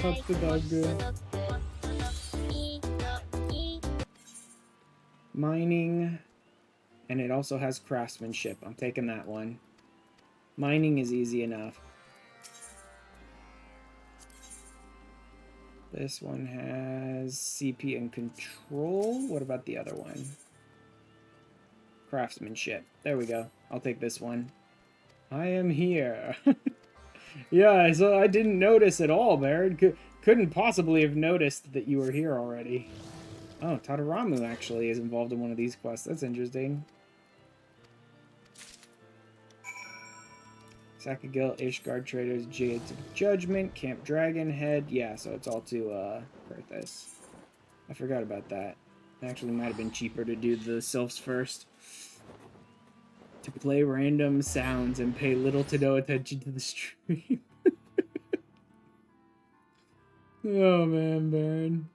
Hot the dog. Mining, and it also has craftsmanship. I'm taking that one. Mining is easy enough. This one has CP and control. What about the other one? Craftsmanship. There we go. I'll take this one. I am here. Yeah, so I didn't notice at all, Baron. Couldn't possibly have noticed that you were here already. Oh, Tadaramu actually is involved in one of these quests. That's interesting. Sakagil, Ishgard Traders, Jades of Judgment, Camp Dragonhead. Yeah, so it's all to Perthus. I forgot about that. It actually might have been cheaper to do the Sylphs first. To play random sounds and pay little to no attention to the stream. Oh man, Baron.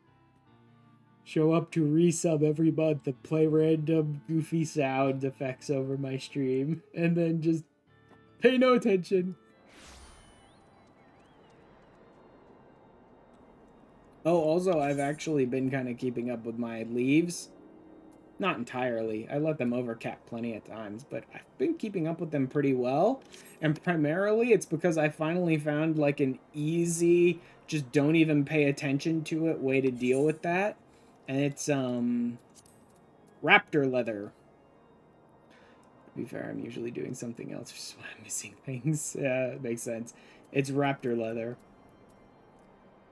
Show up to resub every month and play random goofy sound effects over my stream. And then just pay no attention. Oh, also, I've actually been kind of keeping up with my leaves. Not entirely. I let them overcap plenty of times, but I've been keeping up with them pretty well. And primarily, it's because I finally found, like, an easy, just don't even pay attention to it way to deal with that. And it's, raptor leather. To be fair, I'm usually doing something else, which is why I'm missing things. Yeah, it makes sense. It's raptor leather.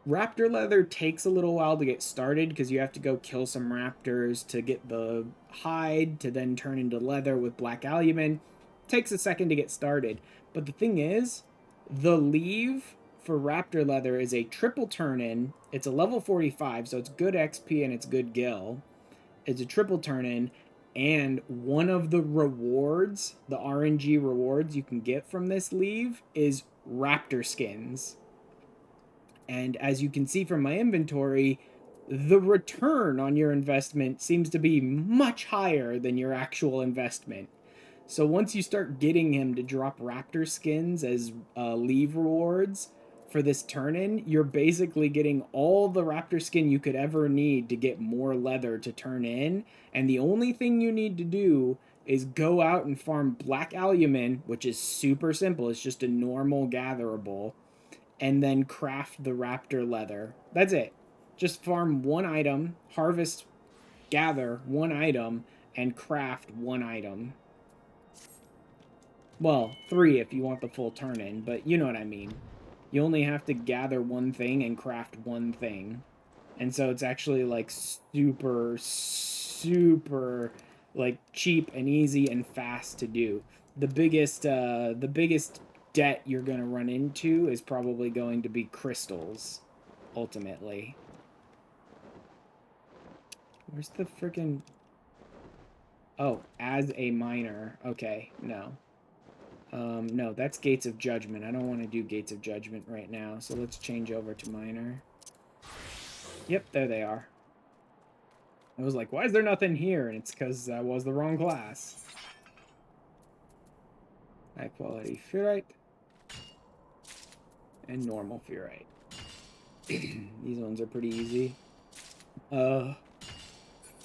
Raptor leather takes a little while to get started because you have to go kill some raptors to get the hide to then turn into leather with black albumin. Takes a second to get started. But the thing is, the leave for raptor leather is a triple turn-in. It's a level 45, so it's good XP and it's good gil. It's a triple turn-in, and one of the rewards, the RNG rewards you can get from this leave, is raptor skins. And as you can see from my inventory, the return on your investment seems to be much higher than your actual investment. So once you start getting him to drop raptor skins as leave rewards for this turn-in, you're basically getting all the raptor skin you could ever need to get more leather to turn in. And the only thing you need to do is go out and farm black alumin, which is super simple. It's just a normal gatherable, and then craft the raptor leather. That's it. Just farm one item, harvest, gather one item, and craft one item. Well, 3 if you want the full turn-in, but you know what I mean. You only have to gather one thing and craft one thing. And so it's actually like super, super like cheap and easy and fast to do. The biggest debt you're going to run into is probably going to be crystals, ultimately. Where's the freaking... Oh, as a miner. Okay, no. No, that's Gates of Judgment. I don't want to do Gates of Judgment right now, so let's change over to miner. Yep, there they are. I was like, why is there nothing here? And it's because I was the wrong class. High quality ferrite. And normal ferrite. These ones are pretty easy. I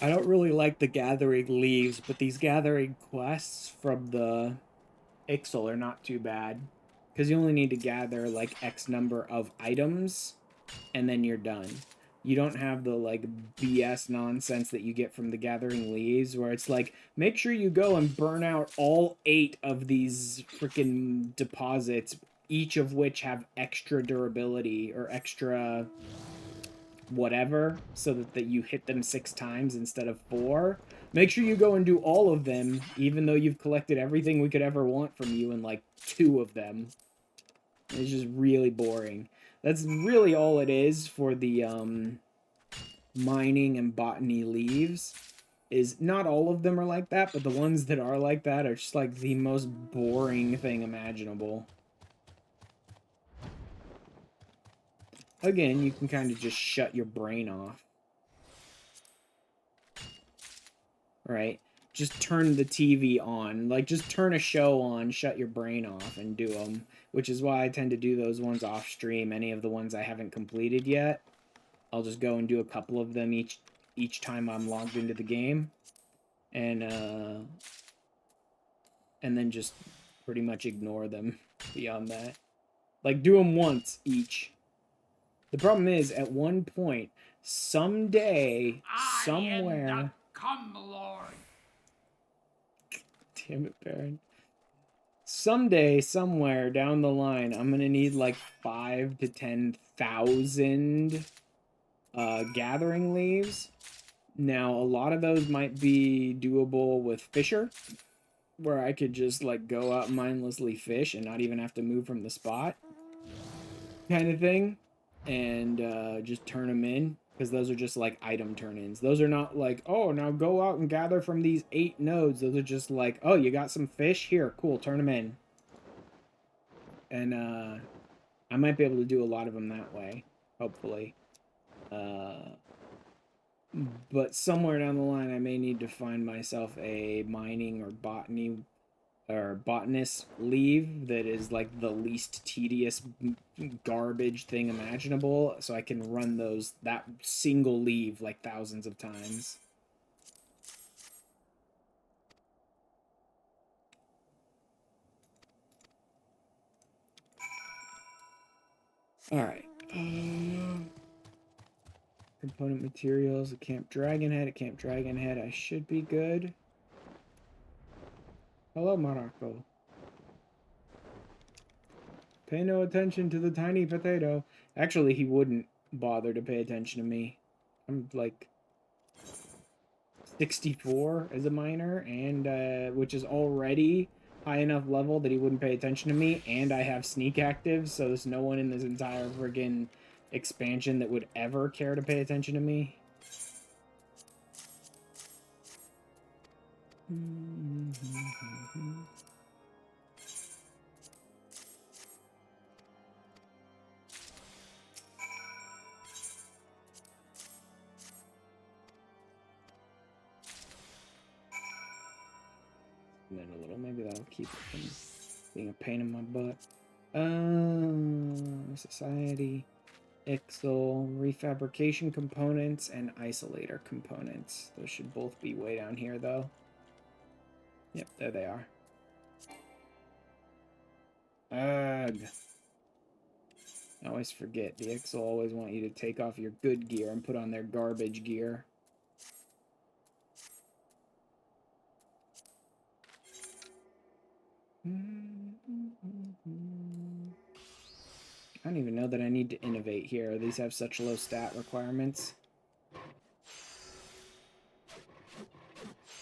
don't really like the gathering leaves, but these gathering quests from the Ixal are not too bad. Because you only need to gather like X number of items, and then you're done. You don't have the like BS nonsense that you get from the gathering leaves, where it's like, make sure you go and burn out all 8 of these freaking deposits, each of which have extra durability or extra whatever, so that you hit them 6 times instead of 4. Make sure you go and do all of them, even though you've collected everything we could ever want from you in like 2 of them. It's just really boring. That's really all it is for the mining and botany leaves. Is not all of them are like that, but the ones that are like that are just like the most boring thing imaginable. Again, you can kind of just shut your brain off. Right? Just turn the TV on. Like, just turn a show on, shut your brain off, and do them. Which is why I tend to do those ones off stream. Any of the ones I haven't completed yet, I'll just go and do a couple of them each time I'm logged into the game. And then just pretty much ignore them beyond that. Like, do them once each. The problem is, at one point, someday, somewhere... Come, Lord. Damn it, Baron. Someday, somewhere down the line, I'm gonna need like 5,000 to 10,000 gathering leaves. Now, a lot of those might be doable with Fisher, where I could just like go out mindlessly fish and not even have to move from the spot, kind of thing, and just turn them in. Because those are just like item turn-ins. Those are not like, oh, now go out and gather from these 8 nodes. Those are just like, oh, you got some fish? Here, cool, turn them in. And I might be able to do a lot of them that way, hopefully. But somewhere down the line, I may need to find myself a mining or botany or botanist leave that is like the least tedious garbage thing imaginable, so I can run that single leave like thousands of times. All right. Component materials at Camp Dragonhead. At Camp Dragonhead, I should be good. Hello, Morocco. Pay no attention to the tiny potato. Actually, he wouldn't bother to pay attention to me. I'm like 64 as a miner, and which is already high enough level that he wouldn't pay attention to me, and I have sneak active, so there's no one in this entire friggin' expansion that would ever care to pay attention to me. shorten it a little. Maybe that'll keep it from being a pain in my butt. Society, Ixel, refabrication components, and isolator components. Those should both be way down here, though. Yep, there they are. Ugh. I always forget. The Ixel always want you to take off your good gear and put on their garbage gear. I don't even know that I need to innovate here. These have such low stat requirements.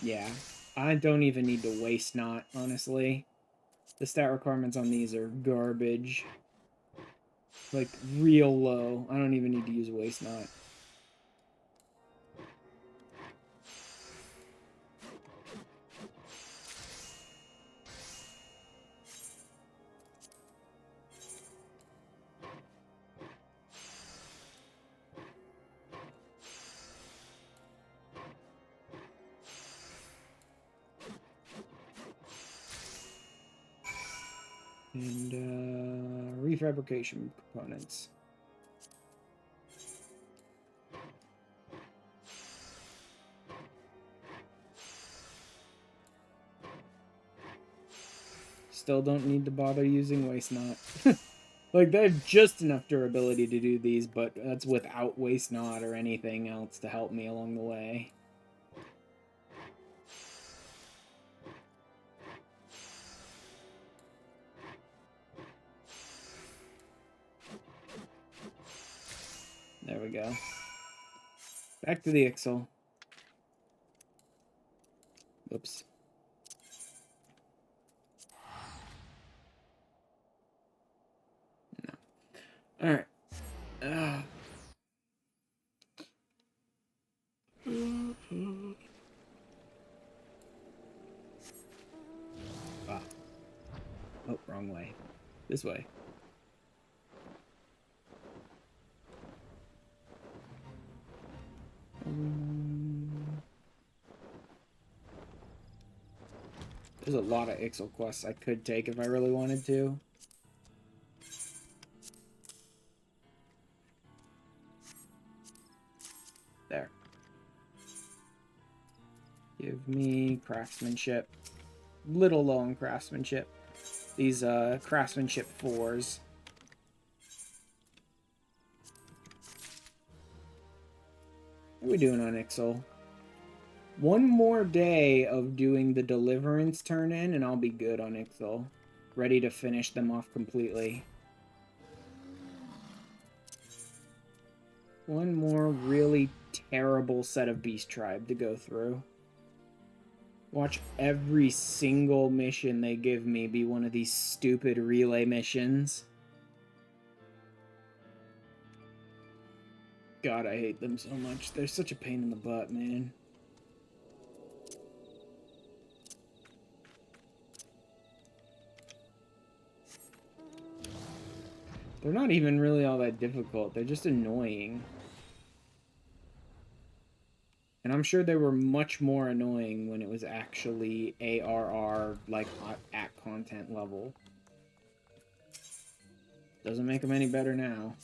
Yeah, I don't even need to waste not, honestly. The stat requirements on these are garbage. Like, real low. I don't even need to use waste not. And, refabrication components. Still don't need to bother using waste not. Like, they have just enough durability to do these, but that's without waste not or anything else to help me along the way. There we go. Back to the Ixel. Oops. No. Alright. Ah. Oh, wrong way. This way. There's a lot of Ixel quests I could take if I really wanted to. There. Give me craftsmanship. Little low on craftsmanship. These craftsmanship 4s. What are we doing on Ixel? One more day of doing the Deliverance turn-in, and I'll be good on Ixel. Ready to finish them off completely. One more really terrible set of Beast Tribe to go through. Watch every single mission they give me be one of these stupid relay missions. God, I hate them so much. They're such a pain in the butt, man. They're not even really all that difficult. They're just annoying. And I'm sure they were much more annoying when it was actually ARR, like, at content level. Doesn't make them any better now.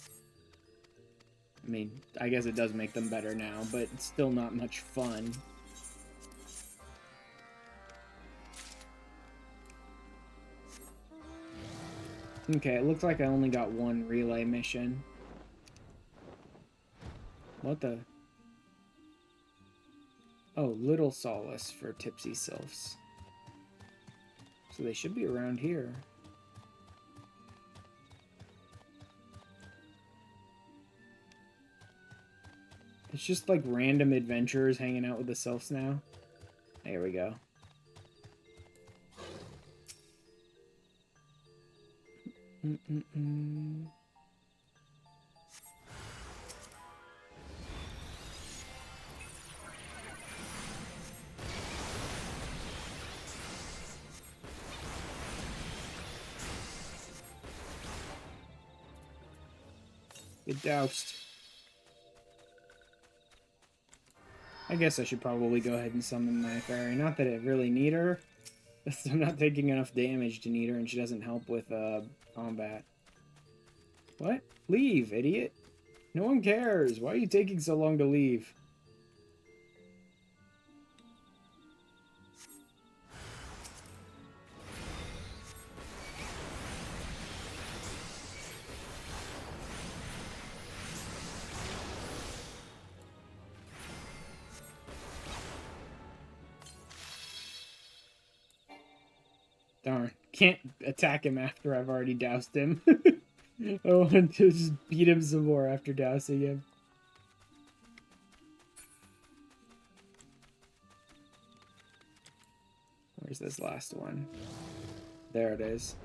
I mean, I guess it does make them better now, but it's still not much fun. Okay, it looks like I only got one relay mission. What the? Oh, Little Solace for Tipsy Sylphs. So they should be around here. It's just like random adventurers hanging out with the Sylphs now. There we go. Get doused. I guess I should probably go ahead and summon my fairy. Not that I really need her, I'm not taking enough damage to need her, and she doesn't help with combat. What? Leave, idiot. No one cares. Why are you taking so long to leave? Darn. Can't attack him after I've already doused him. I want to just beat him some more after dousing him. Where's this last one? There it is.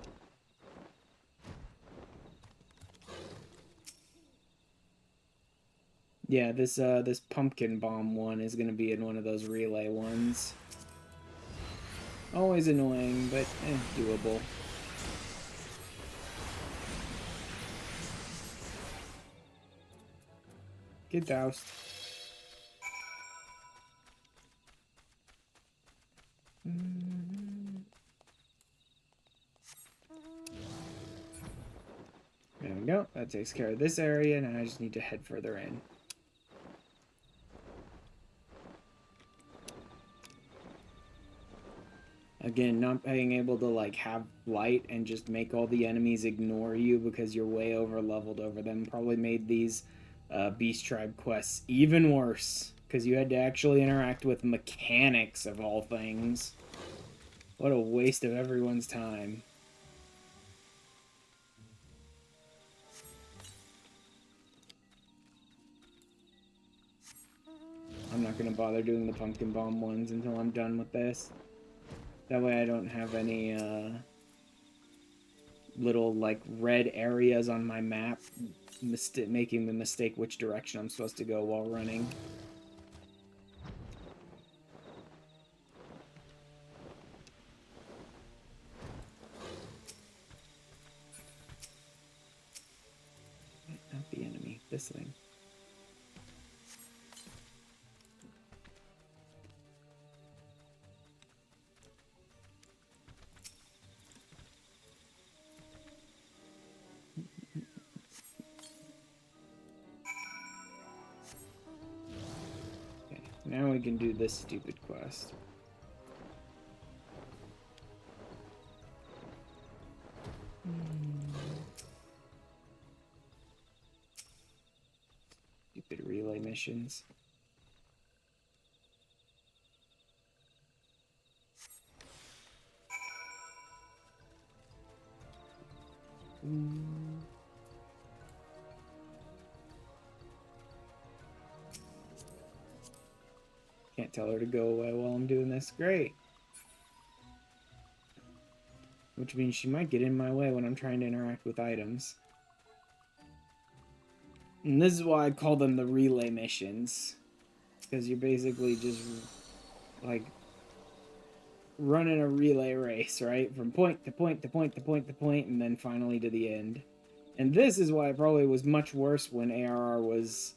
Yeah, this pumpkin bomb one is gonna be in one of those relay ones. Always annoying, but doable. Get doused. There we go. That takes care of this area, and I just need to head further in. Again, not being able to like have light and just make all the enemies ignore you because you're way over leveled over them probably made these Beast Tribe quests even worse because you had to actually interact with mechanics of all things. What a waste of everyone's time. I'm not going to bother doing the pumpkin bomb ones until I'm done with this. That way I don't have any little like red areas on my map making the mistake which direction I'm supposed to go while running. Not the enemy, this thing. Now we can do this stupid quest. Stupid relay missions. Can't tell her to go away while I'm doing this. Great. Which means she might get in my way when I'm trying to interact with items. And this is why I call them the relay missions. Because you're basically just, like, running a relay race, right? From point to point to point to point to point, and then finally to the end. And this is why it probably was much worse when ARR was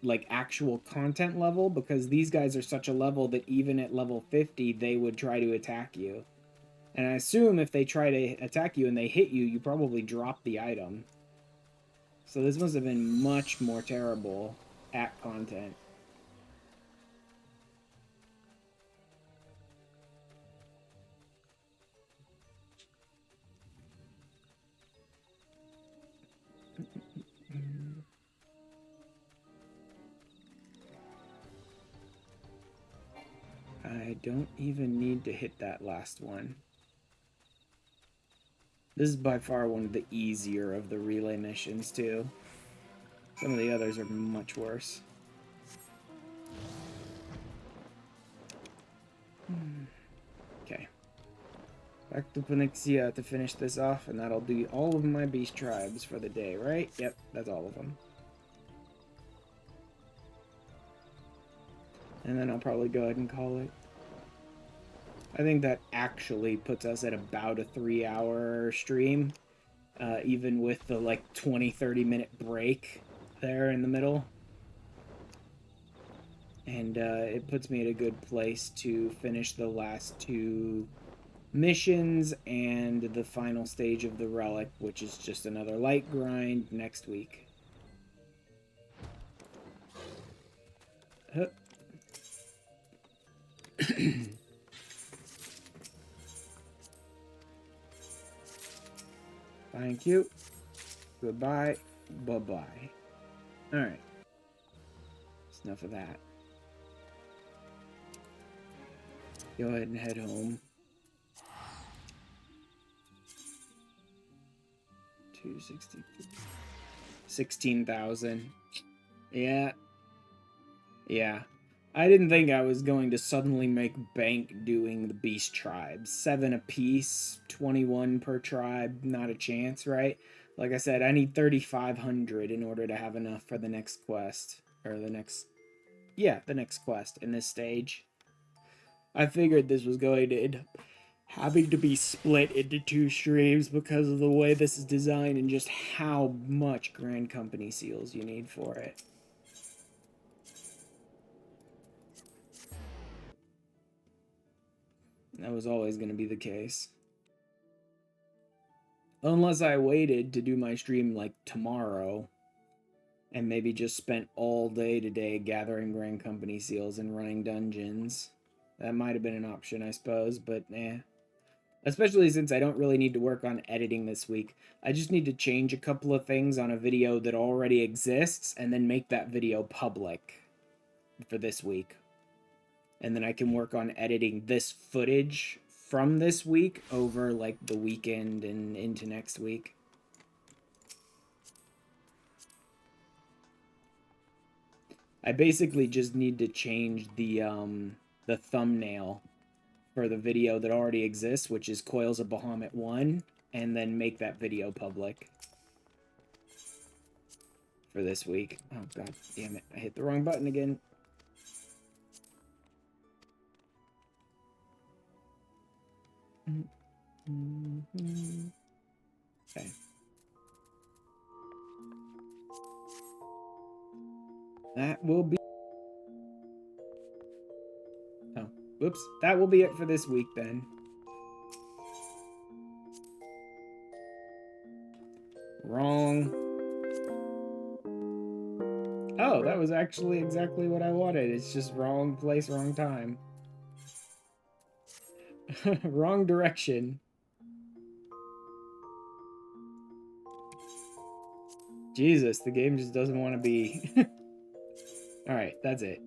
like actual content level, because these guys are such a level that even at level 50 they would try to attack you, and I assume if they try to attack you and they hit you, you probably drop the item. So this must have been much more terrible at content. I don't even need to hit that last one. This is by far one of the easier of the relay missions, too. Some of the others are much worse. Okay. Back to Phoenixia to finish this off, and that'll do all of my beast tribes for the day, right? Yep, that's all of them. And then I'll probably go ahead and call it. I think that actually puts us at about a 3-hour stream, even with the like 20-30 minute break there in the middle. And it puts me at a good place to finish the last two missions and the final stage of the relic, which is just another light grind next week. Thank you. Goodbye. Bye-bye. Alright. That's enough of that. Go ahead and head home. 260. 16,000. Yeah. Yeah. I didn't think I was going to suddenly make bank doing the beast tribes. 7 apiece, 21 per tribe, not a chance, right? Like I said, I need 3,500 in order to have enough for the next quest. Or the next... Yeah, the next quest in this stage. I figured this was going to end up having to be split into 2 streams because of the way this is designed and just how much Grand Company seals you need for it. That was always going to be the case. Unless I waited to do my stream like tomorrow and maybe just spent all day today gathering Grand Company seals and running dungeons. That might have been an option, I suppose, but especially since I don't really need to work on editing this week. I just need to change a couple of things on a video that already exists and then make that video public for this week. And then I can work on editing this footage from this week over like the weekend and into next week. I basically just need to change the thumbnail for the video that already exists, which is Coils of Bahamut 1, and then make that video public for this week. Oh god damn it, I hit the wrong button again. Okay. That will be... Oh, whoops. That will be it for this week, then. Wrong. Oh, that was actually exactly what I wanted. It's just wrong place, wrong time. Wrong direction. Jesus, the game just doesn't want to be... Alright, that's it.